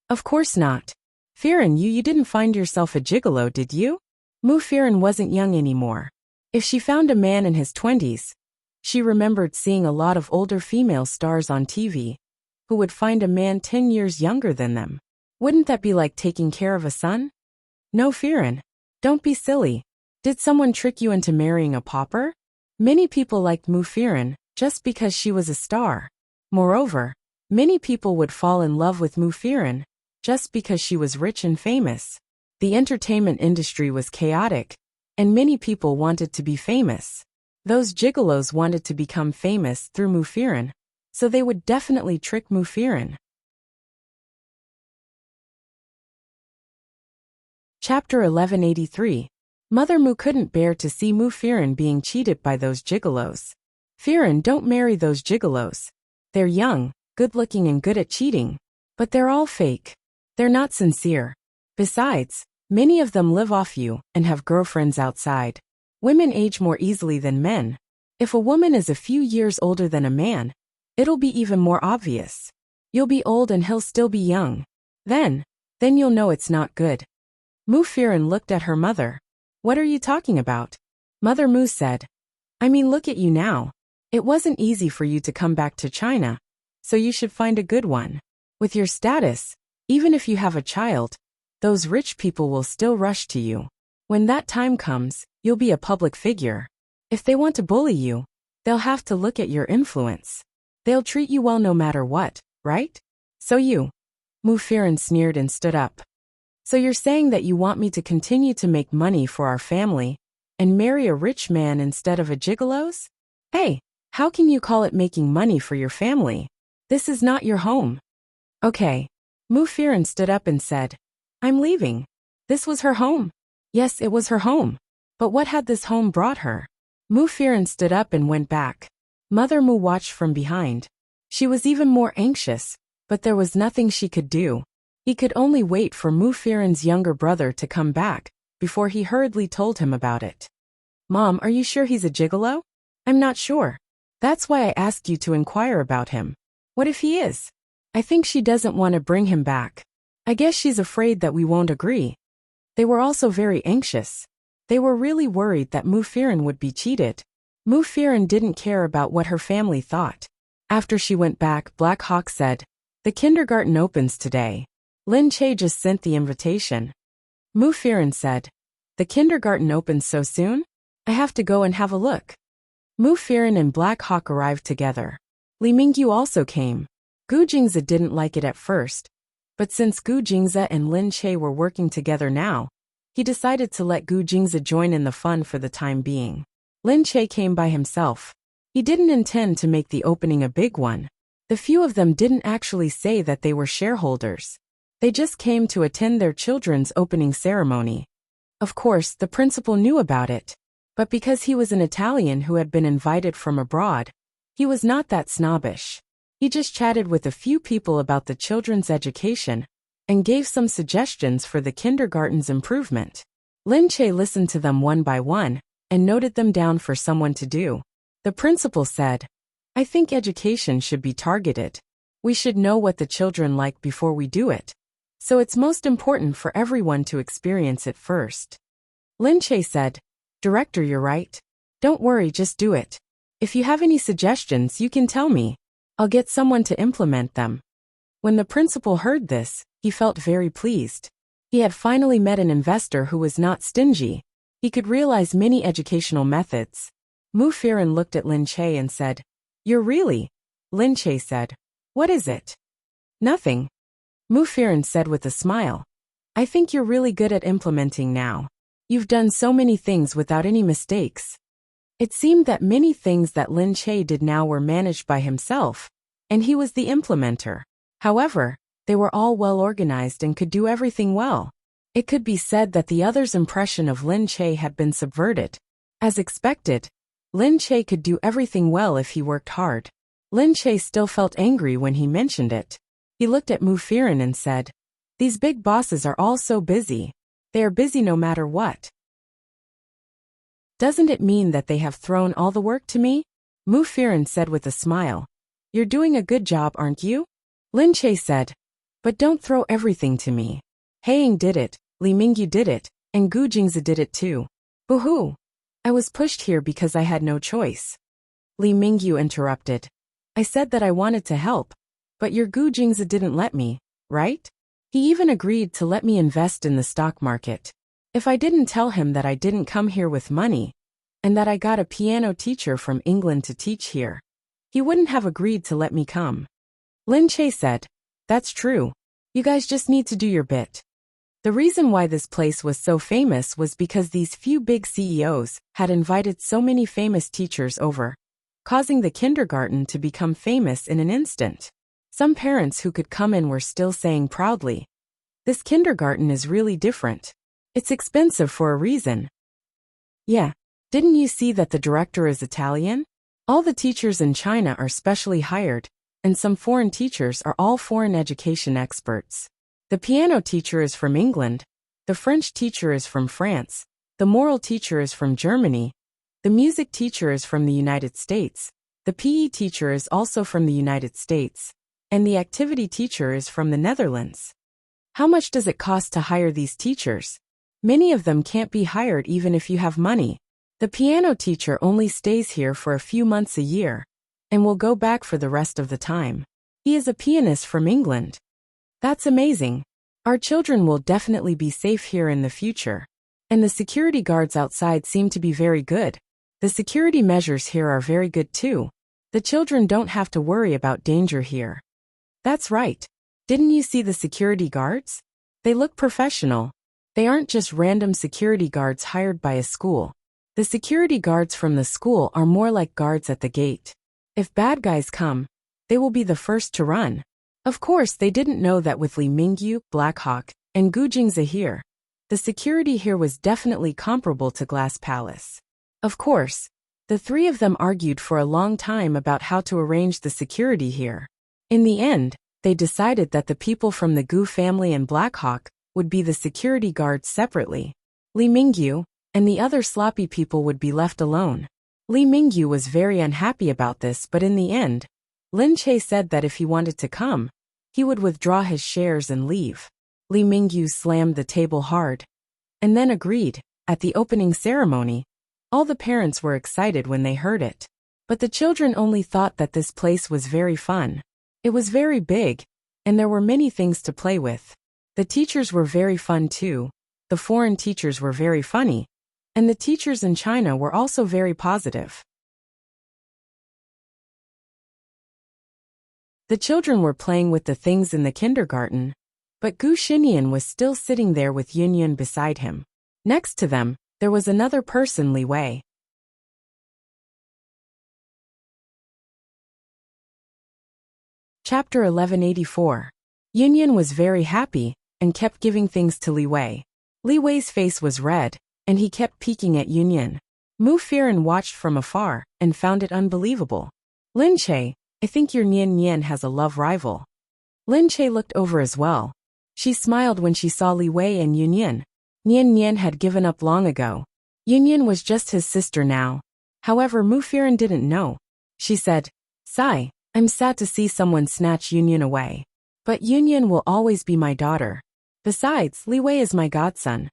"Of course not. Firen, you didn't find yourself a gigolo, did you?" Moo Firen wasn't young anymore. If she found a man in his 20s, she remembered seeing a lot of older female stars on TV who would find a man 10 years younger than them. Wouldn't that be like taking care of a son? "No, Firen. Don't be silly. Did someone trick you into marrying a pauper?" Many people liked Moo Firen just because she was a star. Moreover, many people would fall in love with Moo Firen just because she was rich and famous. The entertainment industry was chaotic, and many people wanted to be famous. Those gigolos wanted to become famous through Moo Firen, so they would definitely trick Moo Firen. Chapter 1183. Mother Moo couldn't bear to see Moo Firen being cheated by those gigolos. "Firen, don't marry those gigolos. They're young, good-looking and good at cheating. But they're all fake. They're not sincere. Besides, many of them live off you and have girlfriends outside. Women age more easily than men. If a woman is a few years older than a man, it'll be even more obvious. You'll be old and he'll still be young. Then you'll know it's not good." Moo Firen looked at her mother. "What are you talking about?" Mother Moo said, "I mean, look at you now. It wasn't easy for you to come back to China, so you should find a good one. With your status, even if you have a child, those rich people will still rush to you. When that time comes, you'll be a public figure. If they want to bully you, they'll have to look at your influence. They'll treat you well no matter what, right? So you..." Moo Firen sneered and stood up. "So you're saying that you want me to continue to make money for our family and marry a rich man instead of a gigolos? Hey, how can you call it making money for your family? This is not your home." "Okay." Moo Firen stood up and said, "I'm leaving. This was her home." Yes, it was her home. But what had this home brought her? Mu Firen stood up and went back. Mother Mu watched from behind. She was even more anxious, but there was nothing she could do. He could only wait for Mu Firen's younger brother to come back, before he hurriedly told him about it. Mom, are you sure he's a gigolo? I'm not sure. That's why I asked you to inquire about him. What if he is? I think she doesn't want to bring him back. I guess she's afraid that we won't agree. They were also very anxious. They were really worried that Mu Firen would be cheated. Mu Firen didn't care about what her family thought. After she went back, Black Hawk said, "The kindergarten opens today. Lin Che just sent the invitation." Mu Firen said, "The kindergarten opens so soon? I have to go and have a look." Mu Firen and Black Hawk arrived together. Li Mingyu also came. Gu Jingze didn't like it at first, but since Gu Jingze and Lin Che were working together now, he decided to let Gu Jingze join in the fun for the time being. Lin Che came by himself. He didn't intend to make the opening a big one. The few of them didn't actually say that they were shareholders. They just came to attend their children's opening ceremony. Of course, the principal knew about it, but because he was an Italian who had been invited from abroad, he was not that snobbish. He just chatted with a few people about the children's education and gave some suggestions for the kindergarten's improvement. Lin Che listened to them one by one and noted them down for someone to do. The principal said, "I think education should be targeted. We should know what the children like before we do it. So it's most important for everyone to experience it first." Lin Che said, "Director, you're right. Don't worry, just do it. If you have any suggestions, you can tell me. I'll get someone to implement them." When the principal heard this, he felt very pleased. He had finally met an investor who was not stingy. He could realize many educational methods. Mu Firen looked at Lin Che and said, "You're really?" Lin Che said, "What is it?" "Nothing." Mu Firen said with a smile, "I think you're really good at implementing now. You've done so many things without any mistakes." It seemed that many things that Lin Che did now were managed by himself, and he was the implementer. However, they were all well organized and could do everything well. It could be said that the others' impression of Lin Che had been subverted. As expected, Lin Che could do everything well if he worked hard. Lin Che still felt angry when he mentioned it. He looked at Mu Firen and said, "These big bosses are all so busy. They are busy no matter what. Doesn't it mean that they have thrown all the work to me?" Mu Firen said with a smile, "You're doing a good job, aren't you?" Lin Che said, "But don't throw everything to me. Haiying did it, Li Mingyu did it, and Gu Jingze did it too. Boo-hoo. I was pushed here because I had no choice." Li Mingyu interrupted. "I said that I wanted to help, but your Gu Jingze didn't let me, right? He even agreed to let me invest in the stock market. If I didn't tell him that I didn't come here with money, and that I got a piano teacher from England to teach here, he wouldn't have agreed to let me come." Lin Che said, "That's true. You guys just need to do your bit." The reason why this place was so famous was because these few big CEOs had invited so many famous teachers over, causing the kindergarten to become famous in an instant. Some parents who could come in were still saying proudly, "This kindergarten is really different. It's expensive for a reason." Yeah, didn't you see that the director is Italian? All the teachers in China are specially hired, and some foreign teachers are all foreign education experts. The piano teacher is from England, the French teacher is from France, the moral teacher is from Germany, the music teacher is from the United States, the PE teacher is also from the United States, and the activity teacher is from the Netherlands. How much does it cost to hire these teachers? Many of them can't be hired even if you have money. The piano teacher only stays here for a few months a year, and will go back for the rest of the time. He is a pianist from England. That's amazing. Our children will definitely be safe here in the future. And the security guards outside seem to be very good. The security measures here are very good too. The children don't have to worry about danger here. That's right. Didn't you see the security guards? They look professional. They aren't just random security guards hired by a school. The security guards from the school are more like guards at the gate. If bad guys come, they will be the first to run. Of course, they didn't know that with Li Mingyu, Black Hawk, and Gu Jingze here, the security here was definitely comparable to Glass Palace. Of course, The three of them argued for a long time about how to arrange the security here. In the end, they decided that the people from the Gu family and Blackhawk would be the security guards separately. Li Mingyu and the other sloppy people would be left alone. Li Mingyu was very unhappy about this, but in the end, Lin Che said that if he wanted to come, he would withdraw his shares and leave. Li Mingyu slammed the table hard and then agreed. At the opening ceremony, all the parents were excited when they heard it. But the children only thought that this place was very fun. It was very big, and there were many things to play with. The teachers were very fun too. The foreign teachers were very funny, and the teachers in China were also very positive. The children were playing with the things in the kindergarten, but Gu Xinyan was still sitting there with Yunyun beside him. Next to them, there was another person, Li Wei. Chapter 1184. Yunyun was very happy and kept giving things to Li Wei. Li Wei's face was red, and he kept peeking at Yunyun. Mu Firen watched from afar and found it unbelievable. Lin Che, I think your Nian Nian has a love rival. Lin Che looked over as well. She smiled when she saw Li Wei and Yunyun. Nian Nian had given up long ago. Yunyun was just his sister now. However, Mu Firen didn't know. She said, "Sigh, I'm sad to see someone snatch Yunyun away. But Yunyun will always be my daughter. Besides, Li Wei is my godson."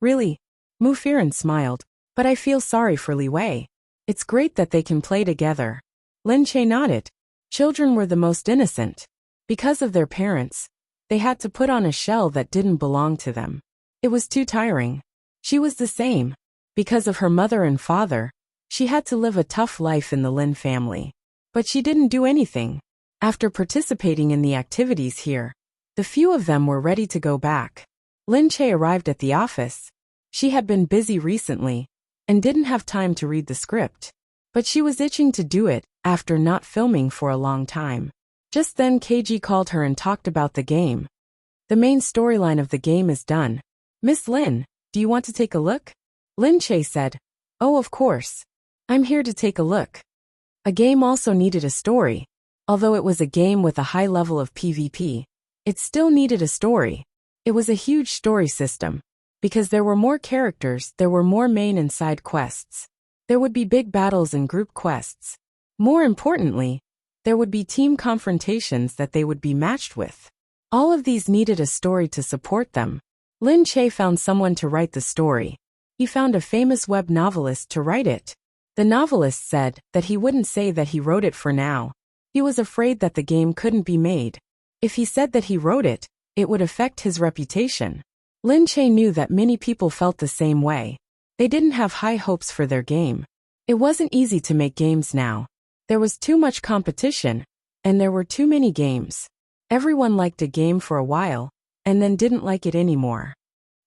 Really? Mu Firen smiled. But I feel sorry for Li Wei. It's great that they can play together. Lin Che nodded. Children were the most innocent. Because of their parents, they had to put on a shell that didn't belong to them. It was too tiring. She was the same. Because of her mother and father, she had to live a tough life in the Lin family. But she didn't do anything. After participating in the activities here, the few of them were ready to go back. Lin Che arrived at the office. She had been busy recently and didn't have time to read the script. But she was itching to do it after not filming for a long time. Just then KG called her and talked about the game. The main storyline of the game is done. Miss Lin, do you want to take a look? Lin Che said, "Oh, of course. I'm here to take a look." A game also needed a story. Although it was a game with a high level of PvP, it still needed a story. It was a huge story system. Because there were more characters, there were more main and side quests. There would be big battles and group quests. More importantly, there would be team confrontations that they would be matched with. All of these needed a story to support them. Lin Che found someone to write the story. He found a famous web novelist to write it. The novelist said that he wouldn't say that he wrote it for now. He was afraid that the game couldn't be made. If he said that he wrote it, it would affect his reputation. Lin Che knew that many people felt the same way. They didn't have high hopes for their game. It wasn't easy to make games now. There was too much competition, and there were too many games. Everyone liked a game for a while, and then didn't like it anymore.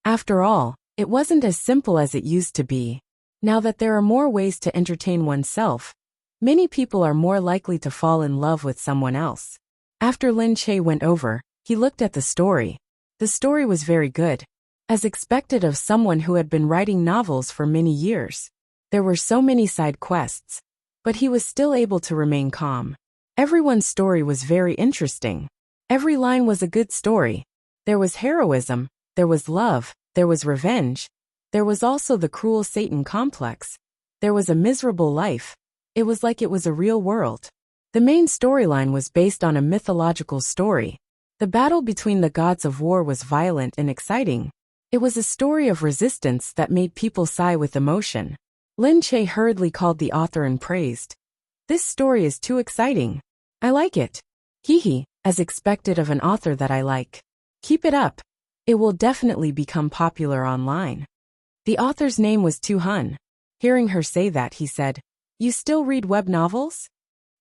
After all, it wasn't as simple as it used to be. Now that there are more ways to entertain oneself, many people are more likely to fall in love with someone else. After Lin Che went over, he looked at the story. The story was very good, as expected of someone who had been writing novels for many years. There were so many side quests, but he was still able to remain calm. Everyone's story was very interesting. Every line was a good story. There was heroism, there was love, there was revenge. There was also the cruel Satan complex. There was a miserable life. It was like it was a real world. The main storyline was based on a mythological story. The battle between the gods of war was violent and exciting. It was a story of resistance that made people sigh with emotion. Lin Che hurriedly called the author and praised. "This story is too exciting. I like it. Hee, as expected of an author that I like. Keep it up. It will definitely become popular online." The author's name was Tu Hun. Hearing her say that, he said, "You still read web novels?"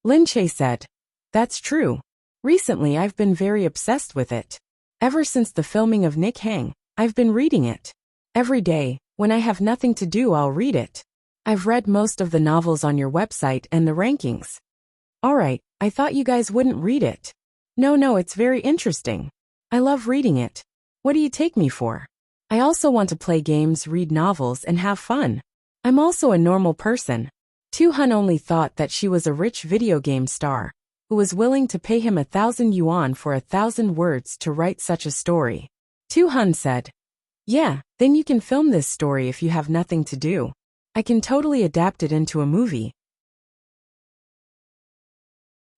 Lin Che said, "That's true. Recently I've been very obsessed with it. Ever since the filming of Nick Hang, I've been reading it. Every day, when I have nothing to do, I'll read it. I've read most of the novels on your website and the rankings." "Alright, I thought you guys wouldn't read it." No, it's very interesting. I love reading it. What do you take me for? I also want to play games, read novels, and have fun. I'm also a normal person." Tu-hun only thought that she was a rich video game star who was willing to pay him 1,000 yuan for 1,000 words to write such a story. Tu-hun said, "Yeah, then you can film this story if you have nothing to do. I can totally adapt it into a movie."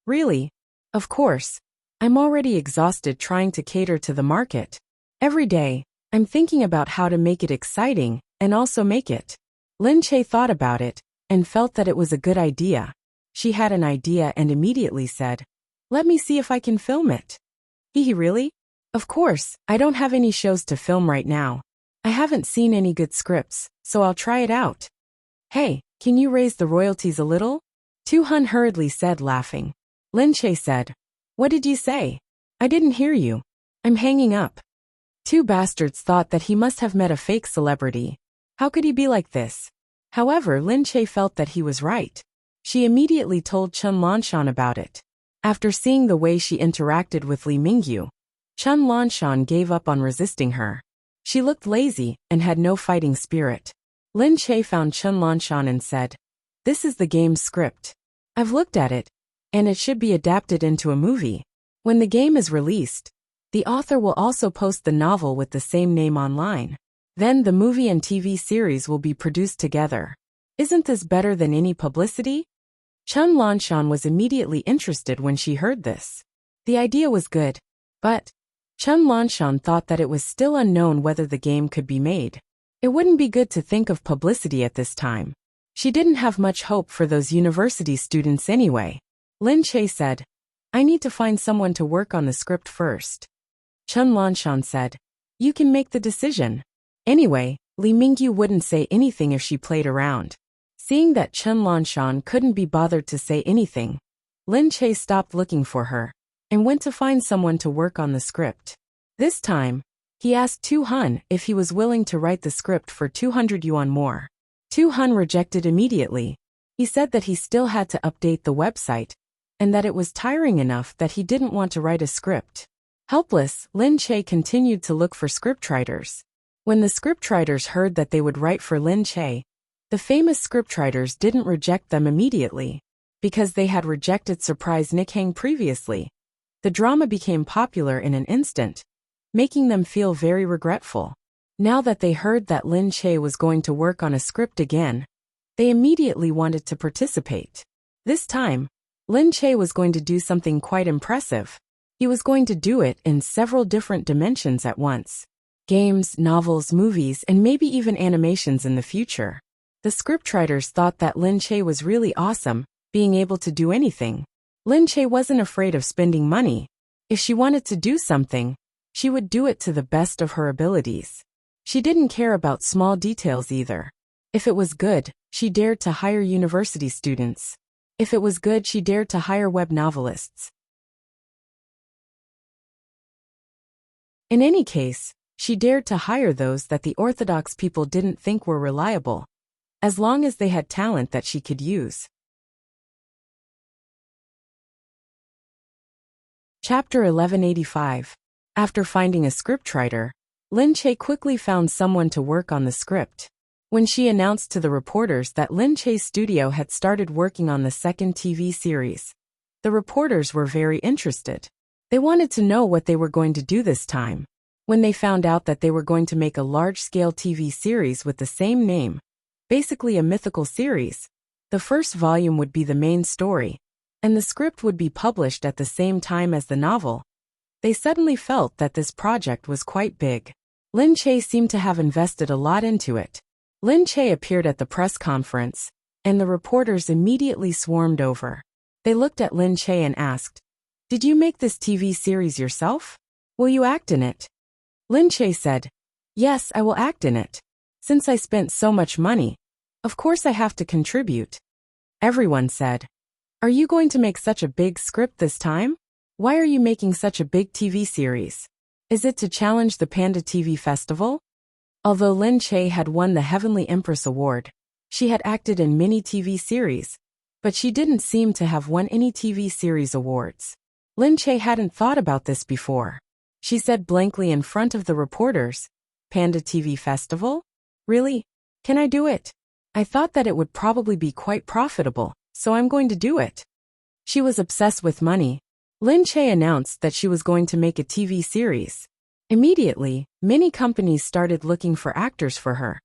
"Really? Of course. I'm already exhausted trying to cater to the market. Every day, I'm thinking about how to make it exciting and also make it." Lin Che thought about it and felt that it was a good idea. She had an idea and immediately said, "Let me see if I can film it." "Hee, really? Of course, I don't have any shows to film right now. I haven't seen any good scripts, so I'll try it out." "Hey, can you raise the royalties a little?" Tu-hun hurriedly said, laughing. Lin Che said, "What did you say? I didn't hear you. I'm hanging up." Two bastards thought that he must have met a fake celebrity. How could he be like this? However, Lin Che felt that he was right. She immediately told Chen Lanshan about it. After seeing the way she interacted with Li Mingyu, Chen Lanshan gave up on resisting her. She looked lazy and had no fighting spirit. Lin Che found Chen Lanshan and said, "This is the game's script. I've looked at it, and it should be adapted into a movie. When the game is released, the author will also post the novel with the same name online. Then the movie and TV series will be produced together. Isn't this better than any publicity?" Chen Lanshan was immediately interested when she heard this. The idea was good, but Chen Lanshan thought that it was still unknown whether the game could be made. It wouldn't be good to think of publicity at this time. She didn't have much hope for those university students anyway. Lin Che said, "I need to find someone to work on the script first." Chen Lanshan said, "You can make the decision." Anyway, Li Mingyu wouldn't say anything if she played around. Seeing that Chen Lanshan couldn't be bothered to say anything, Lin Che stopped looking for her and went to find someone to work on the script. This time, he asked Tu-hun if he was willing to write the script for 200 yuan more. Tu-hun rejected immediately. He said that he still had to update the website and that it was tiring enough that he didn't want to write a script. Helpless, Lin Che continued to look for scriptwriters. When the scriptwriters heard that they would write for Lin Che, the famous scriptwriters didn't reject them immediately, because they had rejected Surprise Nikhang previously. The drama became popular in an instant, making them feel very regretful. Now that they heard that Lin Che was going to work on a script again, they immediately wanted to participate. This time, Lin Che was going to do something quite impressive. He was going to do it in several different dimensions at once. Games, novels, movies, and maybe even animations in the future. The scriptwriters thought that Lin Che was really awesome, being able to do anything. Lin Che wasn't afraid of spending money. If she wanted to do something, she would do it to the best of her abilities. She didn't care about small details either. If it was good, she dared to hire university students. If it was good, she dared to hire web novelists. In any case, she dared to hire those that the orthodox people didn't think were reliable, as long as they had talent that she could use. Chapter 1185. After finding a scriptwriter, Lin Che quickly found someone to work on the script. When she announced to the reporters that Lin Che's studio had started working on the second TV series, the reporters were very interested. They wanted to know what they were going to do this time. When they found out that they were going to make a large-scale TV series with the same name, basically a mythical series, the first volume would be the main story, and the script would be published at the same time as the novel, they suddenly felt that this project was quite big. Lin Che seemed to have invested a lot into it. Lin Che appeared at the press conference, and the reporters immediately swarmed over. They looked at Lin Che and asked, "Did you make this TV series yourself? Will you act in it?" Lin Che said, "Yes, I will act in it. Since I spent so much money, of course I have to contribute." Everyone said, "Are you going to make such a big script this time? Why are you making such a big TV series? Is it to challenge the Panda TV Festival?" Although Lin Che had won the Heavenly Empress Award, she had acted in many TV series, but she didn't seem to have won any TV series awards. Lin Che hadn't thought about this before. She said blankly in front of the reporters, "Panda TV Festival? Really? Can I do it? I thought that it would probably be quite profitable, so I'm going to do it. She was obsessed with money. Lin Che announced that she was going to make a TV series. Immediately, many companies started looking for actors for her,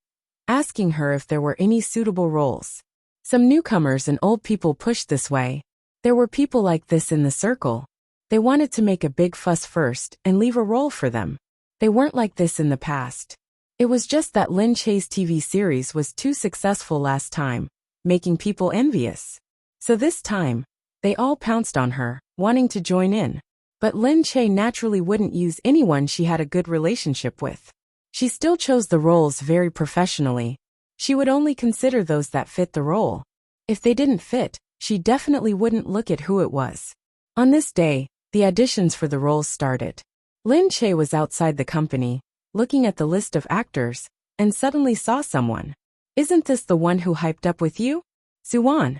asking her if there were any suitable roles. Some newcomers and old people pushed this way. There were people like this in the circle. They wanted to make a big fuss first and leave a role for them. They weren't like this in the past. It was just that Lin Che's TV series was too successful last time, making people envious. So this time, they all pounced on her, wanting to join in. But Lin Che naturally wouldn't use anyone she had a good relationship with. She still chose the roles very professionally. She would only consider those that fit the role. If they didn't fit, she definitely wouldn't look at who it was. On this day, the auditions for the roles started. Lin Che was outside the company, looking at the list of actors, and suddenly saw someone. Isn't this the one who hyped up with you? Suwan.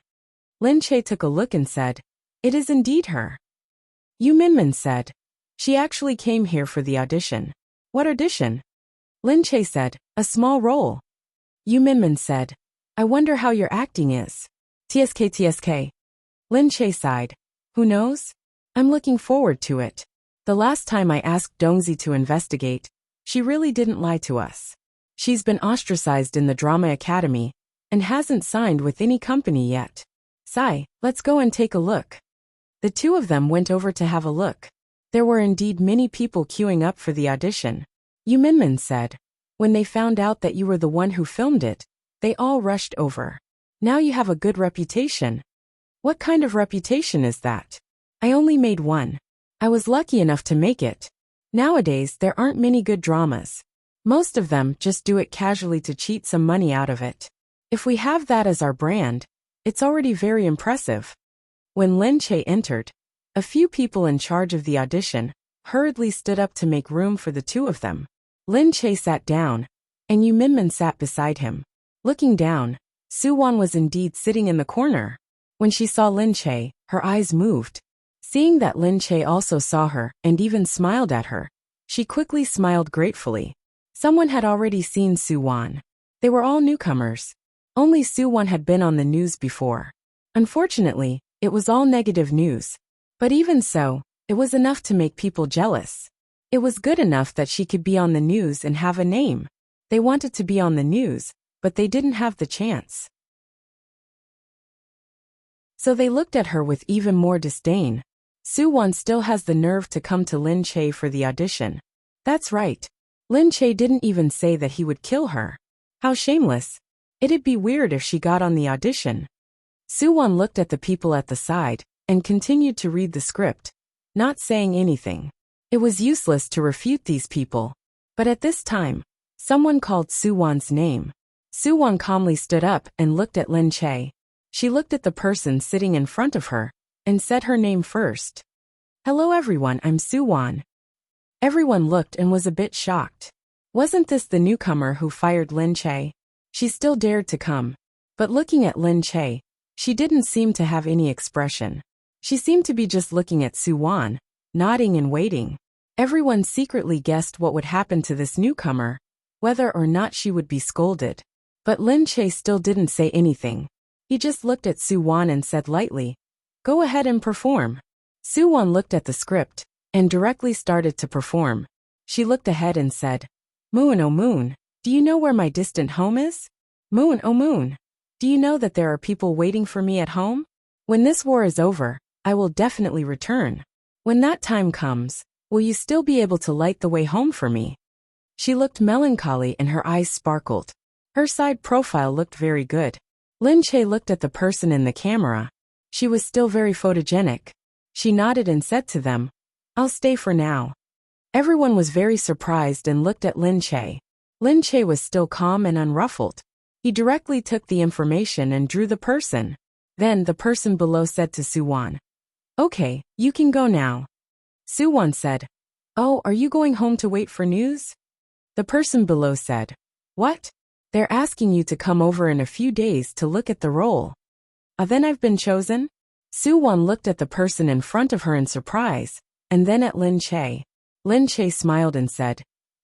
Lin Che took a look and said, it is indeed her. Yu Minmin said, she actually came here for the audition. What audition? Lin Che said, a small role. Yu Minmin said, I wonder how your acting is. TSK. Lin Che sighed. Who knows? I'm looking forward to it. The last time I asked Dongzi to investigate, she really didn't lie to us. She's been ostracized in the drama academy and hasn't signed with any company yet. Sai, let's go and take a look. The two of them went over to have a look. There were indeed many people queuing up for the audition. Yu Minmin said, when they found out that you were the one who filmed it, they all rushed over. Now you have a good reputation. What kind of reputation is that? I only made one. I was lucky enough to make it. Nowadays, there aren't many good dramas. Most of them just do it casually to cheat some money out of it. If we have that as our brand, it's already very impressive. When Lin Che entered, a few people in charge of the audition hurriedly stood up to make room for the two of them. Lin Che sat down, and Yu Minmin sat beside him. Looking down, Suwan was indeed sitting in the corner. When she saw Lin Che, her eyes moved. Seeing that Lin Che also saw her and even smiled at her, she quickly smiled gratefully. Someone had already seen Suwan. They were all newcomers. Only Suwan had been on the news before. Unfortunately, it was all negative news. But even so, it was enough to make people jealous. It was good enough that she could be on the news and have a name. They wanted to be on the news, but they didn't have the chance. So they looked at her with even more disdain. Suwan still has the nerve to come to Lin Che for the audition. That's right. Lin Che didn't even say that he would kill her. How shameless. It'd be weird if she got on the audition. Suwan looked at the people at the side and continued to read the script, not saying anything. It was useless to refute these people. But at this time, someone called Suwan's name. Suwan calmly stood up and looked at Lin Che. She looked at the person sitting in front of her and said her name first. Hello everyone, I'm Suwan. Everyone looked and was a bit shocked. Wasn't this the newcomer who fired Lin Che? She still dared to come. But looking at Lin Che, she didn't seem to have any expression. She seemed to be just looking at Suwan, nodding and waiting. Everyone secretly guessed what would happen to this newcomer, whether or not she would be scolded. But Lin Che still didn't say anything. He just looked at Suwan and said lightly, go ahead and perform. Suwan looked at the script and directly started to perform. She looked ahead and said, Moon, oh moon, do you know where my distant home is? Moon, oh moon, do you know that there are people waiting for me at home? When this war is over, I will definitely return. When that time comes, will you still be able to light the way home for me? She looked melancholy and her eyes sparkled. Her side profile looked very good. Lin Che looked at the person in the camera. She was still very photogenic. She nodded and said to them, I'll stay for now. Everyone was very surprised and looked at Lin Che. Lin Che was still calm and unruffled. He directly took the information and drew the person. Then the person below said to Suwan, okay, you can go now. Suwan said, oh, are you going home to wait for news? The person below said, what? They're asking you to come over in a few days to look at the role. Then I've been chosen? Suwan looked at the person in front of her in surprise, and then at Lin Che. Lin Che smiled and said,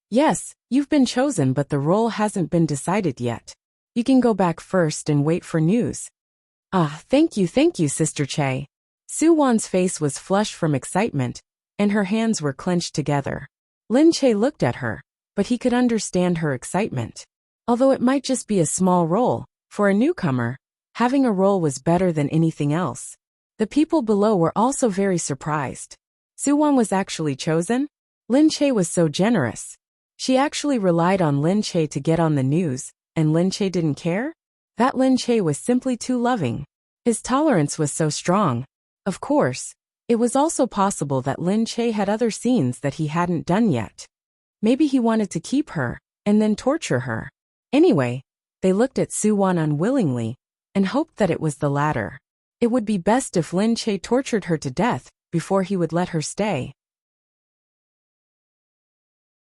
yes, you've been chosen but the role hasn't been decided yet. You can go back first and wait for news. Ah, thank you, Sister Che. Suwon's face was flushed from excitement, and her hands were clenched together. Lin Che looked at her, but he could understand her excitement. Although it might just be a small role, for a newcomer, having a role was better than anything else. The people below were also very surprised. Suwon was actually chosen? Lin Che was so generous. She actually relied on Lin Che to get on the news, and Lin Che didn't care? That Lin Che was simply too loving. His tolerance was so strong. Of course, it was also possible that Lin Che had other scenes that he hadn't done yet. Maybe he wanted to keep her, and then torture her. Anyway, they looked at Suwon unwillingly, and hoped that it was the latter. It would be best if Lin Che tortured her to death before he would let her stay.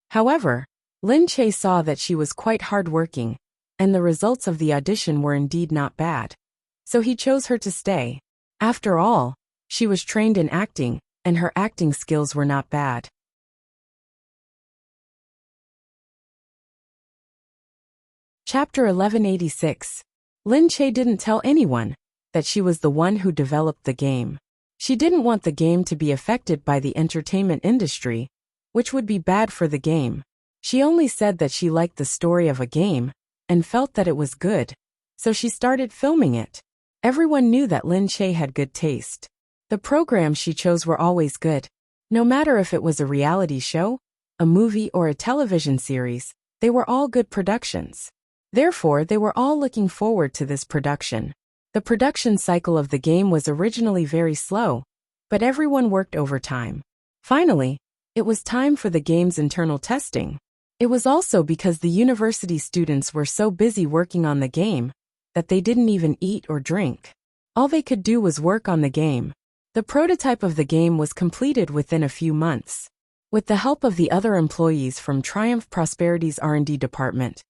However, Lin Che saw that she was quite hardworking, and the results of the audition were indeed not bad. So he chose her to stay. After all, she was trained in acting, and her acting skills were not bad. Chapter 1186. Lin Che didn't tell anyone that she was the one who developed the game. She didn't want the game to be affected by the entertainment industry, which would be bad for the game. She only said that she liked the story of a game, and felt that it was good, so she started filming it. Everyone knew that Lin Che had good taste. The programs she chose were always good. No matter if it was a reality show, a movie or a television series, they were all good productions. Therefore, they were all looking forward to this production. The production cycle of the game was originally very slow, but everyone worked overtime. Finally, it was time for the game's internal testing. It was also because the university students were so busy working on the game that they didn't even eat or drink. All they could do was work on the game. The prototype of the game was completed within a few months. With the help of the other employees from Triumph Prosperity's R&D department,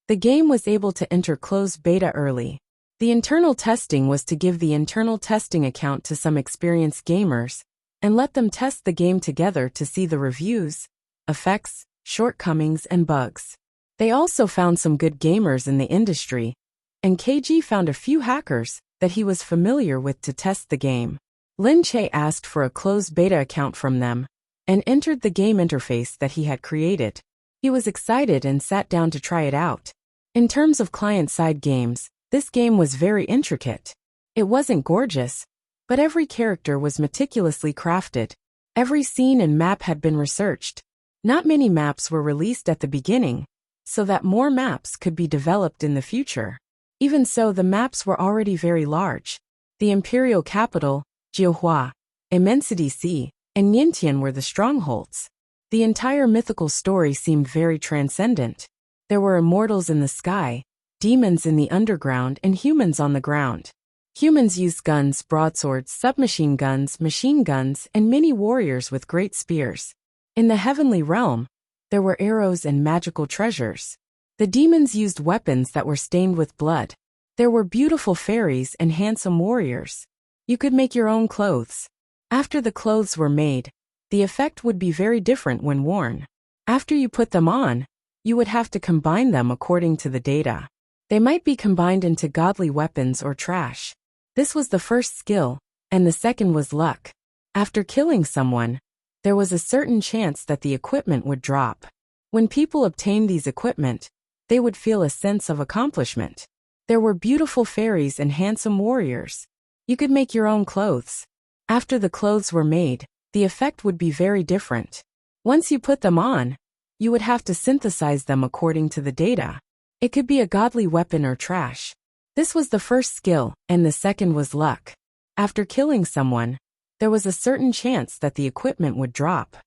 the game was able to enter closed beta early. The internal testing was to give the internal testing account to some experienced gamers and let them test the game together to see the reviews, effects, shortcomings, and bugs. They also found some good gamers in the industry, and KG found a few hackers that he was familiar with to test the game. Lin Che asked for a closed beta account from them and entered the game interface that he had created. He was excited and sat down to try it out. In terms of client-side games, this game was very intricate. It wasn't gorgeous, but every character was meticulously crafted. Every scene and map had been researched. Not many maps were released at the beginning, so that more maps could be developed in the future. Even so, the maps were already very large. The imperial capital, Jiuhua, Immensity Sea, and Niantian were the strongholds. The entire mythical story seemed very transcendent. There were immortals in the sky, demons in the underground, and humans on the ground. Humans used guns, broadswords, submachine guns, machine guns, and many warriors with great spears. In the heavenly realm, there were arrows and magical treasures. The demons used weapons that were stained with blood. There were beautiful fairies and handsome warriors. You could make your own clothes. After the clothes were made, the effect would be very different when worn. After you put them on, you would have to combine them according to the data. They might be combined into godly weapons or trash. This was the first skill, and the second was luck. After killing someone, there was a certain chance that the equipment would drop. When people obtained these equipment, they would feel a sense of accomplishment. There were beautiful fairies and handsome warriors. You could make your own clothes. After the clothes were made, the effect would be very different. Once you put them on, you would have to synthesize them according to the data. It could be a godly weapon or trash. This was the first skill, and the second was luck. After killing someone, there was a certain chance that the equipment would drop.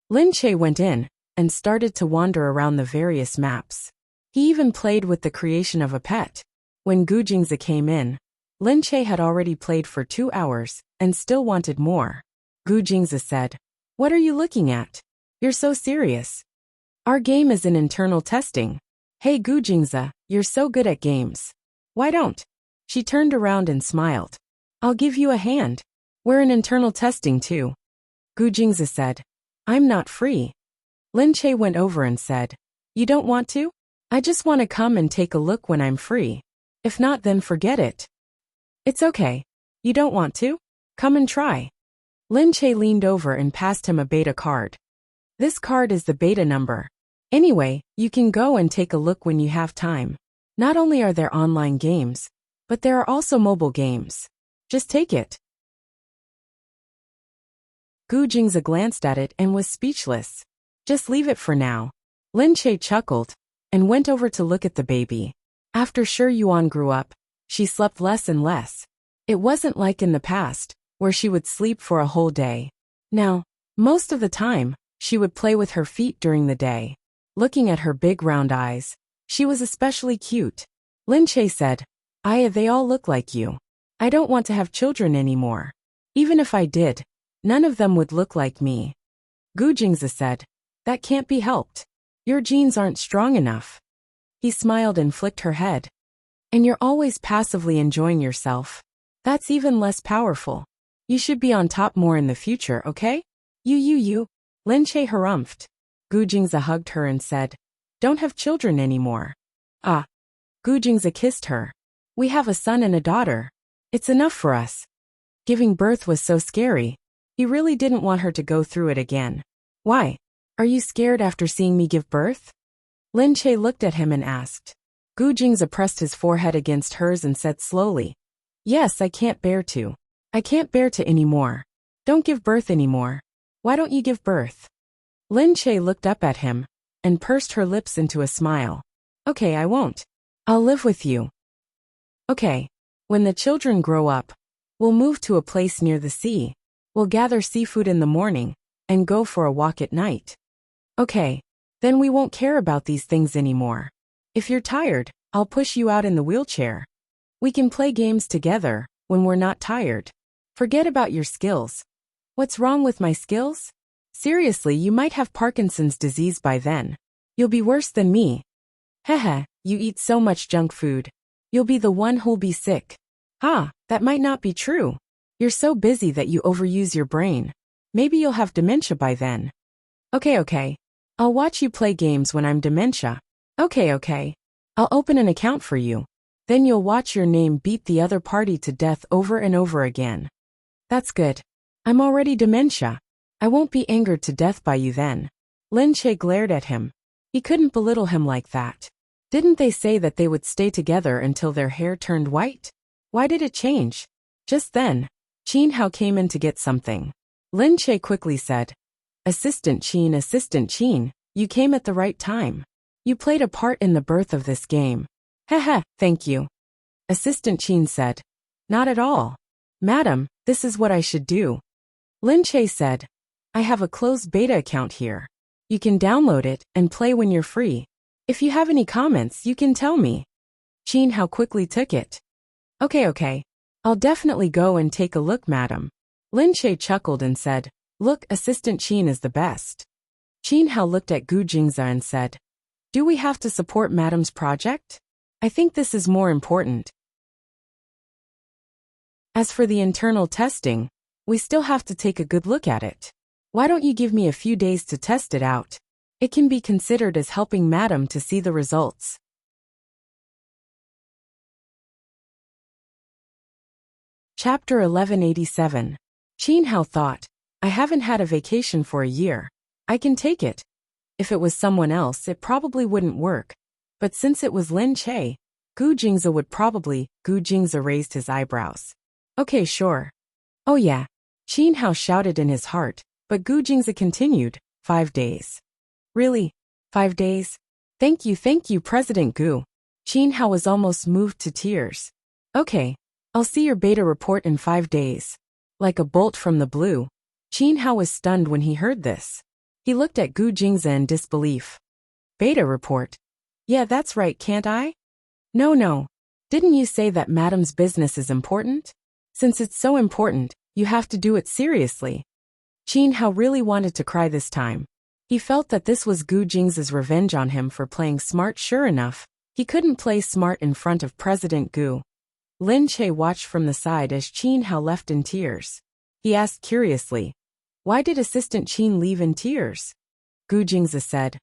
Lin Che went in and started to wander around the various maps. He even played with the creation of a pet. When Gu Jingzi came in, Lin Che had already played for 2 hours and still wanted more. Gu Jingzi said, "What are you looking at? You're so serious. Our game is in internal testing. Hey Gu Jingzi, you're so good at games. Why don't?" She turned around and smiled. "I'll give you a hand. We're in internal testing too." Gu Jingzi said, "I'm not free." Lin Che went over and said, "You don't want to?" I just want to come and take a look when I'm free. If not, then forget it. It's okay. You don't want to? Come and try. Lin Che leaned over and passed him a beta card. This card is the beta number. Anyway, you can go and take a look when you have time. Not only are there online games, but there are also mobile games. Just take it. Gu Jingze glanced at it and was speechless. Just leave it for now. Lin Che chuckled and went over to look at the baby. After Shi Yuan grew up, she slept less and less. It wasn't like in the past, where she would sleep for a whole day. Now, most of the time, she would play with her feet during the day. Looking at her big round eyes, she was especially cute. Lin Che said, they all look like you. I don't want to have children anymore. Even if I did, none of them would look like me. Gu Jingze said, that can't be helped. Your genes aren't strong enough. He smiled and flicked her head. And you're always passively enjoying yourself. That's even less powerful. You should be on top more in the future, okay? You. Lin Che harumphed. Gu Jingze hugged her and said, don't have children anymore. Ah. Gu Jingze kissed her. We have a son and a daughter. It's enough for us. Giving birth was so scary. He really didn't want her to go through it again. Why? Are you scared after seeing me give birth? Lin Che looked at him and asked. Gu Jingze pressed his forehead against hers and said slowly, yes, I can't bear to. I can't bear to anymore. Don't give birth anymore. Why don't you give birth? Lin Che looked up at him and pursed her lips into a smile. Okay, I won't. I'll live with you. Okay. When the children grow up, we'll move to a place near the sea. We'll gather seafood in the morning and go for a walk at night. Okay. Then we won't care about these things anymore. If you're tired, I'll push you out in the wheelchair. We can play games together when we're not tired. Forget about your skills. What's wrong with my skills? Seriously, you might have Parkinson's disease by then. You'll be worse than me. Hehe, you eat so much junk food. You'll be the one who'll be sick. That might not be true. You're so busy that you overuse your brain. Maybe you'll have dementia by then. Okay. I'll watch you play games when I'm dementia. Okay. I'll open an account for you. Then you'll watch your name beat the other party to death over and over again. That's good. I'm already dementia. I won't be angered to death by you then. Lin Che glared at him. He couldn't belittle him like that. Didn't they say that they would stay together until their hair turned white? Why did it change? Just then, Qin Hao came in to get something. Lin Che quickly said, Assistant Qin, you came at the right time. You played a part in the birth of this game. Thank you. Assistant Qin said, Not at all. Madam, this is what I should do. Lin Che said, I have a closed beta account here. You can download it and play when you're free. If you have any comments, you can tell me. Qin Hao quickly took it. Okay. I'll definitely go and take a look, madam. Lin Che chuckled and said, Look, Assistant Qin is the best. Qin Hao looked at Gu Jingze and said, Do we have to support madam's project? I think this is more important. As for the internal testing, we still have to take a good look at it. Why don't you give me a few days to test it out? It can be considered as helping madam to see the results. Chapter 1187. Qin Hao thought, I haven't had a vacation for a year. I can take it. If it was someone else, it probably wouldn't work. But since it was Lin Che, Gu Jingze would probably. Gu Jingze raised his eyebrows. Okay, sure. Oh yeah. Qin Hao shouted in his heart, but Gu Jingze continued, 5 days. Really? 5 days? Thank you, President Gu. Qin Hao was almost moved to tears. Okay. I'll see your beta report in 5 days. Like a bolt from the blue, Qin Hao was stunned when he heard this. He looked at Gu Jingze in disbelief. Beta report? Yeah, that's right, can't I? No. Didn't you say that madam's business is important? Since it's so important, you have to do it seriously. Qin Hao really wanted to cry this time. He felt that this was Gu Jingze's revenge on him for playing smart. Sure enough, he couldn't play smart in front of President Gu. Lin Che watched from the side as Qin Hao left in tears. He asked curiously, Why did Assistant Qin leave in tears? Gu Jingze said,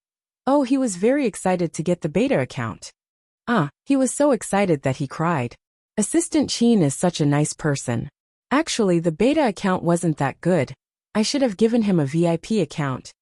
Oh, he was very excited to get the beta account. He was so excited that he cried. Assistant Chin is such a nice person. Actually, the beta account wasn't that good. I should have given him a VIP account.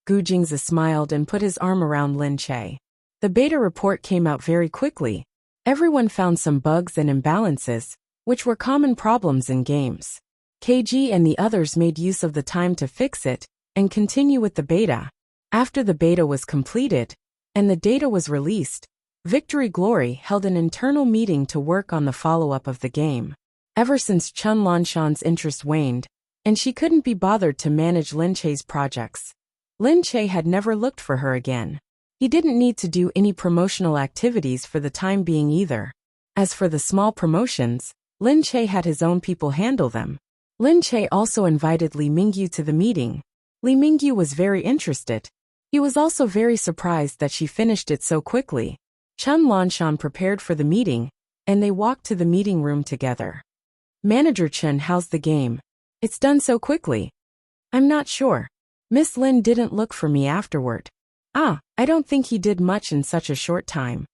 Gu Jingzi smiled and put his arm around Lin Che. The beta report came out very quickly. Everyone found some bugs and imbalances, which were common problems in games. KG and the others made use of the time to fix it and continue with the beta. After the beta was completed and the data was released, Victory Glory held an internal meeting to work on the follow-up of the game. Ever since Chun Lanshan's interest waned, and she couldn't be bothered to manage Lin Che's projects, Lin Che had never looked for her again. He didn't need to do any promotional activities for the time being either. As for the small promotions, Lin Che had his own people handle them. Lin Che also invited Li Mingyu to the meeting. Li Mingyu was very interested. He was also very surprised that she finished it so quickly. Chun Lanshan prepared for the meeting, and they walked to the meeting room together. Manager Chen, how's the game? It's done so quickly. I'm not sure. Miss Lin didn't look for me afterward. I don't think he did much in such a short time.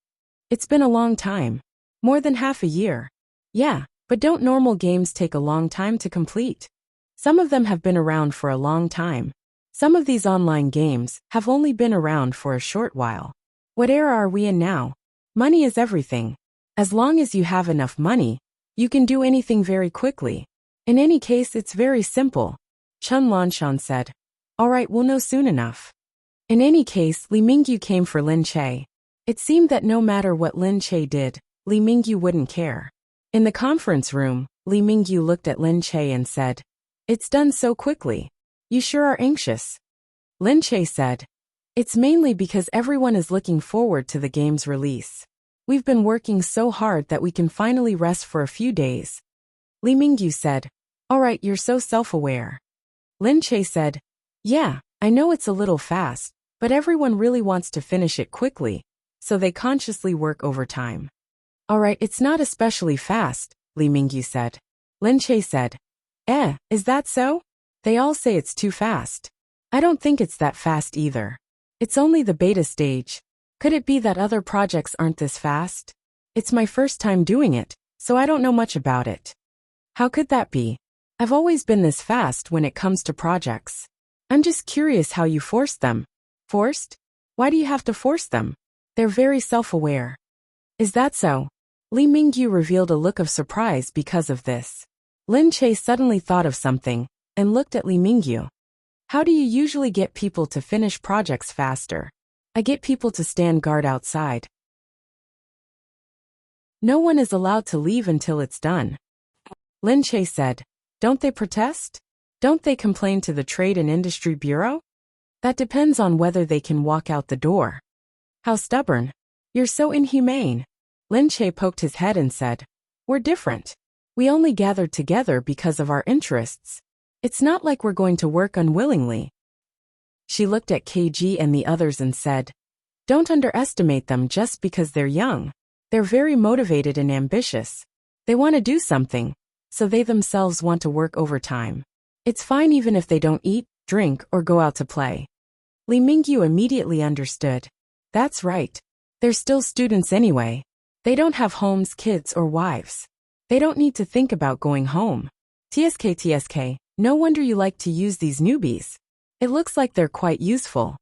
It's been a long time. More than half a year. Yeah, but don't normal games take a long time to complete? Some of them have been around for a long time. Some of these online games have only been around for a short while. What era are we in now? Money is everything. As long as you have enough money, you can do anything very quickly. In any case, it's very simple. Chun Lanshan said. Alright, we'll know soon enough. In any case, Li Mingyu came for Lin Che. It seemed that no matter what Lin Che did, Li Mingyu wouldn't care. In the conference room, Li Mingyu looked at Lin Che and said, It's done so quickly. You sure are anxious. Lin Che said, It's mainly because everyone is looking forward to the game's release. We've been working so hard that we can finally rest for a few days. Li Mingyu said, Alright, you're so self-aware. Lin Che said, Yeah, I know it's a little fast, but everyone really wants to finish it quickly, so they consciously work overtime. Alright, it's not especially fast, Li Mingyu said. Lin Che said, Is that so? They all say it's too fast. I don't think it's that fast either. It's only the beta stage. Could it be that other projects aren't this fast? It's my first time doing it, so I don't know much about it. How could that be? I've always been this fast when it comes to projects. I'm just curious how you forced them. Forced? Why do you have to force them? They're very self-aware. Is that so? Li Mingyu revealed a look of surprise because of this. Lin Che suddenly thought of something and looked at Li Mingyu. How do you usually get people to finish projects faster? I get people to stand guard outside. No one is allowed to leave until it's done. Lin Che said, Don't they protest? Don't they complain to the Trade and Industry Bureau? That depends on whether they can walk out the door. How stubborn. You're so inhumane. Lin Che poked his head and said, We're different. We only gathered together because of our interests. It's not like we're going to work unwillingly. She looked at KG and the others and said, Don't underestimate them just because they're young. They're very motivated and ambitious. They want to do something, so they themselves want to work overtime. It's fine even if they don't eat, drink, or go out to play. Li Mingyu immediately understood. That's right. They're still students anyway. They don't have homes, kids, or wives. They don't need to think about going home. TSK, no wonder you like to use these newbies. It looks like they're quite useful.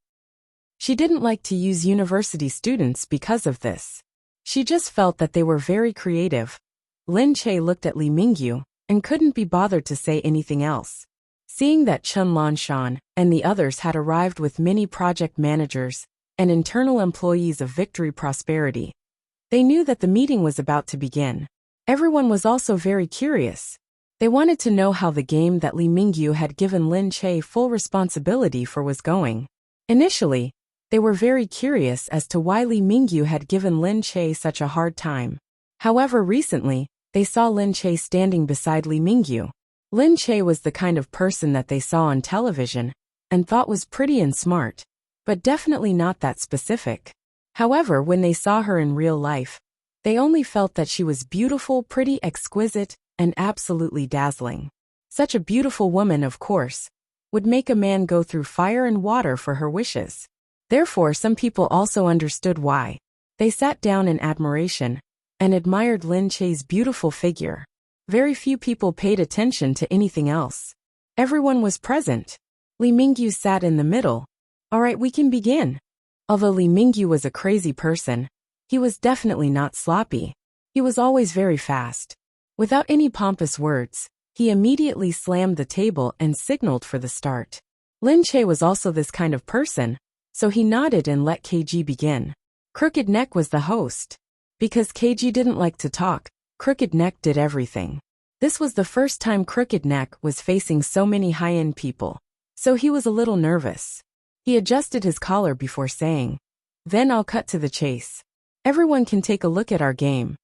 She didn't like to use university students because of this. She just felt that they were very creative. Lin Che looked at Li Mingyu and couldn't be bothered to say anything else. Seeing that Chun Lanshan and the others had arrived with many project managers and internal employees of Victory Prosperity, they knew that the meeting was about to begin. Everyone was also very curious. They wanted to know how the game that Li Mingyu had given Lin Che full responsibility for was going. Initially, they were very curious as to why Li Mingyu had given Lin Che such a hard time. However, recently, they saw Lin Che standing beside Li Mingyu. Lin Che was the kind of person that they saw on television and thought was pretty and smart, but definitely not that specific. However, when they saw her in real life, they only felt that she was beautiful, pretty, exquisite, and absolutely dazzling. Such a beautiful woman, of course, would make a man go through fire and water for her wishes. Therefore, some people also understood why. They sat down in admiration and admired Lin Che's beautiful figure. Very few people paid attention to anything else. Everyone was present. Li Mingyu sat in the middle. All right, we can begin. Although Li Mingyu was a crazy person, he was definitely not sloppy. He was always very fast. Without any pompous words, he immediately slammed the table and signaled for the start. Lin Che was also this kind of person, so he nodded and let KG begin. Crooked Neck was the host. Because KG didn't like to talk, Crooked Neck did everything. This was the first time Crooked Neck was facing so many high-end people, so he was a little nervous. He adjusted his collar before saying, "Then I'll cut to the chase. Everyone can take a look at our game."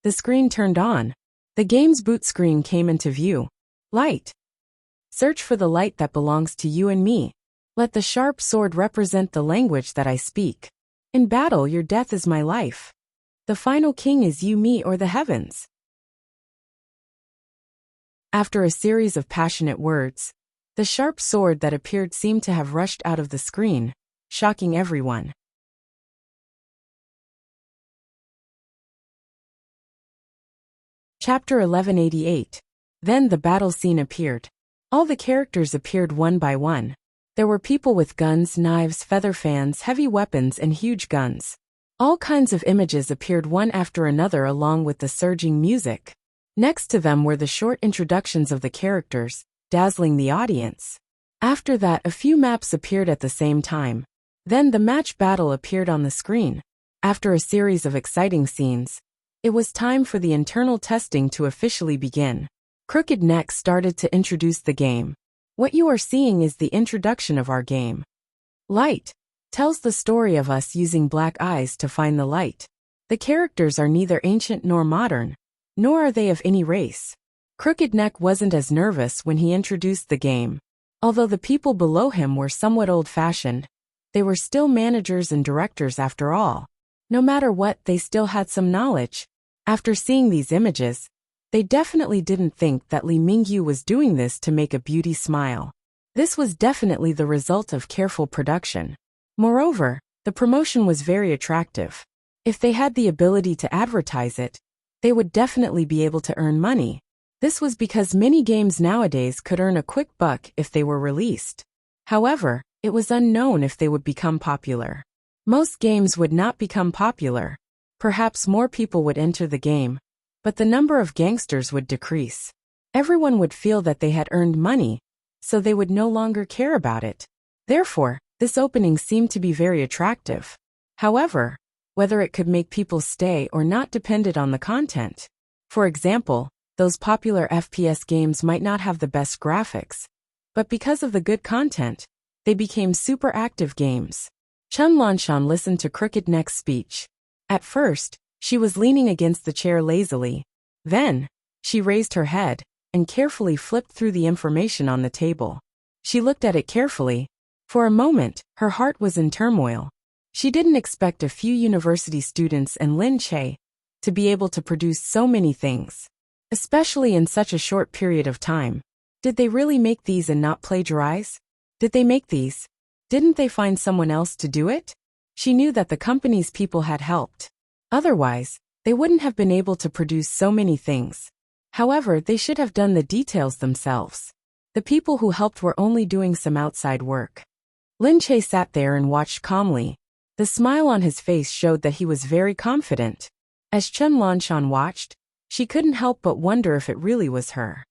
The screen turned on. The game's boot screen came into view. Light. Search for the light that belongs to you and me. Let the sharp sword represent the language that I speak. In battle, your death is my life. The final king is you, me, or the heavens. After a series of passionate words, the sharp sword that appeared seemed to have rushed out of the screen, shocking everyone. Chapter 1188. Then the battle scene appeared. All the characters appeared one by one. There were people with guns, knives, feather fans, heavy weapons, and huge guns. All kinds of images appeared one after another along with the surging music. Next to them were the short introductions of the characters, dazzling the audience. After that, a few maps appeared at the same time. Then the match battle appeared on the screen. After a series of exciting scenes, it was time for the internal testing to officially begin. Crooked Neck started to introduce the game. What you are seeing is the introduction of our game. Light tells the story of us using black eyes to find the light. The characters are neither ancient nor modern, nor are they of any race. Crooked Neck wasn't as nervous when he introduced the game. Although the people below him were somewhat old-fashioned, they were still managers and directors after all. No matter what, they still had some knowledge. After seeing these images, they definitely didn't think that Li Mingyu was doing this to make a beauty smile. This was definitely the result of careful production. Moreover, the promotion was very attractive. If they had the ability to advertise it, they would definitely be able to earn money. This was because many games nowadays could earn a quick buck if they were released. However, it was unknown if they would become popular. Most games would not become popular. Perhaps more people would enter the game, but the number of gangsters would decrease. Everyone would feel that they had earned money, so they would no longer care about it. Therefore, this opening seemed to be very attractive. However, whether it could make people stay or not depended on the content. For example, those popular FPS games might not have the best graphics, but because of the good content, they became super active games. Chun Lanshan listened to Crooked Neck's speech. At first, she was leaning against the chair lazily. Then, she raised her head and carefully flipped through the information on the table. She looked at it carefully. For a moment, her heart was in turmoil. She didn't expect a few university students and Lin Che to be able to produce so many things, especially in such a short period of time. Did they really make these and not plagiarize? Did they make these? Didn't they find someone else to do it? She knew that the company's people had helped. Otherwise, they wouldn't have been able to produce so many things. However, they should have done the details themselves. The people who helped were only doing some outside work. Lin Che sat there and watched calmly. The smile on his face showed that he was very confident. As Chun Lanshan watched, she couldn't help but wonder if it really was her.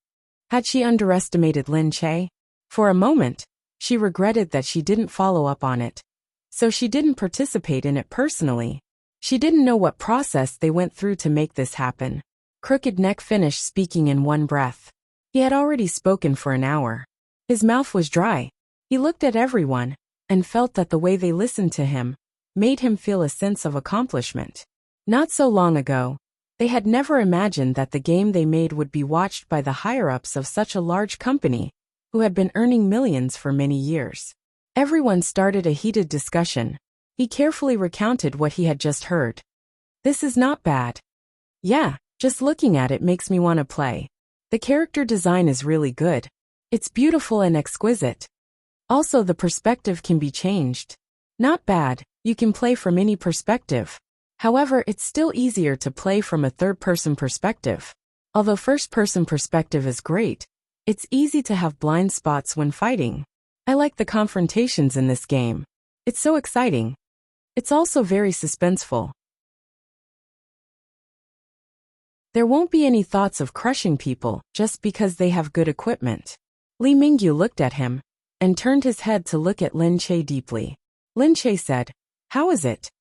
Had she underestimated Lin Che? For a moment, she regretted that she didn't follow up on it. So she didn't participate in it personally. She didn't know what process they went through to make this happen. Crooked Neck finished speaking in one breath. He had already spoken for an hour. His mouth was dry. He looked at everyone and felt that the way they listened to him made him feel a sense of accomplishment. Not so long ago, they had never imagined that the game they made would be watched by the higher-ups of such a large company who had been earning millions for many years. Everyone started a heated discussion. He carefully recounted what he had just heard. This is not bad. Yeah, just looking at it makes me want to play. The character design is really good. It's beautiful and exquisite. Also, the perspective can be changed. Not bad, you can play from any perspective. However, it's still easier to play from a third-person perspective. Although first-person perspective is great, it's easy to have blind spots when fighting. I like the confrontations in this game. It's so exciting. It's also very suspenseful. There won't be any thoughts of crushing people just because they have good equipment. Li Mingyu looked at him and turned his head to look at Lin Che deeply. Lin Che said, "How is it?"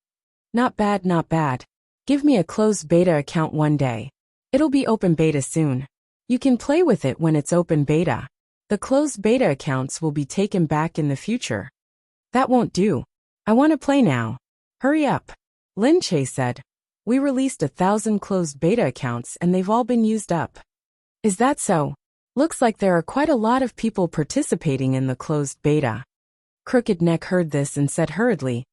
Not bad, not bad. Give me a closed beta account one day. It'll be open beta soon. You can play with it when it's open beta. The closed beta accounts will be taken back in the future. That won't do. I want to play now. Hurry up. Lin Che said, "We released 1,000 closed beta accounts and they've all been used up." Is that so? Looks like there are quite a lot of people participating in the closed beta. Crooked Neck heard this and said hurriedly,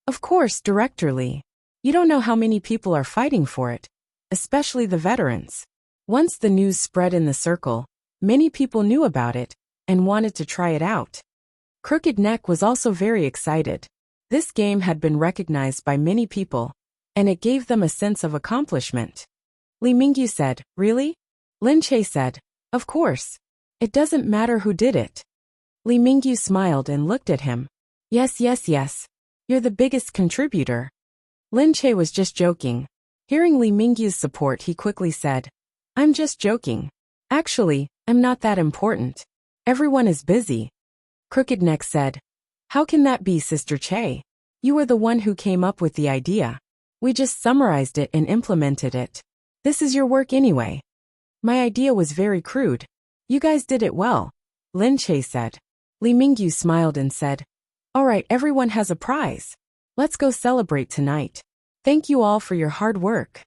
"Of course, Director Lee. You don't know how many people are fighting for it, especially the veterans." Once the news spread in the circle, many people knew about it and wanted to try it out. Crooked Neck was also very excited. This game had been recognized by many people, and it gave them a sense of accomplishment. Li Mingyu said, "Really?" Lin Che said, "Of course. It doesn't matter who did it." Li Mingyu smiled and looked at him. Yes. You're the biggest contributor." Lin Che was just joking. Hearing Li Mingyu's support, he quickly said, "I'm just joking. Actually, I'm not that important. Everyone is busy." Crooked Neck said, "How can that be, Sister Che? You were the one who came up with the idea. We just summarized it and implemented it. This is your work anyway." "My idea was very crude. You guys did it well," Lin Che said. Li Mingyu smiled and said, "All right, everyone has a prize. Let's go celebrate tonight. Thank you all for your hard work."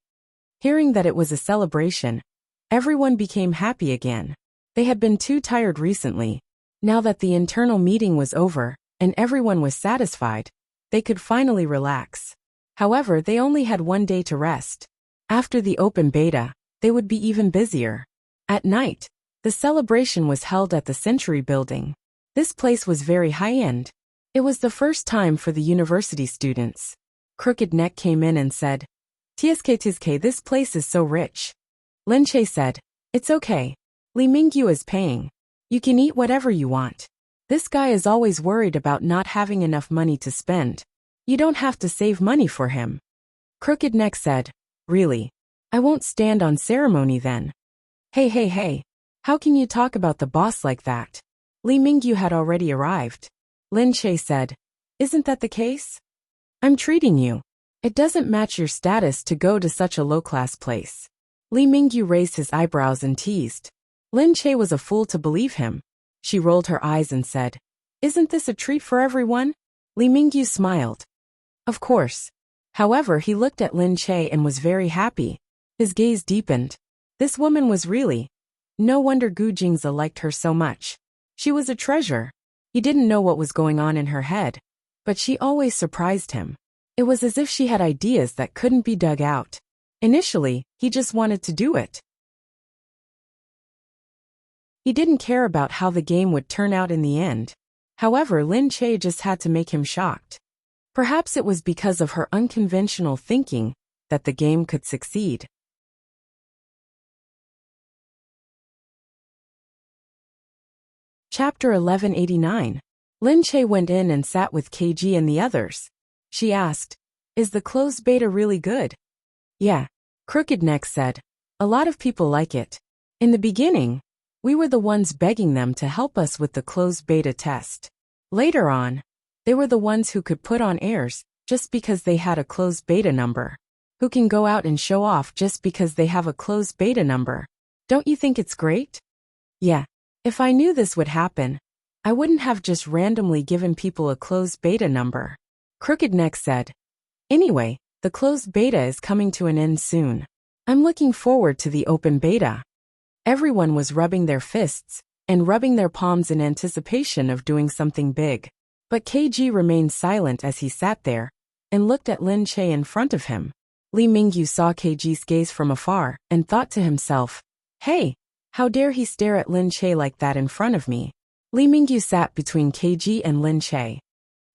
Hearing that it was a celebration, everyone became happy again. They had been too tired recently. Now that the internal meeting was over and everyone was satisfied, they could finally relax. However, they only had one day to rest. After the open beta, they would be even busier. At night, the celebration was held at the Century Building. This place was very high-end. It was the first time for the university students. Crooked Neck came in and said, "TSK, this place is so rich." Lin Che said, "It's okay. Li Mingyu is paying. You can eat whatever you want. This guy is always worried about not having enough money to spend. You don't have to save money for him." Crooked Neck said, "Really? I won't stand on ceremony then." Hey. How can you talk about the boss like that?" Li Mingyu had already arrived. Lin Che said, "Isn't that the case? I'm treating you. It doesn't match your status to go to such a low-class place." Li Mingyu raised his eyebrows and teased. Lin Che was a fool to believe him. She rolled her eyes and said, "Isn't this a treat for everyone?" Li Mingyu smiled. Of course. However, he looked at Lin Che and was very happy. His gaze deepened. This woman was really. No wonder Gu Jingze liked her so much. She was a treasure. He didn't know what was going on in her head, but she always surprised him. It was as if she had ideas that couldn't be dug out. Initially, he just wanted to do it. He didn't care about how the game would turn out in the end. However, Lin Che just had to make him shocked. Perhaps it was because of her unconventional thinking that the game could succeed. Chapter 1189. Lin Che went in and sat with KG and the others. She asked, "Is the closed beta really good?" "Yeah," Crooked Neck said. "A lot of people like it. In the beginning, we were the ones begging them to help us with the closed beta test. Later on, they were the ones who could put on airs just because they had a closed beta number. Who can go out and show off just because they have a closed beta number. Don't you think it's great?" "Yeah. If I knew this would happen, I wouldn't have just randomly given people a closed beta number," Crooked Neck said. "Anyway, the closed beta is coming to an end soon. I'm looking forward to the open beta." Everyone was rubbing their fists and rubbing their palms in anticipation of doing something big. But KG remained silent as he sat there and looked at Lin Che in front of him. Li Mingyu saw KG's gaze from afar and thought to himself, "Hey, how dare he stare at Lin Che like that in front of me?" Li Mingyu sat between KG and Lin Che.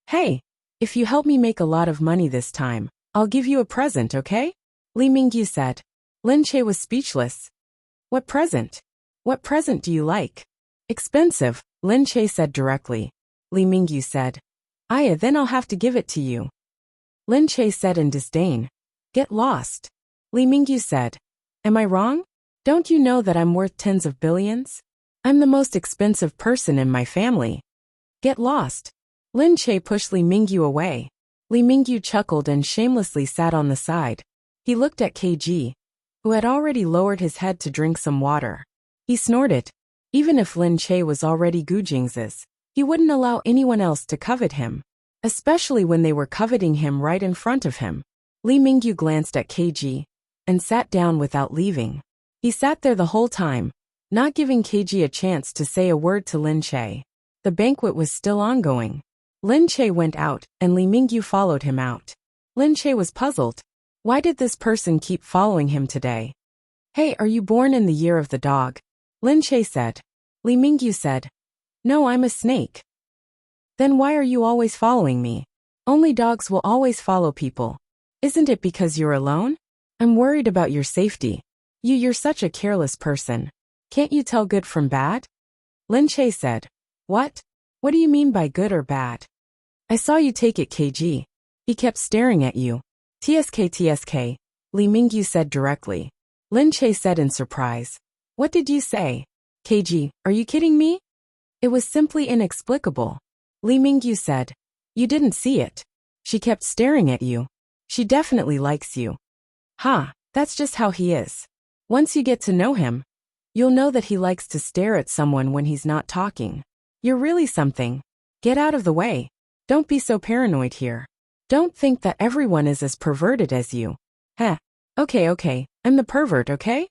"Hey, If you help me make a lot of money this time, I'll give you a present, okay? Li Mingyu said. Lin Che was speechless. What present? What present do you like? Expensive, Lin Che said directly. Li Mingyu said. Aya, then I'll have to give it to you. Lin Che said in disdain. Get lost. Li Mingyu said. Am I wrong? Don't you know that I'm worth tens of billions? I'm the most expensive person in my family. Get lost. Lin Che pushed Li Mingyu away. Li Mingyu chuckled and shamelessly sat on the side. He looked at KG, who had already lowered his head to drink some water. He snorted. Even if Lin Che was already Gujing's, he wouldn't allow anyone else to covet him, especially when they were coveting him right in front of him. Li Mingyu glanced at KG and sat down without leaving. He sat there the whole time, not giving KG a chance to say a word to Lin Che. The banquet was still ongoing. Lin Che went out, and Li Mingyu followed him out. Lin Che was puzzled. Why did this person keep following him today? Hey, are you born in the year of the dog? Lin Che said. Li Mingyu said. No, I'm a snake. Then why are you always following me? Only dogs will always follow people. Isn't it because you're alone? I'm worried about your safety. You're such a careless person. Can't you tell good from bad? Lin Che said. What? What do you mean by good or bad? I saw you take it, KG. He kept staring at you. TSK, Li Mingyu said directly. Lin Che said in surprise. What did you say? KG, are you kidding me? It was simply inexplicable. Li Mingyu said. You didn't see it. She kept staring at you. She definitely likes you. That's just how he is. Once you get to know him, you'll know that he likes to stare at someone when he's not talking. You're really something. Get out of the way. Don't be so paranoid here. Don't think that everyone is as perverted as you. Okay, I'm the pervert, okay?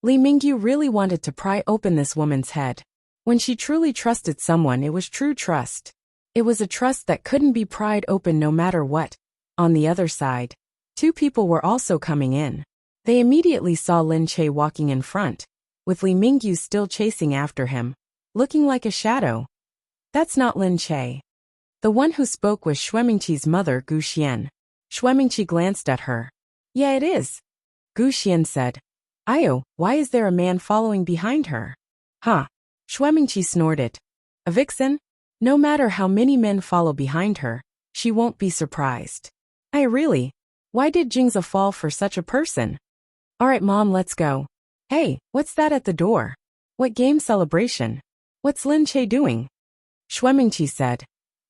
Li Mingyu really wanted to pry open this woman's head. When she truly trusted someone, it was true trust. It was a trust that couldn't be pried open no matter what. On the other side, two people were also coming in. They immediately saw Lin Che walking in front, with Li Mingyu still chasing after him, looking like a shadow. That's not Lin Che. The one who spoke was Shuemingqi's mother, Gu Xian. Shuemingqi glanced at her. Yeah, it is. Gu Xian said. Ayo, why is there a man following behind her? Shuemingqi snorted. A vixen? No matter how many men follow behind her, she won't be surprised. Really? Why did Jingza fall for such a person? Alright, Mom, let's go. Hey, what's that at the door? What game celebration? What's Lin Che doing? Shuemingqi said.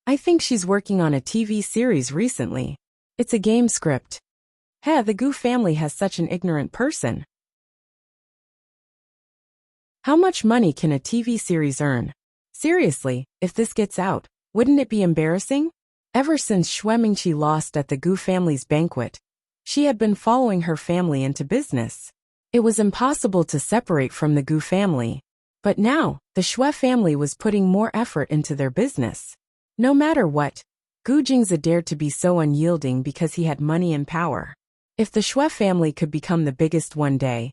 I think she's working on a TV series recently. It's a game script. The Gu family has such an ignorant person. How much money can a TV series earn? Seriously, if this gets out, wouldn't it be embarrassing? Ever since Shuemingqi lost at the Gu family's banquet, she had been following her family into business. It was impossible to separate from the Gu family. But now, the Shui family was putting more effort into their business. No matter what, Gu Jingza dared to be so unyielding because he had money and power. If the Shui family could become the biggest one day,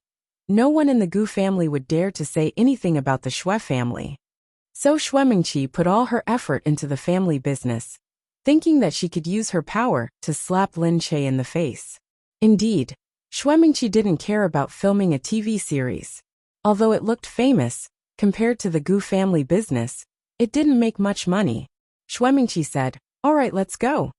no one in the Gu family would dare to say anything about the Shui family. So Shuemingqi put all her effort into the family business, thinking that she could use her power to slap Lin Che in the face. Indeed, Shuemingqi didn't care about filming a TV series. Although it looked famous, compared to the Gu family business, it didn't make much money. Shuemingqi said, Alright, let's go.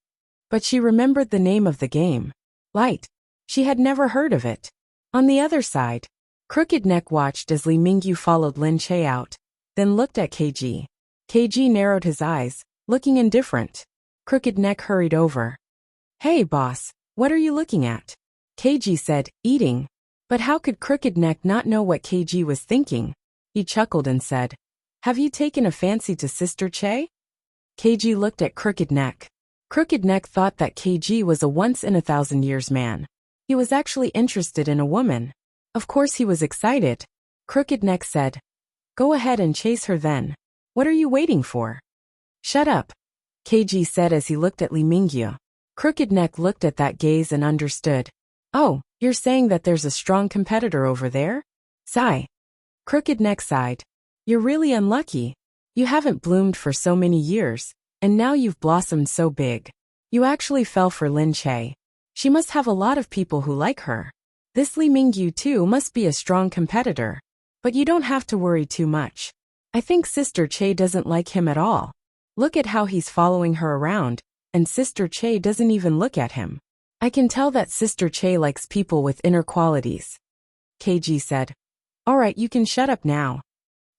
But she remembered the name of the game. Light. She had never heard of it. On the other side, Crooked Neck watched as Li Mingyu followed Lin Che out, then looked at KG. KG narrowed his eyes, looking indifferent. Crooked Neck hurried over. Hey, boss, what are you looking at? KG said, eating. But how could Crooked Neck not know what KG was thinking? He chuckled and said, Have you taken a fancy to Sister Che? KG looked at Crooked Neck. Crooked Neck thought that KG was a once-in-a-thousand-years man. He was actually interested in a woman. Of course he was excited. Crooked Neck said, Go ahead and chase her then. What are you waiting for? Shut up, KG said as he looked at Li Mingyu. Crooked Neck looked at that gaze and understood. Oh, you're saying that there's a strong competitor over there? Sigh. Crooked Neck sighed. You're really unlucky. You haven't bloomed for so many years, and now you've blossomed so big. You actually fell for Lin Che. She must have a lot of people who like her. This Li Mingyu too must be a strong competitor. But you don't have to worry too much. I think Sister Che doesn't like him at all. Look at how he's following her around, and Sister Che doesn't even look at him. I can tell that Sister Che likes people with inner qualities. KG said. Alright, you can shut up now.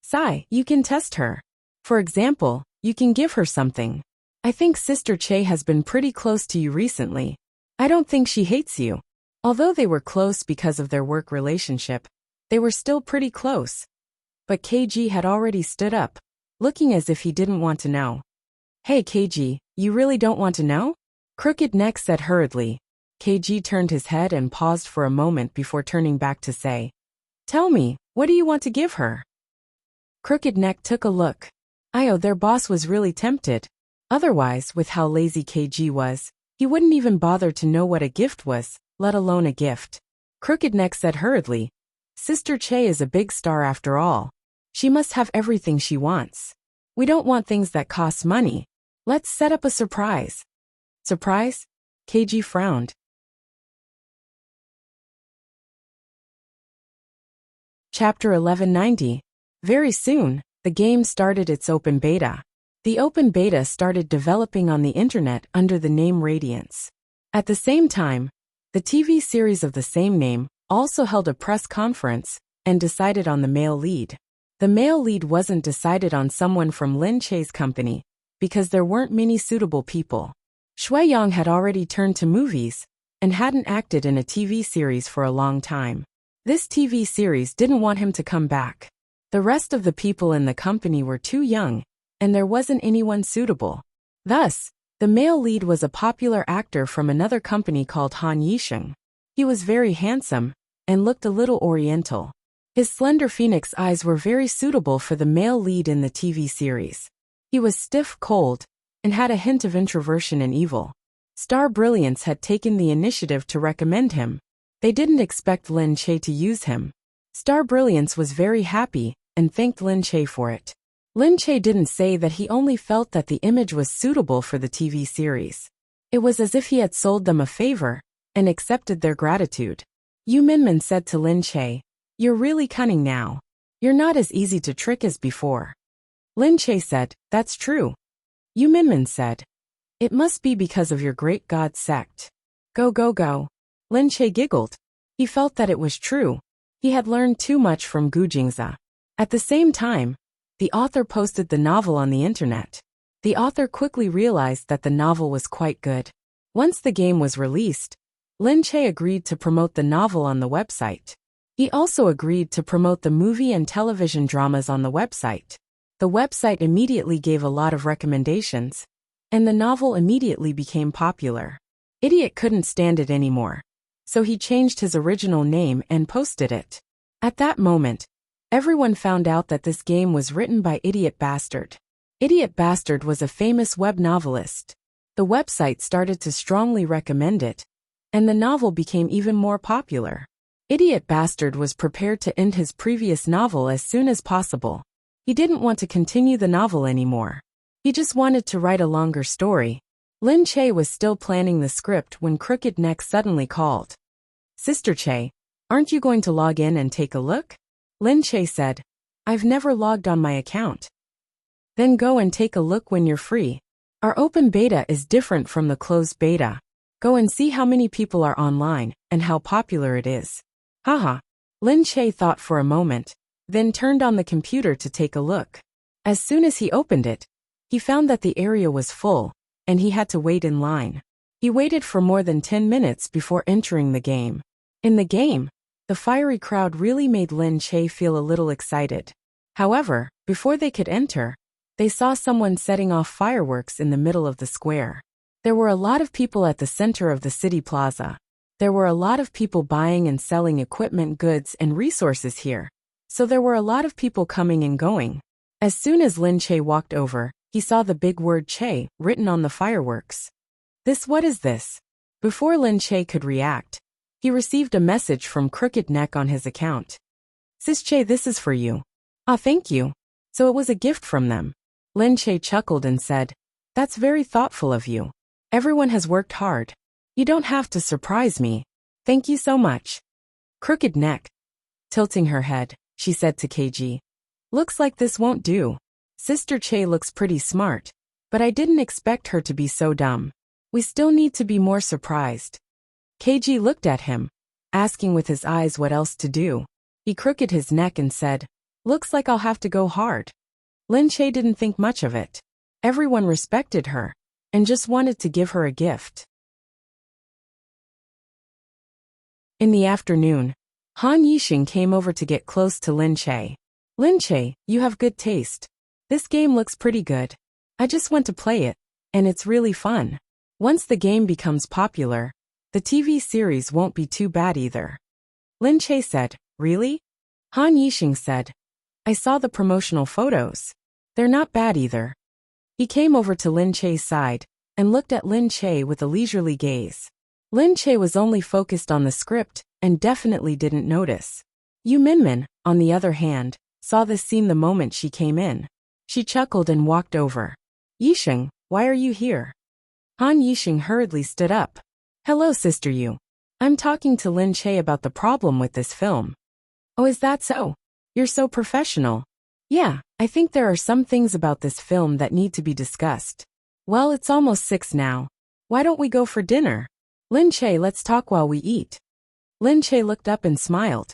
Sai, you can test her. For example, you can give her something. I think Sister Che has been pretty close to you recently. I don't think she hates you. Although they were close because of their work relationship, they were still pretty close. But KG had already stood up, looking as if he didn't want to know. Hey KG, you really don't want to know? Crooked Neck said hurriedly. KG turned his head and paused for a moment before turning back to say, Tell me, what do you want to give her? Crooked Neck took a look. Their boss was really tempted. Otherwise, with how lazy KG was, he wouldn't even bother to know what a gift was, let alone a gift. Crooked Neck said hurriedly, Sister Che is a big star after all. She must have everything she wants. We don't want things that cost money. Let's set up a surprise. Surprise? KG frowned. Chapter 1190. Very soon, the game started its open beta. The open beta started developing on the internet under the name Radiance. At the same time, the TV series of the same name also held a press conference and decided on the male lead. The male lead wasn't decided on someone from Lin Che's company because there weren't many suitable people. Shui Yang had already turned to movies and hadn't acted in a TV series for a long time. This TV series didn't want him to come back. The rest of the people in the company were too young, and there wasn't anyone suitable. Thus, the male lead was a popular actor from another company called Han Yisheng. He was very handsome and looked a little oriental. His slender phoenix eyes were very suitable for the male lead in the TV series. He was stiff, cold, and had a hint of introversion and evil. Star Brilliance had taken the initiative to recommend him. They didn't expect Lin Che to use him. Star Brilliance was very happy and thanked Lin Che for it. Lin Che didn't say that he only felt that the image was suitable for the TV series. It was as if he had sold them a favor and accepted their gratitude. Yu Minmin said to Lin Che, You're really cunning now. You're not as easy to trick as before. Lin Che said, That's true. Yu Minmin said, It must be because of your great god sect. Go go go. Lin Che giggled. He felt that it was true. He had learned too much from Gu Jingze. At the same time, the author posted the novel on the internet. The author quickly realized that the novel was quite good. Once the game was released, Lin Che agreed to promote the novel on the website. He also agreed to promote the movie and television dramas on the website. The website immediately gave a lot of recommendations, and the novel immediately became popular. Idiot couldn't stand it anymore, so he changed his original name and posted it. At that moment, everyone found out that this game was written by Idiot Bastard. Idiot Bastard was a famous web novelist. The website started to strongly recommend it, and the novel became even more popular. Idiot Bastard was prepared to end his previous novel as soon as possible. He didn't want to continue the novel anymore. He just wanted to write a longer story. Lin Che was still planning the script when Crooked Neck suddenly called. Sister Che, aren't you going to log in and take a look? Lin Che said, I've never logged on my account. Then go and take a look when you're free. Our open beta is different from the closed beta. Go and see how many people are online and how popular it is. Haha. Lin Che thought for a moment, then turned on the computer to take a look. As soon as he opened it, he found that the area was full, and he had to wait in line. He waited for more than 10 minutes before entering the game. In the game, the fiery crowd really made Lin Che feel a little excited. However, before they could enter, they saw someone setting off fireworks in the middle of the square. There were a lot of people at the center of the city plaza. There were a lot of people buying and selling equipment, goods, and resources here. So there were a lot of people coming and going. As soon as Lin Che walked over, he saw the big word Che written on the fireworks. What is this? Before Lin Che could react, he received a message from Crooked Neck on his account. Sis Che, this is for you. Ah, thank you. So it was a gift from them. Lin Che chuckled and said, That's very thoughtful of you. Everyone has worked hard. You don't have to surprise me. Thank you so much. Crooked neck. Tilting her head, she said to KG. Looks like this won't do. Sister Che looks pretty smart, but I didn't expect her to be so dumb. We still need to be more surprised. KG looked at him, asking with his eyes what else to do. He crooked his neck and said, looks like I'll have to go hard. Lin Che didn't think much of it. Everyone respected her, and just wanted to give her a gift. In the afternoon, Han Yixing came over to get close to Lin Che. Lin Che, you have good taste. This game looks pretty good. I just want to play it, and it's really fun. Once the game becomes popular, the TV series won't be too bad either. Lin Che said, really? Han Yixing said, I saw the promotional photos. They're not bad either. He came over to Lin Che's side and looked at Lin Che with a leisurely gaze. Lin Che was only focused on the script and definitely didn't notice. Yu Minmin, on the other hand, saw this scene the moment she came in. She chuckled and walked over. Yixing, why are you here? Han Yixing hurriedly stood up. Hello, Sister Yu. I'm talking to Lin Che about the problem with this film. Oh, is that so? You're so professional. Yeah, I think there are some things about this film that need to be discussed. Well, it's almost 6 now. Why don't we go for dinner? Lin Che, let's talk while we eat. Lin Che looked up and smiled.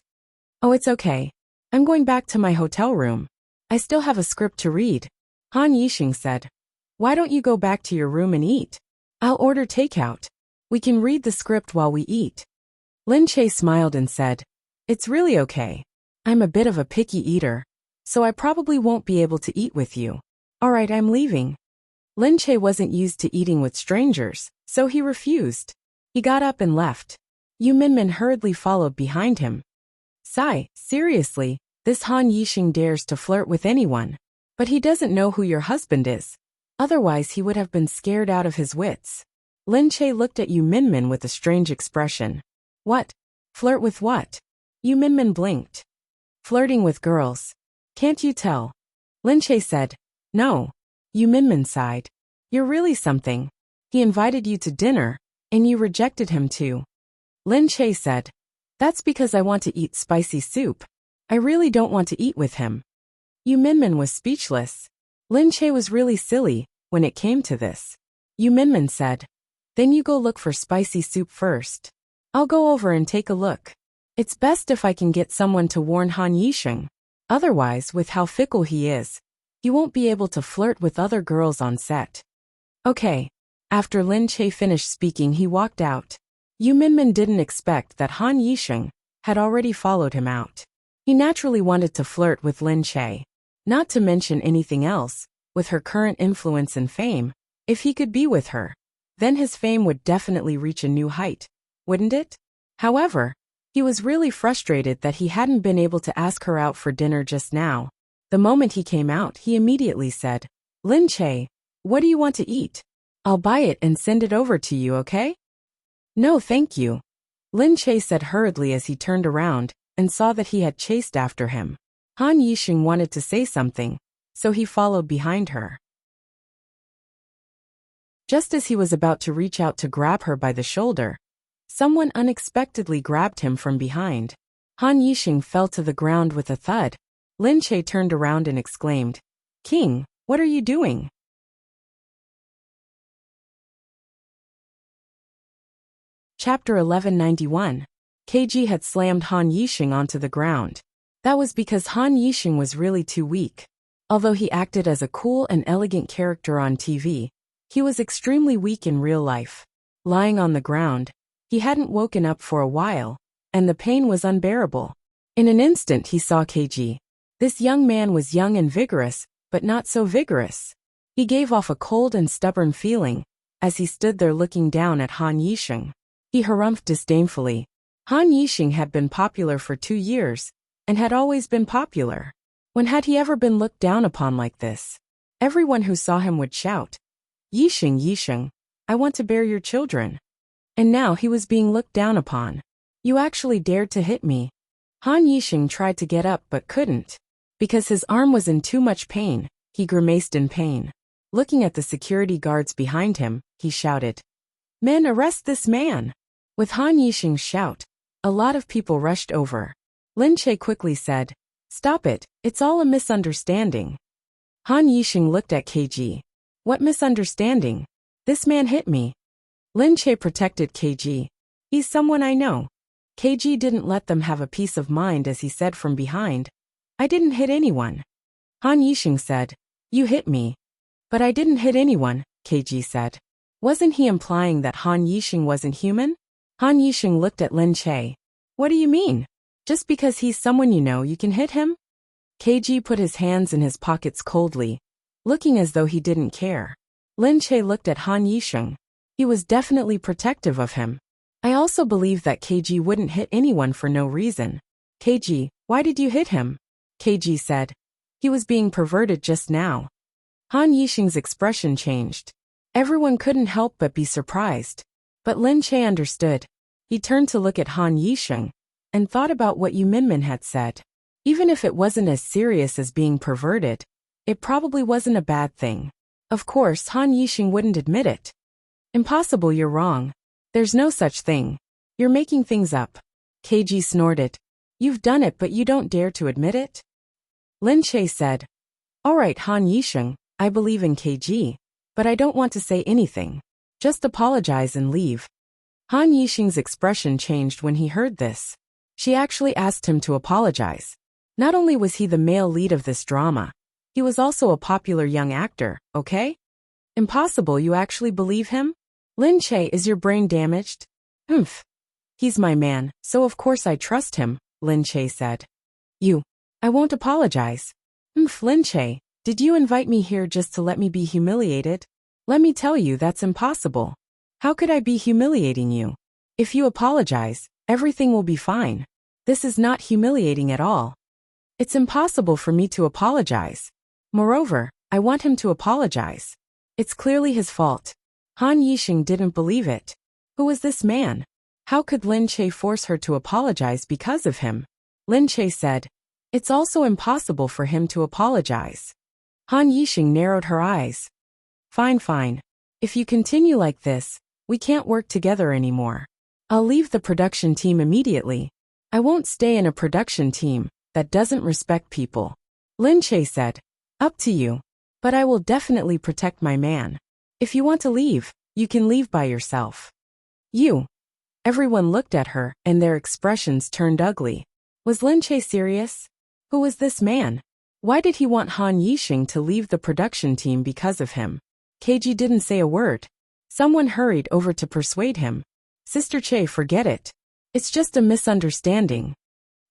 Oh, it's okay. I'm going back to my hotel room. I still have a script to read. Han Yixing said. Why don't you go back to your room and eat? I'll order takeout. We can read the script while we eat. Lin Che smiled and said, it's really okay. I'm a bit of a picky eater, so I probably won't be able to eat with you. Alright, I'm leaving. Lin Che wasn't used to eating with strangers, so he refused. He got up and left. Yu Minmin hurriedly followed behind him. Sai, seriously, this Han Yixing dares to flirt with anyone. But he doesn't know who your husband is. Otherwise he would have been scared out of his wits. Lin Che looked at Yu Minmin with a strange expression. What? Flirt with what? Yu Minmin blinked. Flirting with girls. Can't you tell? Lin Che said. No. Yu Minmin sighed. You're really something. He invited you to dinner, and you rejected him too. Lin Che said. That's because I want to eat spicy soup. I really don't want to eat with him. Yu Minmin was speechless. Lin Che was really silly when it came to this. Yu Minmin said. Then you go look for spicy soup first. I'll go over and take a look. It's best if I can get someone to warn Han Yixing. Otherwise, with how fickle he is, he won't be able to flirt with other girls on set. Okay. After Lin Che finished speaking, he walked out. Yu Minmin didn't expect that Han Yixing had already followed him out. He naturally wanted to flirt with Lin Che. Not to mention anything else, with her current influence and fame, if he could be with her, then his fame would definitely reach a new height, wouldn't it? However, he was really frustrated that he hadn't been able to ask her out for dinner just now. The moment he came out, he immediately said, Lin Che, what do you want to eat? I'll buy it and send it over to you, okay? No, thank you. Lin Che said hurriedly as he turned around and saw that he had chased after him. Han Yixing wanted to say something, so he followed behind her. Just as he was about to reach out to grab her by the shoulder, someone unexpectedly grabbed him from behind. Han Yixing fell to the ground with a thud. Lin Che turned around and exclaimed, King, what are you doing? Chapter 1191. KG had slammed Han Yixing onto the ground. That was because Han Yixing was really too weak. Although he acted as a cool and elegant character on TV, he was extremely weak in real life. Lying on the ground, he hadn't woken up for a while, and the pain was unbearable. In an instant he saw KG. This young man was young and vigorous, but not so vigorous. He gave off a cold and stubborn feeling, as he stood there looking down at Han Yixing. He harumphed disdainfully. Han Yixing had been popular for 2 years, and had always been popular. When had he ever been looked down upon like this? Everyone who saw him would shout, Yixing, Yixing, I want to bear your children. And now he was being looked down upon. You actually dared to hit me. Han Yixing tried to get up but couldn't. Because his arm was in too much pain, he grimaced in pain. Looking at the security guards behind him, he shouted, Men, arrest this man! With Han Yixing's shout, a lot of people rushed over. Lin Che quickly said, "Stop it, it's all a misunderstanding." Han Yixing looked at KG. "What misunderstanding? This man hit me." Lin Che protected KG. "He's someone I know." KG didn't let them have a peace of mind as he said from behind, "I didn't hit anyone." Han Yixing said, "You hit me." "But I didn't hit anyone," KG said. Wasn't he implying that Han Yixing wasn't human? Han Yixing looked at Lin Che. "What do you mean? Just because he's someone you know, you can hit him?" KG put his hands in his pockets coldly, looking as though he didn't care. Lin Che looked at Han Yixing. He was definitely protective of him. "I also believe that KG wouldn't hit anyone for no reason." "KG, why did you hit him?" KG said. "He was being perverted just now." Han Yixing's expression changed. Everyone couldn't help but be surprised. But Lin Che understood. He turned to look at Han Yixing and thought about what Yu Minmin had said. Even if it wasn't as serious as being perverted, it probably wasn't a bad thing. Of course, Han Yixing wouldn't admit it. "Impossible, you're wrong. There's no such thing. You're making things up." KG snorted. "You've done it, but you don't dare to admit it?" Lin Che said, "All right, Han Yixing, I believe in KG, but I don't want to say anything. Just apologize and leave." Han Yixing's expression changed when he heard this. She actually asked him to apologize. Not only was he the male lead of this drama, he was also a popular young actor, okay? "Impossible, you actually believe him? Lin Che, is your brain damaged?" "Humph. He's my man, so of course I trust him," Lin Che said. I won't apologize." "Humph, Lin Che, did you invite me here just to let me be humiliated? Let me tell you, that's impossible. How could I be humiliating you? If you apologize, everything will be fine. This is not humiliating at all. It's impossible for me to apologize. Moreover, I want him to apologize. It's clearly his fault." Han Yixing didn't believe it. Who was this man? How could Lin Che force her to apologize because of him? Lin Che said, "It's also impossible for him to apologize." Han Yixing narrowed her eyes. Fine. If you continue like this, we can't work together anymore. I'll leave the production team immediately. I won't stay in a production team that doesn't respect people." Lin Che said, "Up to you. But I will definitely protect my man. If you want to leave, you can leave by yourself." "You." Everyone looked at her, and their expressions turned ugly. Was Lin Che serious? Who was this man? Why did he want Han Yixing to leave the production team because of him? KG didn't say a word. Someone hurried over to persuade him. "Sister Che, forget it. It's just a misunderstanding."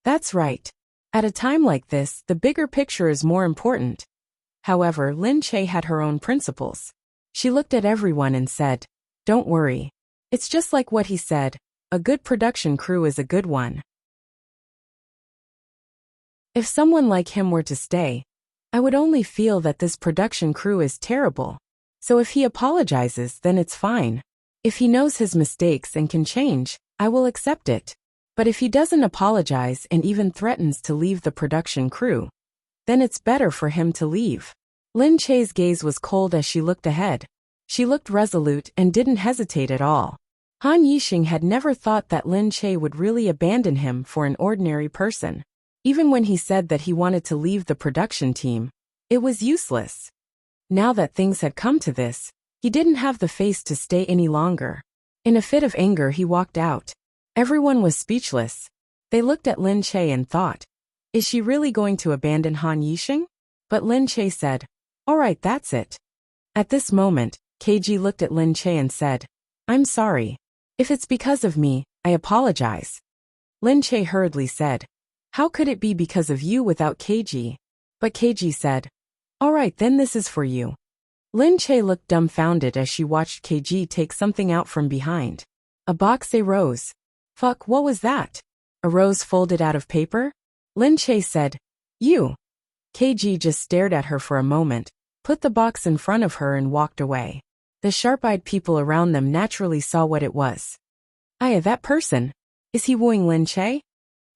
"That's right. At a time like this, the bigger picture is more important." However, Lin Che had her own principles. She looked at everyone and said, "Don't worry. It's just like what he said, a good production crew is a good one. If someone like him were to stay, I would only feel that this production crew is terrible. So if he apologizes, then it's fine. If he knows his mistakes and can change, I will accept it. But if he doesn't apologize and even threatens to leave the production crew, then it's better for him to leave." Lin Che's gaze was cold as she looked ahead. She looked resolute and didn't hesitate at all. Han Yixing had never thought that Lin Che would really abandon him for an ordinary person. Even when he said that he wanted to leave the production team, it was useless. Now that things had come to this, he didn't have the face to stay any longer. In a fit of anger, he walked out. Everyone was speechless. They looked at Lin Che and thought, is she really going to abandon Han Yixing? But Lin Che said, all right, that's it. At this moment, KG looked at Lin Che and said, I'm sorry. If it's because of me, I apologize. Lin Che hurriedly said, how could it be because of you without KG? But KG said, all right, then this is for you. Lin Che looked dumbfounded as she watched KG take something out from behind. A box, a rose. Fuck, what was that? A rose folded out of paper? Lin Che said, you. KG just stared at her for a moment, put the box in front of her and walked away. The sharp-eyed people around them naturally saw what it was. Aya, that person. Is he wooing Lin Che?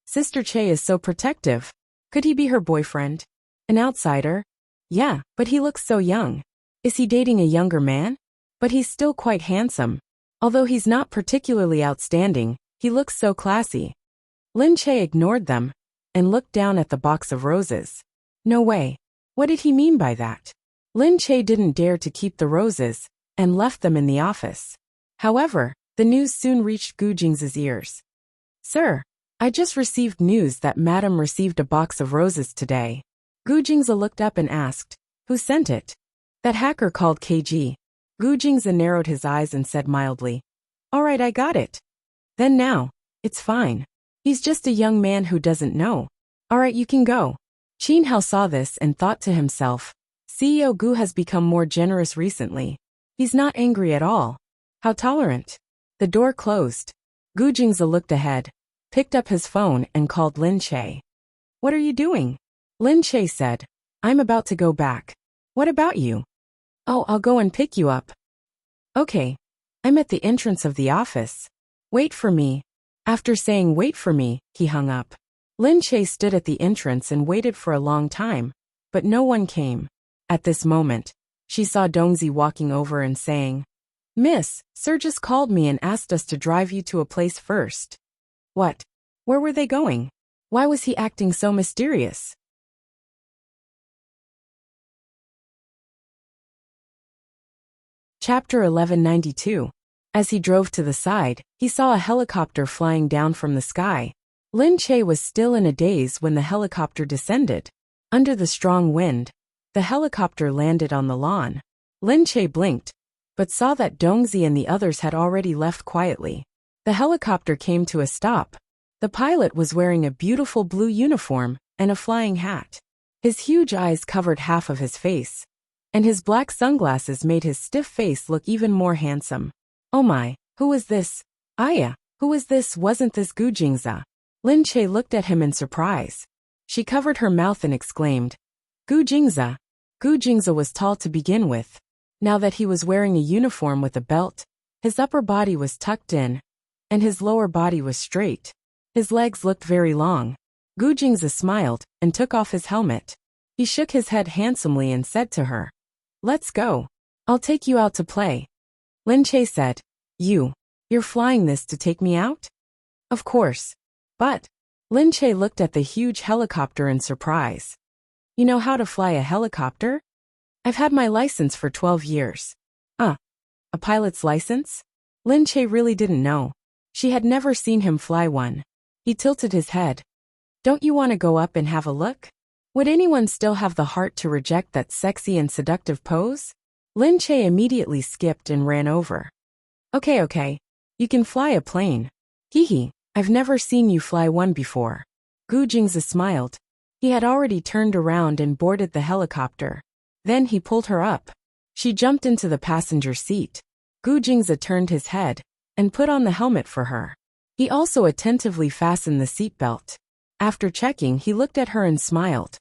Sister Che is so protective. Could he be her boyfriend? An outsider? Yeah, but he looks so young. Is he dating a younger man? But he's still quite handsome. Although he's not particularly outstanding, he looks so classy. Lin Che ignored them and looked down at the box of roses. No way. What did he mean by that? Lin Che didn't dare to keep the roses and left them in the office. However, the news soon reached Gu Jing's ears. Sir, I just received news that Madam received a box of roses today. Gu Jingza looked up and asked, who sent it? That hacker called KG. Gu Jingza narrowed his eyes and said mildly, all right, I got it. Then now, it's fine. He's just a young man who doesn't know. All right, you can go. Qin Hao saw this and thought to himself, CEO Gu has become more generous recently. He's not angry at all. How tolerant. The door closed. Gu Jingza looked ahead, picked up his phone and called Lin Che. What are you doing? Lin Che said, I'm about to go back. What about you? Oh, I'll go and pick you up. Okay. I'm at the entrance of the office. Wait for me. After saying wait for me, he hung up. Lin Che stood at the entrance and waited for a long time, but no one came. At this moment, she saw Dongzi walking over and saying, Miss, Sir just called me and asked us to drive you to a place first. What? Where were they going? Why was he acting so mysterious? Chapter 1192. As he drove to the side, he saw a helicopter flying down from the sky. Lin Che was still in a daze when the helicopter descended. Under the strong wind, the helicopter landed on the lawn. Lin Che blinked, but saw that Dongzi and the others had already left quietly. The helicopter came to a stop. The pilot was wearing a beautiful blue uniform and a flying hat. His huge eyes covered half of his face, and his black sunglasses made his stiff face look even more handsome. Oh my, who is this? Aya, who is this? Wasn't this Gu Jingza? Lin Che looked at him in surprise. She covered her mouth and exclaimed, Gu Jingza. Gu Jingza was tall to begin with. Now that he was wearing a uniform with a belt, his upper body was tucked in, and his lower body was straight. His legs looked very long. Gu Jingza smiled and took off his helmet. He shook his head handsomely and said to her, Let's go. I'll take you out to play. Lin Che said, You're flying this to take me out? Of course. But, Lin Che looked at the huge helicopter in surprise. You know how to fly a helicopter? I've had my license for 12 years. A pilot's license? Lin Che really didn't know. She had never seen him fly one. He tilted his head. Don't you want to go up and have a look? Would anyone still have the heart to reject that sexy and seductive pose? Lin Che immediately skipped and ran over. Okay. You can fly a plane. Hee, I've never seen you fly one before. Gu Jingza smiled. He had already turned around and boarded the helicopter. Then he pulled her up. She jumped into the passenger seat. Gu Jingza turned his head and put on the helmet for her. He also attentively fastened the seatbelt. After checking, he looked at her and smiled.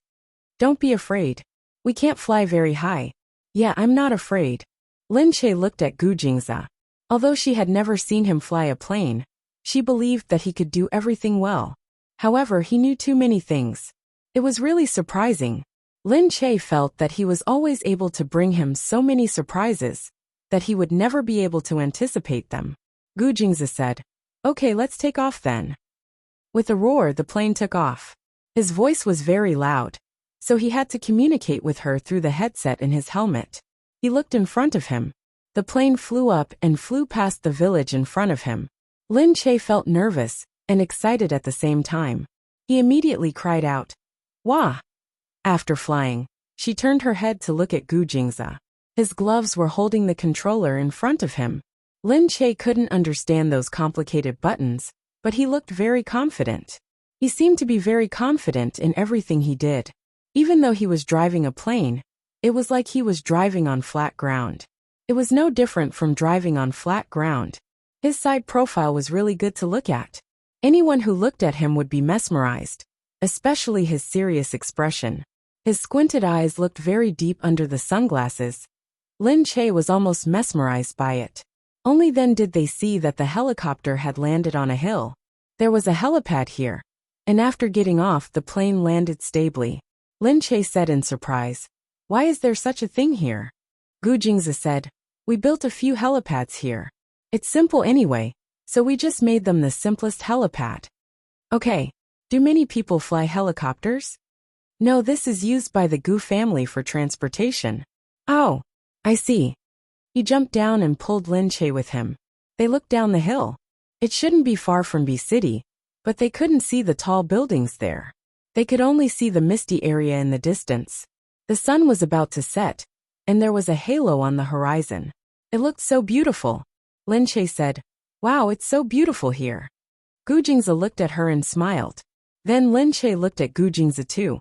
Don't be afraid. We can't fly very high. Yeah, I'm not afraid. Lin Che looked at Gu Jingza. Although she had never seen him fly a plane, she believed that he could do everything well. However, he knew too many things. It was really surprising. Lin Che felt that he was always able to bring him so many surprises that he would never be able to anticipate them. Gu Jingza said, Okay, let's take off then. With a roar, the plane took off. His voice was very loud, so he had to communicate with her through the headset in his helmet. He looked in front of him. The plane flew up and flew past the village in front of him. Lin Che felt nervous and excited at the same time. He immediately cried out, Wah! After flying, she turned her head to look at Gu Jingza. His gloves were holding the controller in front of him. Lin Che couldn't understand those complicated buttons, but he looked very confident. He seemed to be very confident in everything he did. Even though he was driving a plane, it was like he was driving on flat ground. It was no different from driving on flat ground. His side profile was really good to look at. Anyone who looked at him would be mesmerized, especially his serious expression. His squinted eyes looked very deep under the sunglasses. Lin Che was almost mesmerized by it. Only then did they see that the helicopter had landed on a hill. There was a helipad here, and after getting off, the plane landed stably. Lin Che said in surprise, Why is there such a thing here? Gu Jingza said, We built a few helipads here. It's simple anyway, so we just made them the simplest helipad. Okay. Do many people fly helicopters? No, this is used by the Gu family for transportation. Oh, I see. He jumped down and pulled Lin Che with him. They looked down the hill. It shouldn't be far from B City, but they couldn't see the tall buildings there. They could only see the misty area in the distance. The sun was about to set, and there was a halo on the horizon. It looked so beautiful. Lin Che said, "Wow, it's so beautiful here." Gu Jingzi looked at her and smiled. Then Lin Che looked at Gu Jingzi too.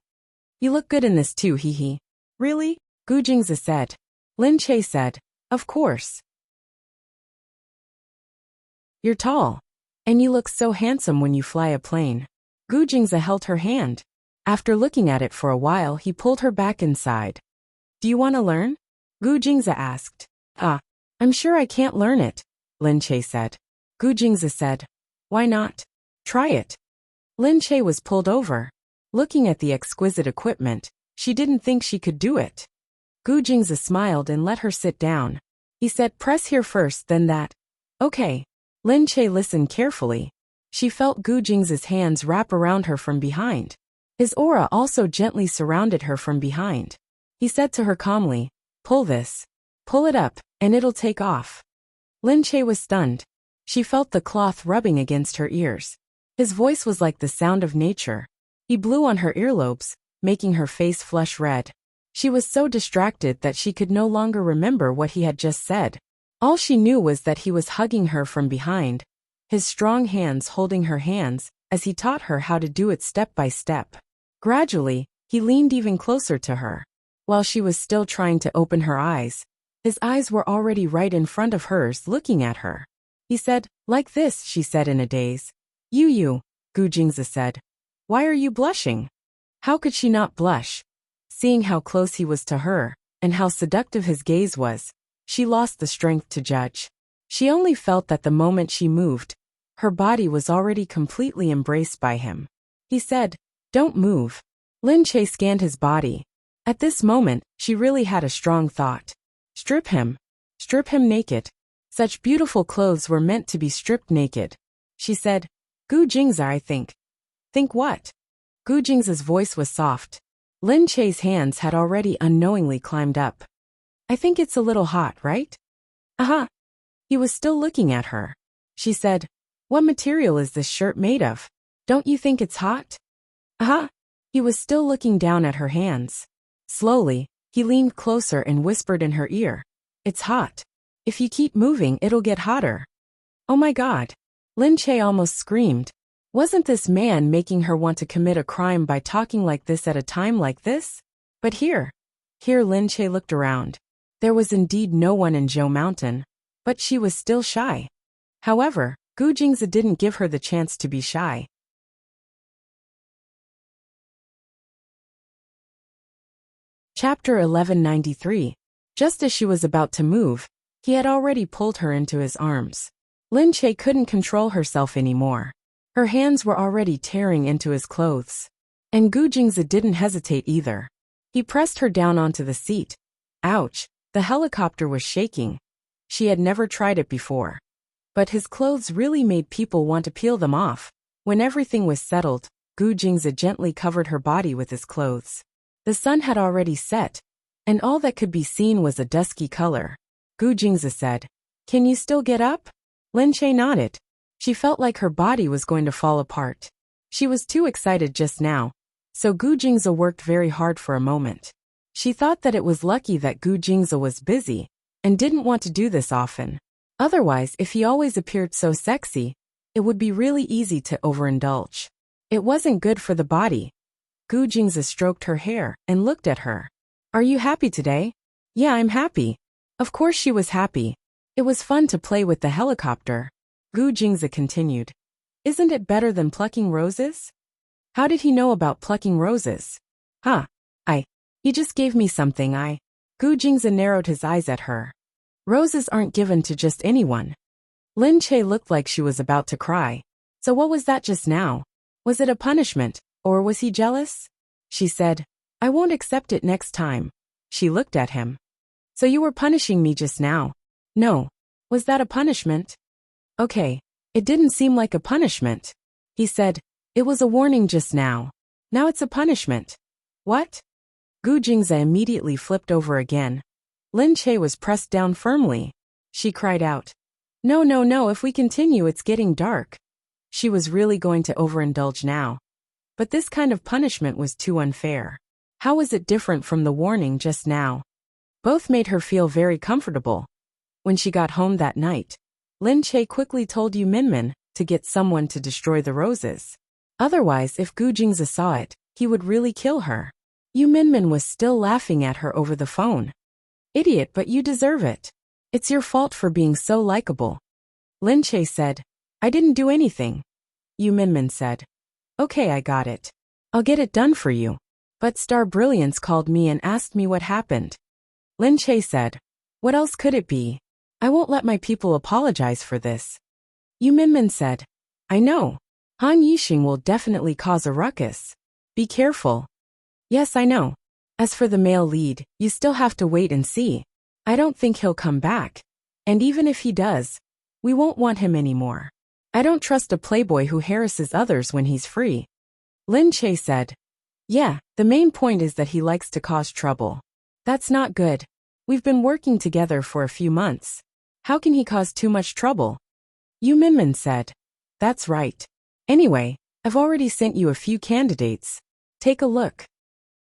"You look good in this too, hee hee." "Really?" Gu Jingzi said. Lin Che said, "Of course. You're tall. And you look so handsome when you fly a plane." Gu Jingzi held her hand. After looking at it for a while, he pulled her back inside. "Do you want to learn?" Gu Jingzi asked. I'm sure I can't learn it," Lin Che said. Gu Jingzi said, "Why not? Try it." Lin Che was pulled over. Looking at the exquisite equipment, she didn't think she could do it. Gu Jingzi smiled and let her sit down. He said, "Press here first, then that." "Okay." Lin Che listened carefully. She felt Gu Jingzi's hands wrap around her from behind. His aura also gently surrounded her from behind. He said to her calmly, "Pull this. Pull it up, and it'll take off." Lin Che was stunned. She felt the cloth rubbing against her ears. His voice was like the sound of nature. He blew on her earlobes, making her face flush red. She was so distracted that she could no longer remember what he had just said. All she knew was that he was hugging her from behind, his strong hands holding her hands, as he taught her how to do it step by step. Gradually, he leaned even closer to her. While she was still trying to open her eyes, his eyes were already right in front of hers, looking at her. He said, "Like this," she said in a daze. You, Gu Jingzi said. "Why are you blushing?" How could she not blush? Seeing how close he was to her, and how seductive his gaze was, she lost the strength to judge. She only felt that the moment she moved, her body was already completely embraced by him. He said, "Don't move." Lin Che scanned his body. At this moment, she really had a strong thought. Strip him. Strip him naked. Such beautiful clothes were meant to be stripped naked. She said, "Gu Jingzi, I think." "Think what?" Gu Jingzi's voice was soft. Lin Che's hands had already unknowingly climbed up. "I think it's a little hot, right?" "Uh-huh." He was still looking at her. She said, "What material is this shirt made of? Don't you think it's hot?" "Uh-huh." He was still looking down at her hands. Slowly, he leaned closer and whispered in her ear, "It's hot. If you keep moving, it'll get hotter." Oh my God. Lin Che almost screamed. Wasn't this man making her want to commit a crime by talking like this at a time like this? But here Lin Che looked around. There was indeed no one in Zhou Mountain, but she was still shy. However, Gu Jingzi didn't give her the chance to be shy. Chapter 1193. Just as she was about to move, he had already pulled her into his arms. Lin Che couldn't control herself anymore. Her hands were already tearing into his clothes. And Gu Jingzi didn't hesitate either. He pressed her down onto the seat. Ouch, the helicopter was shaking. She had never tried it before. But his clothes really made people want to peel them off. When everything was settled, Gu Jingzi gently covered her body with his clothes. The sun had already set, and all that could be seen was a dusky color. Gu Jingzi said, "Can you still get up?" Lin Che nodded. She felt like her body was going to fall apart. She was too excited just now, so Gu Jingzi worked very hard for a moment. She thought that it was lucky that Gu Jingzi was busy, and didn't want to do this often. Otherwise, if he always appeared so sexy, it would be really easy to overindulge. It wasn't good for the body. Gu Jingzi stroked her hair and looked at her. "Are you happy today?" "Yeah, I'm happy." Of course she was happy. It was fun to play with the helicopter. Gu Jingzi continued. "Isn't it better than plucking roses?" How did he know about plucking roses? He just gave me something. Gu Jingzi narrowed his eyes at her. Roses aren't given to just anyone. Lin Che looked like she was about to cry. So what was that just now? Was it a punishment, or was he jealous? She said, "I won't accept it next time." She looked at him. "So you were punishing me just now?" "No." Was that a punishment? Okay. It didn't seem like a punishment. He said, it was a warning just now. Now it's a punishment. What? Gu Jingze immediately flipped over again. Lin Che was pressed down firmly. She cried out. No, no, no, if we continue it's getting dark. She was really going to overindulge now. But this kind of punishment was too unfair. How was it different from the warning just now? Both made her feel very comfortable. When she got home that night, Lin Che quickly told Yu Minmin to get someone to destroy the roses. Otherwise, if Gu Jingze saw it, he would really kill her. Yu Minmin was still laughing at her over the phone. Idiot, but you deserve it. It's your fault for being so likable. Lin Che said, I didn't do anything. Yu Minmin said, okay, I got it. I'll get it done for you. But Star Brilliance called me and asked me what happened. Lin Che said, what else could it be? I won't let my people apologize for this. Yu Minmin said, I know. Han Yixing will definitely cause a ruckus. Be careful. Yes, I know. As for the male lead, you still have to wait and see. I don't think he'll come back. And even if he does, we won't want him anymore. I don't trust a playboy who harasses others when he's free. Lin Che said, yeah, the main point is that he likes to cause trouble. That's not good. We've been working together for a few months. How can he cause too much trouble? Yu Minmin said, that's right. Anyway, I've already sent you a few candidates. Take a look.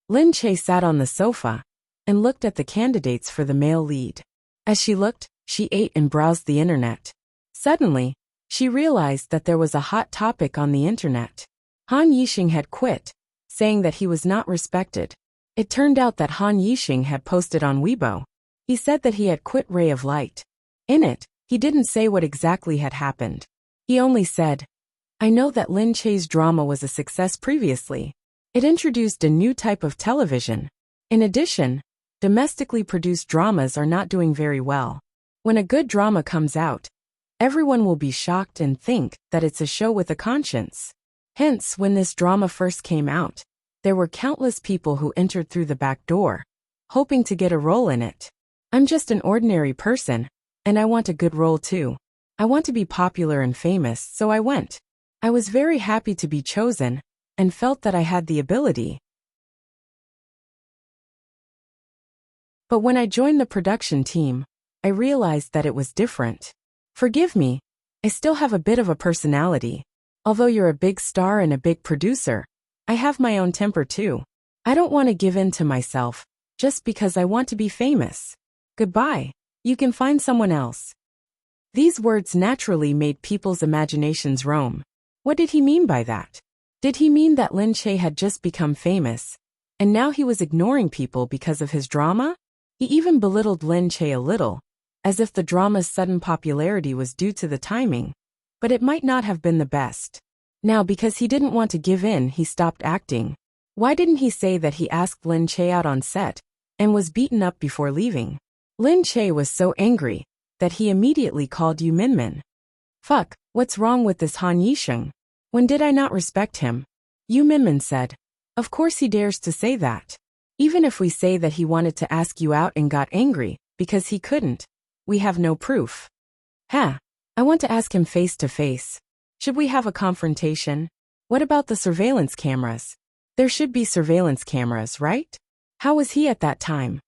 Lin Che sat on the sofa and looked at the candidates for the male lead. As she looked, she ate and browsed the internet. Suddenly, she realized that there was a hot topic on the internet. Han Yixing had quit, saying that he was not respected. It turned out that Han Yixing had posted on Weibo. He said that he had quit Ray of Light. In it, he didn't say what exactly had happened. He only said, I know that Lin Che's drama was a success previously. It introduced a new type of television. In addition, domestically produced dramas are not doing very well. When a good drama comes out, everyone will be shocked and think that it's a show with a conscience. Hence, when this drama first came out, there were countless people who entered through the back door, hoping to get a role in it. I'm just an ordinary person, and I want a good role too. I want to be popular and famous, so I went. I was very happy to be chosen, and felt that I had the ability. But when I joined the production team, I realized that it was different. Forgive me, I still have a bit of a personality. Although you're a big star and a big producer, I have my own temper too. I don't want to give in to myself, just because I want to be famous. Goodbye. You can find someone else. These words naturally made people's imaginations roam. What did he mean by that? Did he mean that Lin Che had just become famous, and now he was ignoring people because of his drama? He even belittled Lin Che a little, as if the drama's sudden popularity was due to the timing. But it might not have been the best. Now, because he didn't want to give in, he stopped acting. Why didn't he say that he asked Lin Che out on set, and was beaten up before leaving? Lin Che was so angry that he immediately called Yu Minmin. Fuck, what's wrong with this Han Yixing? When did I not respect him? Yu Minmin said, of course he dares to say that. Even if we say that he wanted to ask you out and got angry, because he couldn't, we have no proof. Ha, I want to ask him face to face. Should we have a confrontation? What about the surveillance cameras? There should be surveillance cameras, right? How was he at that time?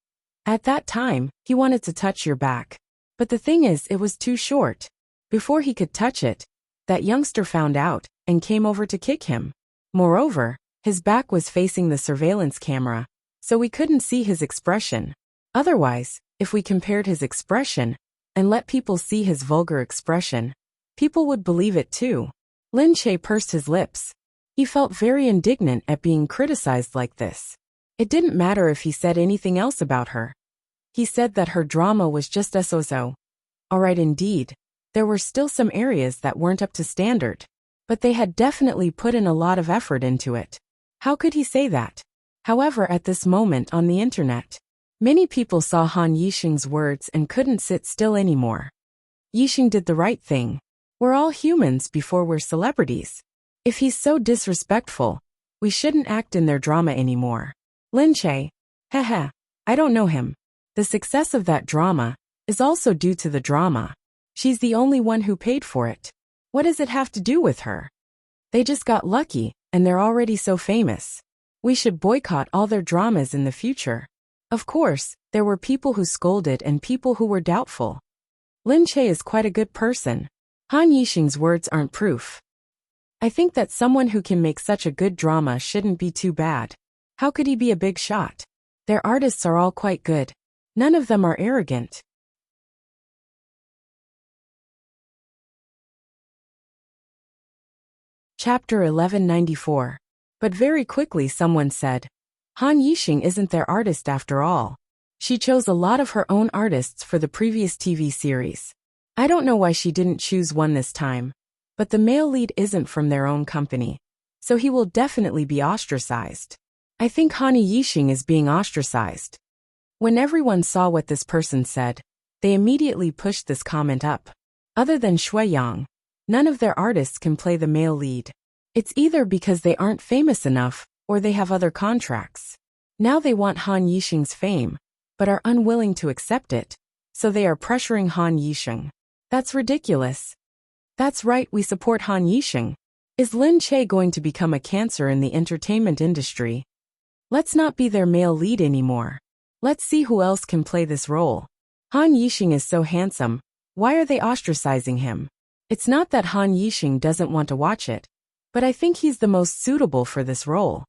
At that time, he wanted to touch your back. But the thing is, it was too short. Before he could touch it, that youngster found out and came over to kick him. Moreover, his back was facing the surveillance camera, so we couldn't see his expression. Otherwise, if we compared his expression and let people see his vulgar expression, people would believe it too. Lin Che pursed his lips. He felt very indignant at being criticized like this. It didn't matter if he said anything else about her. He said that her drama was just so-so. Alright, indeed, there were still some areas that weren't up to standard, but they had definitely put in a lot of effort into it. How could he say that? However, at this moment on the internet, many people saw Han Yixing's words and couldn't sit still anymore. Yixing did the right thing. We're all humans before we're celebrities. If he's so disrespectful, we shouldn't act in their drama anymore. Lin Che, haha, I don't know him. The success of that drama is also due to the drama. She's the only one who paid for it. What does it have to do with her? They just got lucky, and they're already so famous. We should boycott all their dramas in the future. Of course, there were people who scolded and people who were doubtful. Lin Che is quite a good person. Han Yixing's words aren't proof. I think that someone who can make such a good drama shouldn't be too bad. How could he be a big shot? Their artists are all quite good. None of them are arrogant. Chapter 1194. But very quickly someone said, Han Yixing isn't their artist after all. She chose a lot of her own artists for the previous TV series. I don't know why she didn't choose one this time. But the male lead isn't from their own company. So he will definitely be ostracized. I think Han Yixing is being ostracized. When everyone saw what this person said, they immediately pushed this comment up. Other than Shui Yang, none of their artists can play the male lead. It's either because they aren't famous enough, or they have other contracts. Now they want Han Yixing's fame, but are unwilling to accept it, so they are pressuring Han Yixing. That's ridiculous. That's right, we support Han Yixing. Is Lin Che going to become a cancer in the entertainment industry? Let's not be their male lead anymore. Let's see who else can play this role. Han Yixing is so handsome. Why are they ostracizing him? It's not that Han Yixing doesn't want to watch it, but I think he's the most suitable for this role.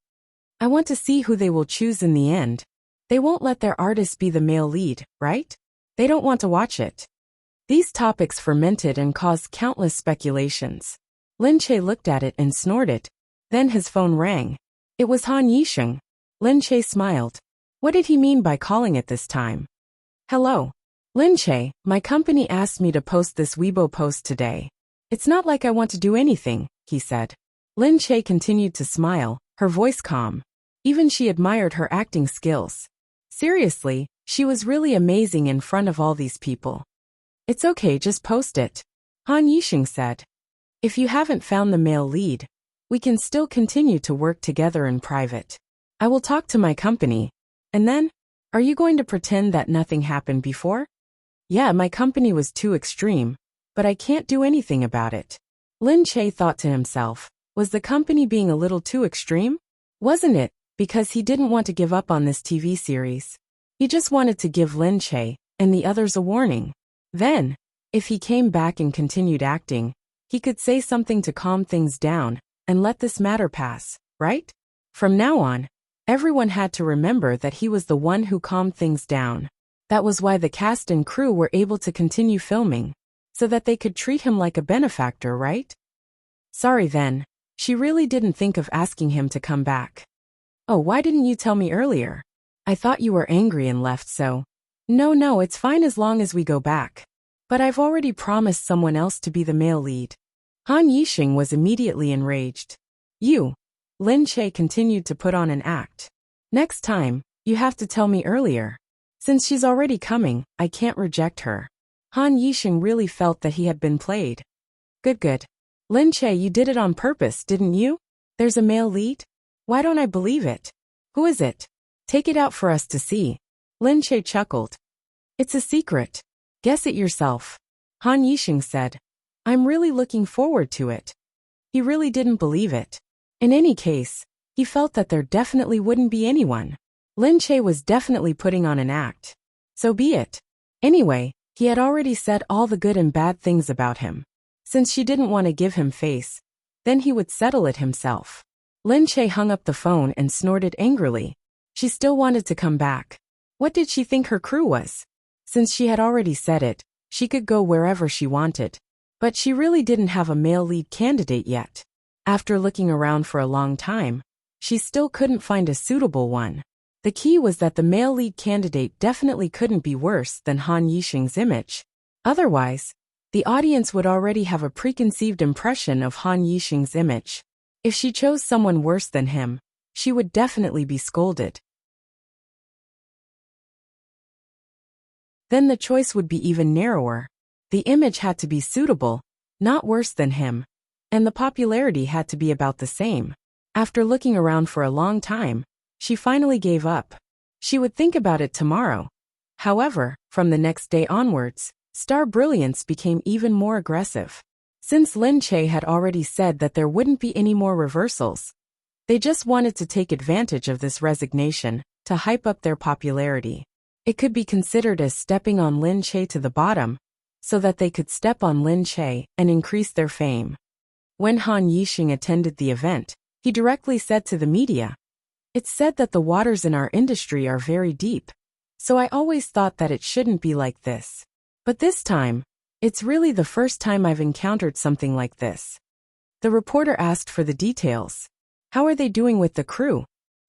I want to see who they will choose in the end. They won't let their artist be the male lead, right? They don't want to watch it. These topics fermented and caused countless speculations. Lin Che looked at it and snorted. Then his phone rang. It was Han Yixing. Lin Che smiled. What did he mean by calling it this time? Hello. Lin Che, my company asked me to post this Weibo post today. It's not like I want to do anything, he said. Lin Che continued to smile, her voice calm. Even she admired her acting skills. Seriously, she was really amazing in front of all these people. It's okay, just post it. Han Yixing said. If you haven't found the male lead, we can still continue to work together in private. I will talk to my company. And then, are you going to pretend that nothing happened before? Yeah, my company was too extreme, but I can't do anything about it. Lin Che thought to himself, was the company being a little too extreme? Wasn't it, because he didn't want to give up on this TV series? He just wanted to give Lin Che and the others a warning. Then, if he came back and continued acting, he could say something to calm things down and let this matter pass, right? From now on, everyone had to remember that he was the one who calmed things down. That was why the cast and crew were able to continue filming, so that they could treat him like a benefactor, right? Sorry then, she really didn't think of asking him to come back. Oh, why didn't you tell me earlier? I thought you were angry and left, so. No, it's fine as long as we go back. But I've already promised someone else to be the male lead. Han Yixing was immediately enraged. You. Lin Che continued to put on an act. Next time, you have to tell me earlier. Since she's already coming, I can't reject her. Han Yixing really felt that he had been played. Good. Lin Che, you did it on purpose, didn't you? There's a male lead? Why don't I believe it? Who is it? Take it out for us to see. Lin Che chuckled. It's a secret. Guess it yourself. Han Yixing said. I'm really looking forward to it. He really didn't believe it. In any case, he felt that there definitely wouldn't be anyone. Lin Che was definitely putting on an act. So be it. Anyway, he had already said all the good and bad things about him. Since she didn't want to give him face, then he would settle it himself. Lin Che hung up the phone and snorted angrily. She still wanted to come back. What did she think her crew was? Since she had already said it, she could go wherever she wanted. But she really didn't have a male lead candidate yet. After looking around for a long time, she still couldn't find a suitable one. The key was that the male lead candidate definitely couldn't be worse than Han Yixing's image. Otherwise, the audience would already have a preconceived impression of Han Yixing's image. If she chose someone worse than him, she would definitely be scolded. Then the choice would be even narrower. The image had to be suitable, not worse than him, and the popularity had to be about the same. After looking around for a long time, she finally gave up. She would think about it tomorrow. However, from the next day onwards, Star Brilliance became even more aggressive. Since Lin Che had already said that there wouldn't be any more reversals, they just wanted to take advantage of this resignation to hype up their popularity. It could be considered as stepping on Lin Che to the bottom, so that they could step on Lin Che and increase their fame. When Han Yixing attended the event, he directly said to the media, "It's said that the waters in our industry are very deep, so I always thought that it shouldn't be like this. But this time, it's really the first time I've encountered something like this." The reporter asked for the details. "How are they doing with the crew?"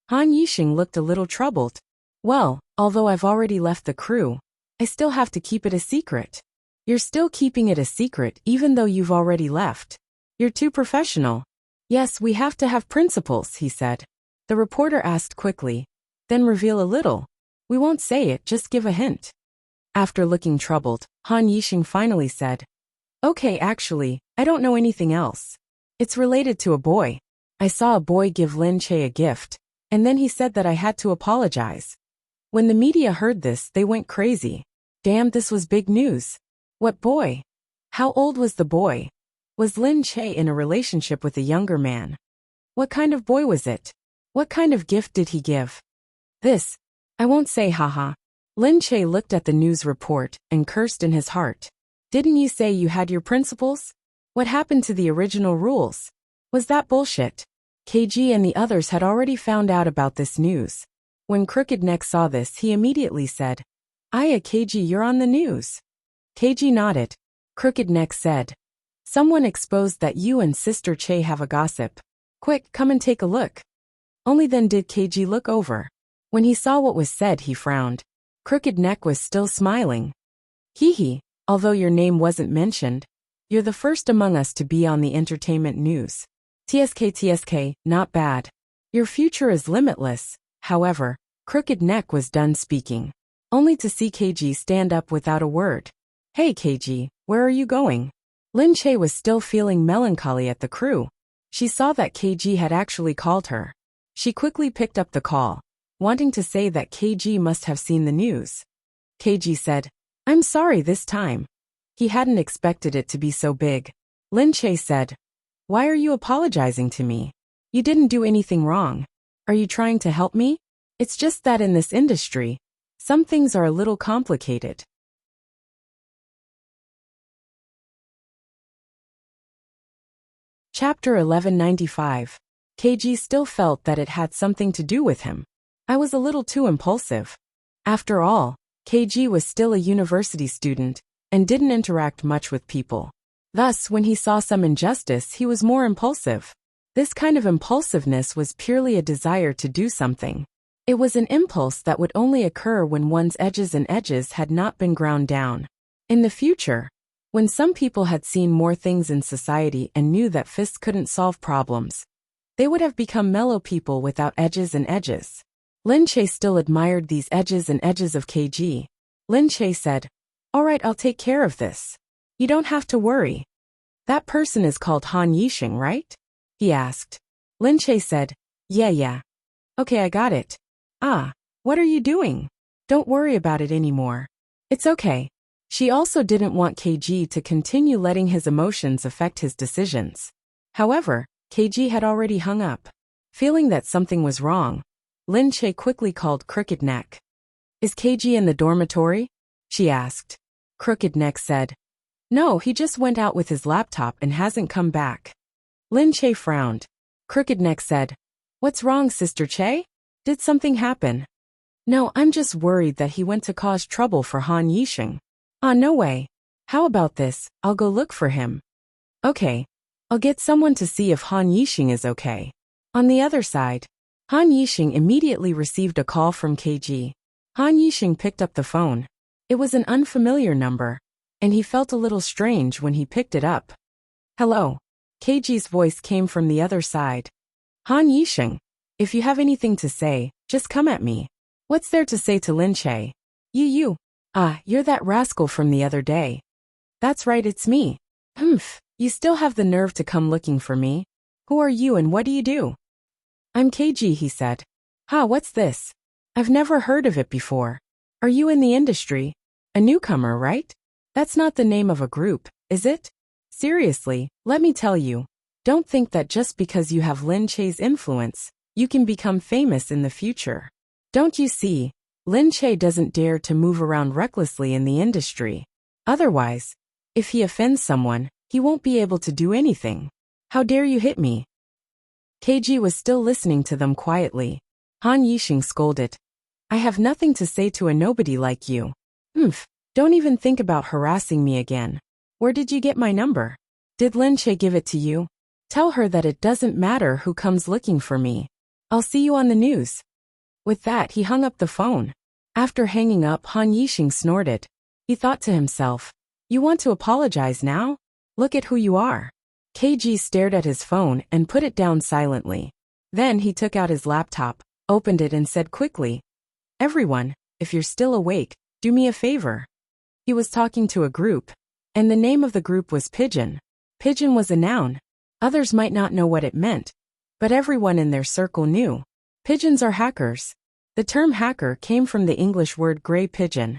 Han Yixing looked a little troubled. "Well, although I've already left the crew, I still have to keep it a secret." "You're still keeping it a secret even though you've already left. You're too professional." "Yes, we have to have principles," he said. The reporter asked quickly, "Then reveal a little." "We won't say it, just give a hint." After looking troubled, Han Yixing finally said, "Okay, actually, I don't know anything else. It's related to a boy. I saw a boy give Lin Che a gift, and then he said that I had to apologize." When the media heard this, they went crazy. Damn, this was big news. What boy? How old was the boy? Was Lin Che in a relationship with a younger man? What kind of boy was it? What kind of gift did he give? This, I won't say, haha. Lin Che looked at the news report and cursed in his heart. "Didn't you say you had your principles? What happened to the original rules? Was that bullshit?" KG and the others had already found out about this news. When Crooked Neck saw this, he immediately said, "Aya, KG, you're on the news." KG nodded. Crooked Neck said, "Someone exposed that you and Sister Che have a gossip. Quick, come and take a look." Only then did KG look over. When he saw what was said, he frowned. Crooked Neck was still smiling. "Hee, although your name wasn't mentioned, you're the first among us to be on the entertainment news. TSK, not bad. Your future is limitless." However, Crooked Neck was done speaking, only to see KG stand up without a word. "Hey KG, where are you going?" Lin Che was still feeling melancholy at the crew. She saw that KG had actually called her. She quickly picked up the call, wanting to say that KG must have seen the news. KG said, "I'm sorry this time." He hadn't expected it to be so big. Lin Che said, "Why are you apologizing to me? You didn't do anything wrong. Are you trying to help me? It's just that in this industry, some things are a little complicated." Chapter 1195. KG still felt that it had something to do with him. "I was a little too impulsive." After all, KG was still a university student and didn't interact much with people. Thus, when he saw some injustice, he was more impulsive. This kind of impulsiveness was purely a desire to do something. It was an impulse that would only occur when one's edges had not been ground down. In the future, when some people had seen more things in society and knew that fists couldn't solve problems, they would have become mellow people without edges. Lin Che still admired these edges of KG. Lin Che said, "All right, I'll take care of this. You don't have to worry." "That person is called Han Yixing, right?" he asked. Lin Che said, Yeah. "Okay, I got it." "Ah, what are you doing?" "Don't worry about it anymore. It's okay." She also didn't want KG to continue letting his emotions affect his decisions. However, KG had already hung up. Feeling that something was wrong, Lin Che quickly called Crooked Neck. "Is KG in the dormitory?" she asked. Crooked Neck said, "No, he just went out with his laptop and hasn't come back." Lin Che frowned. Crooked Neck said, "What's wrong, Sister Che? Did something happen?" "No, I'm just worried that he went to cause trouble for Han Yixing." "Ah, no way. How about this, I'll go look for him." "Okay. I'll get someone to see if Han Yixing is okay." On the other side, Han Yixing immediately received a call from KG. Han Yixing picked up the phone. It was an unfamiliar number, and he felt a little strange when he picked it up. "Hello." KG's voice came from the other side. "Han Yixing, if you have anything to say, just come at me." "What's there to say to Lin Che?" You. "Ah, you're that rascal from the other day." "That's right, it's me." "Humph, you still have the nerve to come looking for me? Who are you and what do you do?" "I'm KG," he said. "Ha, what's this? I've never heard of it before. Are you in the industry? A newcomer, right?" That's not the name of a group, is it? Seriously, let me tell you. Don't think that just because you have Lin Che's influence, you can become famous in the future. Don't you see? Lin Che doesn't dare to move around recklessly in the industry. Otherwise, if he offends someone, he won't be able to do anything. How dare you hit me? KG was still listening to them quietly. Han Yixing scolded. I have nothing to say to a nobody like you. Don't even think about harassing me again. Where did you get my number? Did Lin Che give it to you? Tell her that it doesn't matter who comes looking for me. I'll see you on the news. With that, he hung up the phone. After hanging up, Han Yixing snorted. He thought to himself, you want to apologize now? Look at who you are. KG stared at his phone and put it down silently. Then he took out his laptop, opened it and said quickly, everyone, if you're still awake, do me a favor. He was talking to a group, and the name of the group was Pigeon. Pigeon was a noun. Others might not know what it meant, but everyone in their circle knew. Pigeons are hackers. The term hacker came from the English word gray pigeon.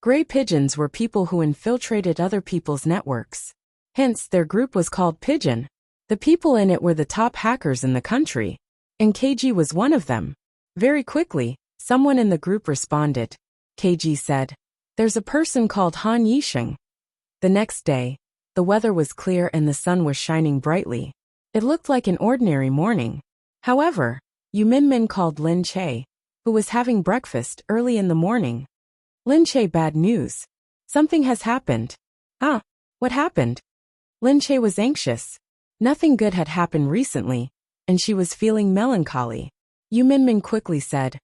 Gray pigeons were people who infiltrated other people's networks. Hence, their group was called Pigeon. The people in it were the top hackers in the country, and KG was one of them. Very quickly, someone in the group responded. KG said, there's a person called Han Yixing. The next day, the weather was clear and the sun was shining brightly. It looked like an ordinary morning. However, Yu Minmin called Lin Che, who was having breakfast early in the morning. Lin Che, bad news. Something has happened. What happened? Lin Che was anxious. Nothing good had happened recently, and she was feeling melancholy. Yu Minmin quickly said,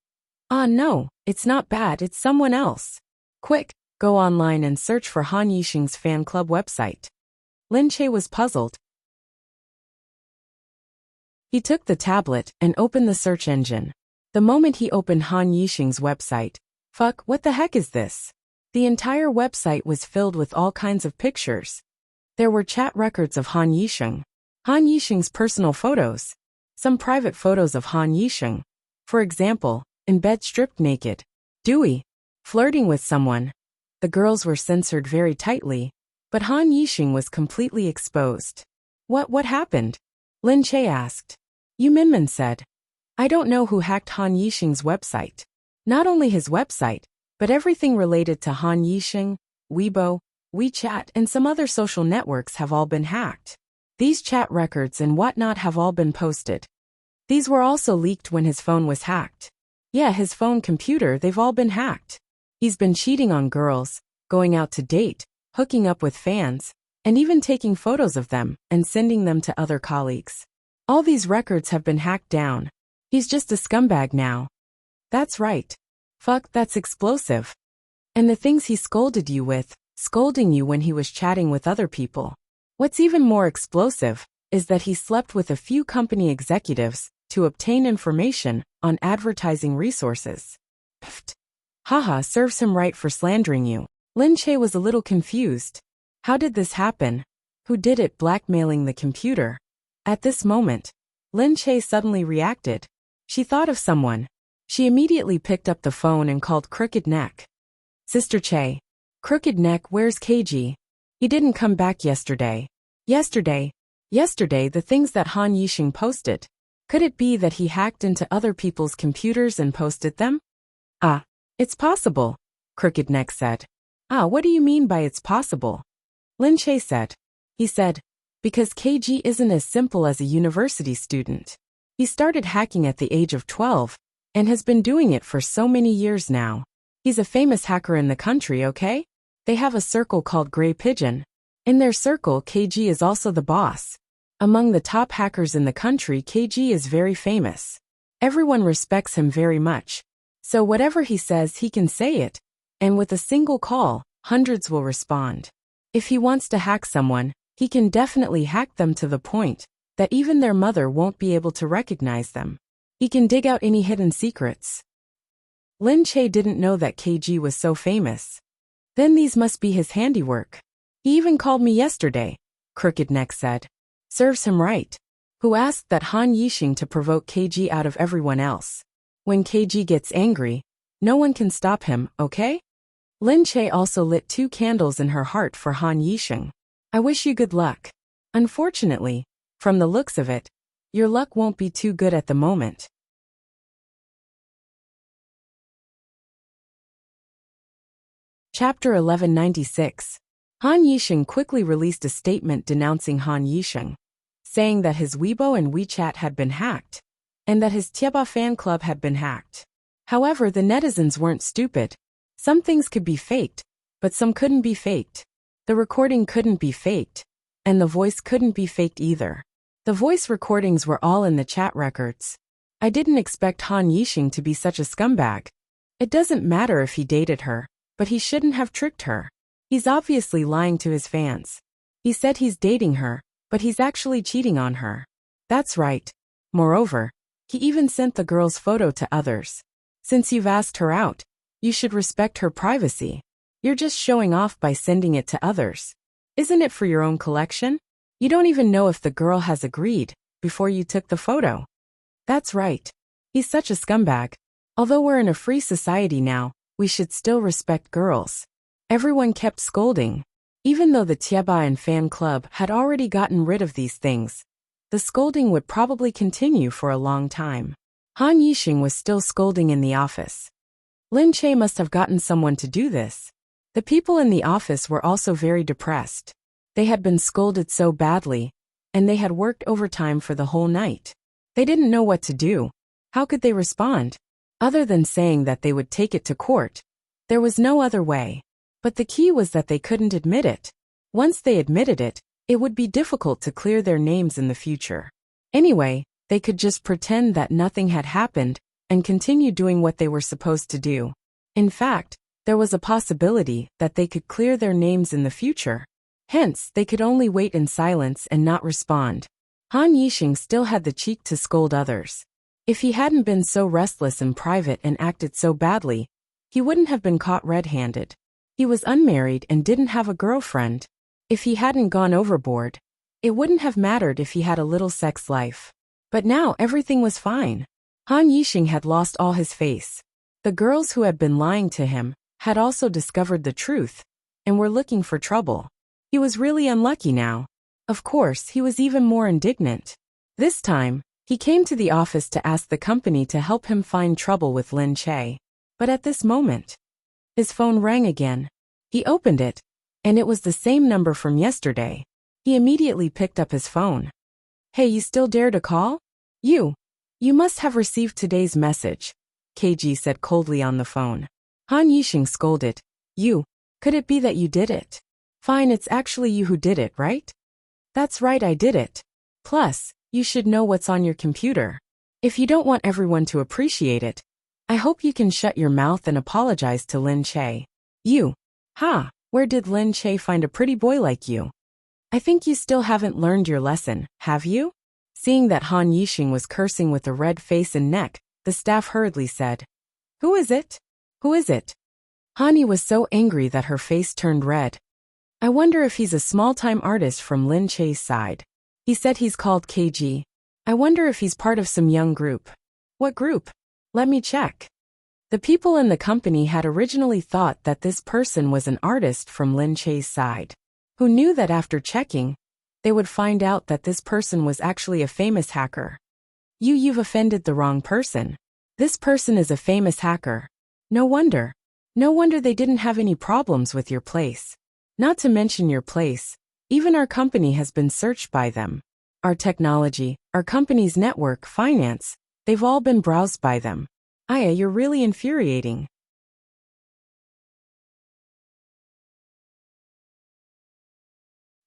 no, it's not bad, it's someone else. Quick, go online and search for Han Yixing's fan club website. Lin Che was puzzled. He took the tablet and opened the search engine. The moment he opened Han Yixing's website, what the heck is this? The entire website was filled with all kinds of pictures. There were chat records of Han Yixing, Han Yixing's personal photos, some private photos of Han Yixing. For example, in bed stripped naked, dewy, flirting with someone. The girls were censored very tightly, but Han Yixing was completely exposed. What happened? Lin Che asked. Yu Minmin said, I don't know who hacked Han Yixing's website. Not only his website, but everything related to Han Yixing, Weibo, WeChat and some other social networks have all been hacked. These chat records and whatnot have all been posted. These were also leaked when his phone was hacked. Yeah, his phone computer, they've all been hacked. He's been cheating on girls, going out to date, hooking up with fans, and even taking photos of them and sending them to other colleagues. All these records have been hacked down. He's just a scumbag now. That's right. That's explosive. And the things he scolded you with, scolding you when he was chatting with other people. What's even more explosive is that he slept with a few company executives to obtain information on advertising resources. Pfft. Haha, serves him right for slandering you. Lin Che was a little confused. How did this happen? Who did it? Blackmailing the computer? At this moment, Lin Che suddenly reacted. She thought of someone. She immediately picked up the phone and called Crooked Neck. Sister Che. Crooked Neck, where's KG? He didn't come back yesterday. Yesterday, the things that Han Yixing posted. Could it be that he hacked into other people's computers and posted them? It's possible, Crooked Neck said. What do you mean by it's possible? Lin Che said. He said, because KG isn't as simple as a university student. He started hacking at the age of 12, and has been doing it for so many years now. He's a famous hacker in the country, okay? They have a circle called Gray Pigeon. In their circle, KG is also the boss. Among the top hackers in the country, KG is very famous. Everyone respects him very much. So whatever he says, he can say it. And with a single call, hundreds will respond. If he wants to hack someone, he can definitely hack them to the point that even their mother won't be able to recognize them. He can dig out any hidden secrets. Lin Che didn't know that KG was so famous. Then these must be his handiwork. He even called me yesterday, Crooked Neck said. Serves him right. Who asked that Han Yixing to provoke KG out of everyone else. When KG gets angry, no one can stop him, okay? Lin Che also lit 2 candles in her heart for Han Yisheng. I wish you good luck. Unfortunately, from the looks of it, your luck won't be too good at the moment. Chapter 1196. Han Yisheng quickly released a statement denouncing Han Yisheng, saying that his Weibo and WeChat had been hacked, and that his Tieba fan club had been hacked. However, the netizens weren't stupid. Some things could be faked, but some couldn't be faked. The recording couldn't be faked, and the voice couldn't be faked either. The voice recordings were all in the chat records. I didn't expect Han Yisheng to be such a scumbag. It doesn't matter if he dated her, but he shouldn't have tricked her. He's obviously lying to his fans. He said he's dating her, but he's actually cheating on her. That's right. Moreover, he even sent the girl's photo to others. Since you've asked her out, you should respect her privacy. You're just showing off by sending it to others. Isn't it for your own collection? You don't even know if the girl has agreed before you took the photo. That's right. He's such a scumbag. Although we're in a free society now, we should still respect girls. Everyone kept scolding. Even though the Tieba and fan club had already gotten rid of these things, the scolding would probably continue for a long time. Han Yisheng was still scolding in the office. Lin Che must have gotten someone to do this. The people in the office were also very depressed. They had been scolded so badly, and they had worked overtime for the whole night. They didn't know what to do. How could they respond? Other than saying that they would take it to court. There was no other way. But the key was that they couldn't admit it. Once they admitted it, it would be difficult to clear their names in the future. Anyway, they could just pretend that nothing had happened and continue doing what they were supposed to do. In fact, there was a possibility that they could clear their names in the future. Hence, they could only wait in silence and not respond. Han Yisheng still had the cheek to scold others. If he hadn't been so restless in private and acted so badly, he wouldn't have been caught red-handed. He was unmarried and didn't have a girlfriend. If he hadn't gone overboard, it wouldn't have mattered if he had a little sex life. But now everything was fine. Han Yisheng had lost all his face. The girls who had been lying to him had also discovered the truth and were looking for trouble. He was really unlucky now. Of course, he was even more indignant. This time, he came to the office to ask the company to help him find trouble with Lin Che. But at this moment, his phone rang again. He opened it, and it was the same number from yesterday. He immediately picked up his phone. Hey, you still dare to call? You must have received today's message, KG said coldly on the phone. Han Yisheng scolded. Could it be that you did it? Fine, it's actually you who did it, right? That's right, I did it. Plus, you should know what's on your computer. If you don't want everyone to appreciate it, I hope you can shut your mouth and apologize to Lin Che. Where did Lin Che find a pretty boy like you? I think you still haven't learned your lesson, have you? Seeing that Han Yisheng was cursing with a red face and neck, the staff hurriedly said, Who is it? Who is it? Hani was so angry that her face turned red. I wonder if he's a small-time artist from Lin Che's side. He said he's called KG. I wonder if he's part of some young group. What group? Let me check. The people in the company had originally thought that this person was an artist from Lin Che's side. Who knew that after checking, they would find out that this person was actually a famous hacker. You've offended the wrong person. This person is a famous hacker. No wonder. No wonder they didn't have any problems with your place. Not to mention your place, even our company has been searched by them. Our technology, our company's network, finance, they've all been browsed by them. Aya, you're really infuriating.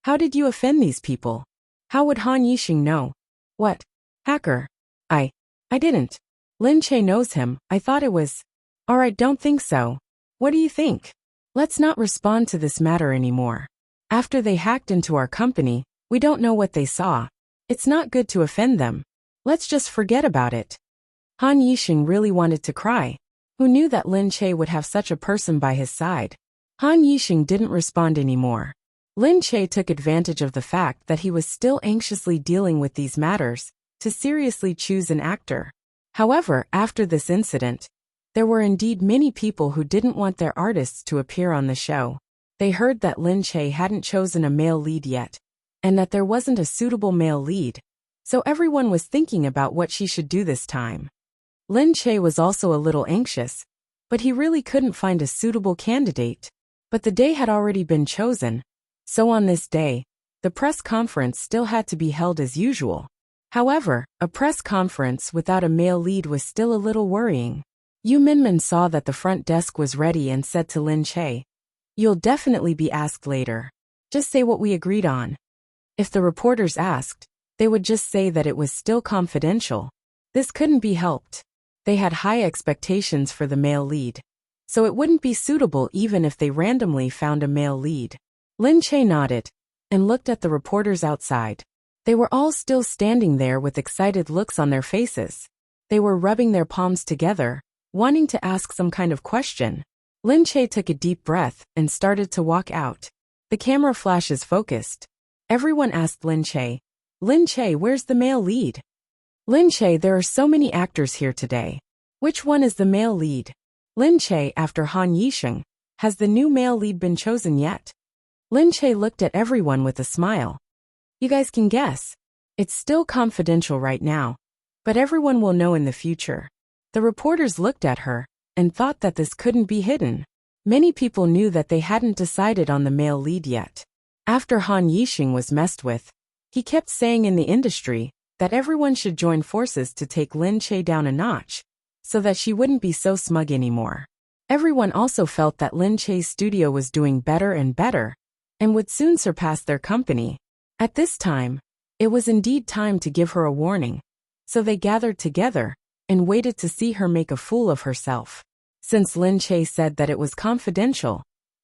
How did you offend these people? How would Han Yisheng know? What? Hacker? I didn't. Lin Che knows him, I thought it was. Alright, don't think so. What do you think? Let's not respond to this matter anymore. After they hacked into our company, we don't know what they saw. It's not good to offend them. Let's just forget about it. Han Yisheng really wanted to cry. Who knew that Lin Che would have such a person by his side? Han Yisheng didn't respond anymore. Lin Che took advantage of the fact that he was still anxiously dealing with these matters to seriously choose an actor. However, after this incident, There were indeed many people who didn't want their artists to appear on the show. They heard that Lin Che hadn't chosen a male lead yet, and that there wasn't a suitable male lead, so everyone was thinking about what she should do this time. Lin Che was also a little anxious, but he really couldn't find a suitable candidate. But the day had already been chosen, so on this day, the press conference still had to be held as usual. However, a press conference without a male lead was still a little worrying. Yu Minmin saw that the front desk was ready and said to Lin Che, "You'll definitely be asked later. Just say what we agreed on." If the reporters asked, they would just say that it was still confidential. This couldn't be helped. They had high expectations for the male lead, so it wouldn't be suitable even if they randomly found a male lead. Lin Che nodded and looked at the reporters outside. They were all still standing there with excited looks on their faces. They were rubbing their palms together, wanting to ask some kind of question. Lin Che took a deep breath and started to walk out. The camera flashes focused. Everyone asked Lin Che, "Lin Che, where's the male lead?" "Lin Che, there are so many actors here today. Which one is the male lead?" "Lin Che, after Han Yisheng, has the new male lead been chosen yet?" Lin Che looked at everyone with a smile. "You guys can guess. It's still confidential right now, but everyone will know in the future." The reporters looked at her and thought that this couldn't be hidden. Many people knew that they hadn't decided on the male lead yet. After Han Yisheng was messed with, he kept saying in the industry that everyone should join forces to take Lin Che down a notch, so that she wouldn't be so smug anymore. Everyone also felt that Lin Che's studio was doing better and better, and would soon surpass their company. At this time, it was indeed time to give her a warning, so they gathered together and waited to see her make a fool of herself. Since Lin Che said that it was confidential,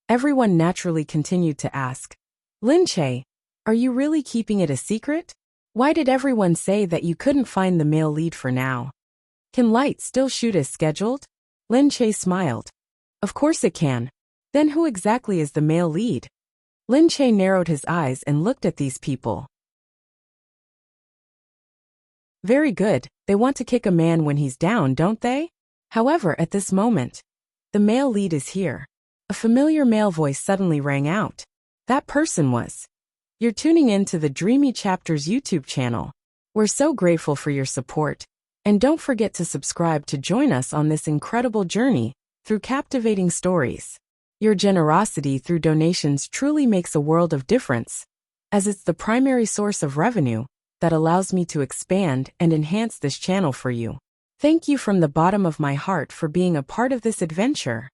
everyone naturally continued to ask, "Lin Che, are you really keeping it a secret? Why did everyone say that you couldn't find the male lead for now? Can Light still shoot as scheduled?" Lin Che smiled. "Of course it can. Then who exactly is the male lead?" Lin Che narrowed his eyes and looked at these people. Very good, they want to kick a man when he's down, don't they? However, at this moment, the male lead is here. A familiar male voice suddenly rang out. That person was. You're tuning in to the Dreamy Chapters YouTube channel. We're so grateful for your support, and don't forget to subscribe to join us on this incredible journey through captivating stories. Your generosity through donations truly makes a world of difference, as it's the primary source of revenue that allows me to expand and enhance this channel for you. Thank you from the bottom of my heart for being a part of this adventure.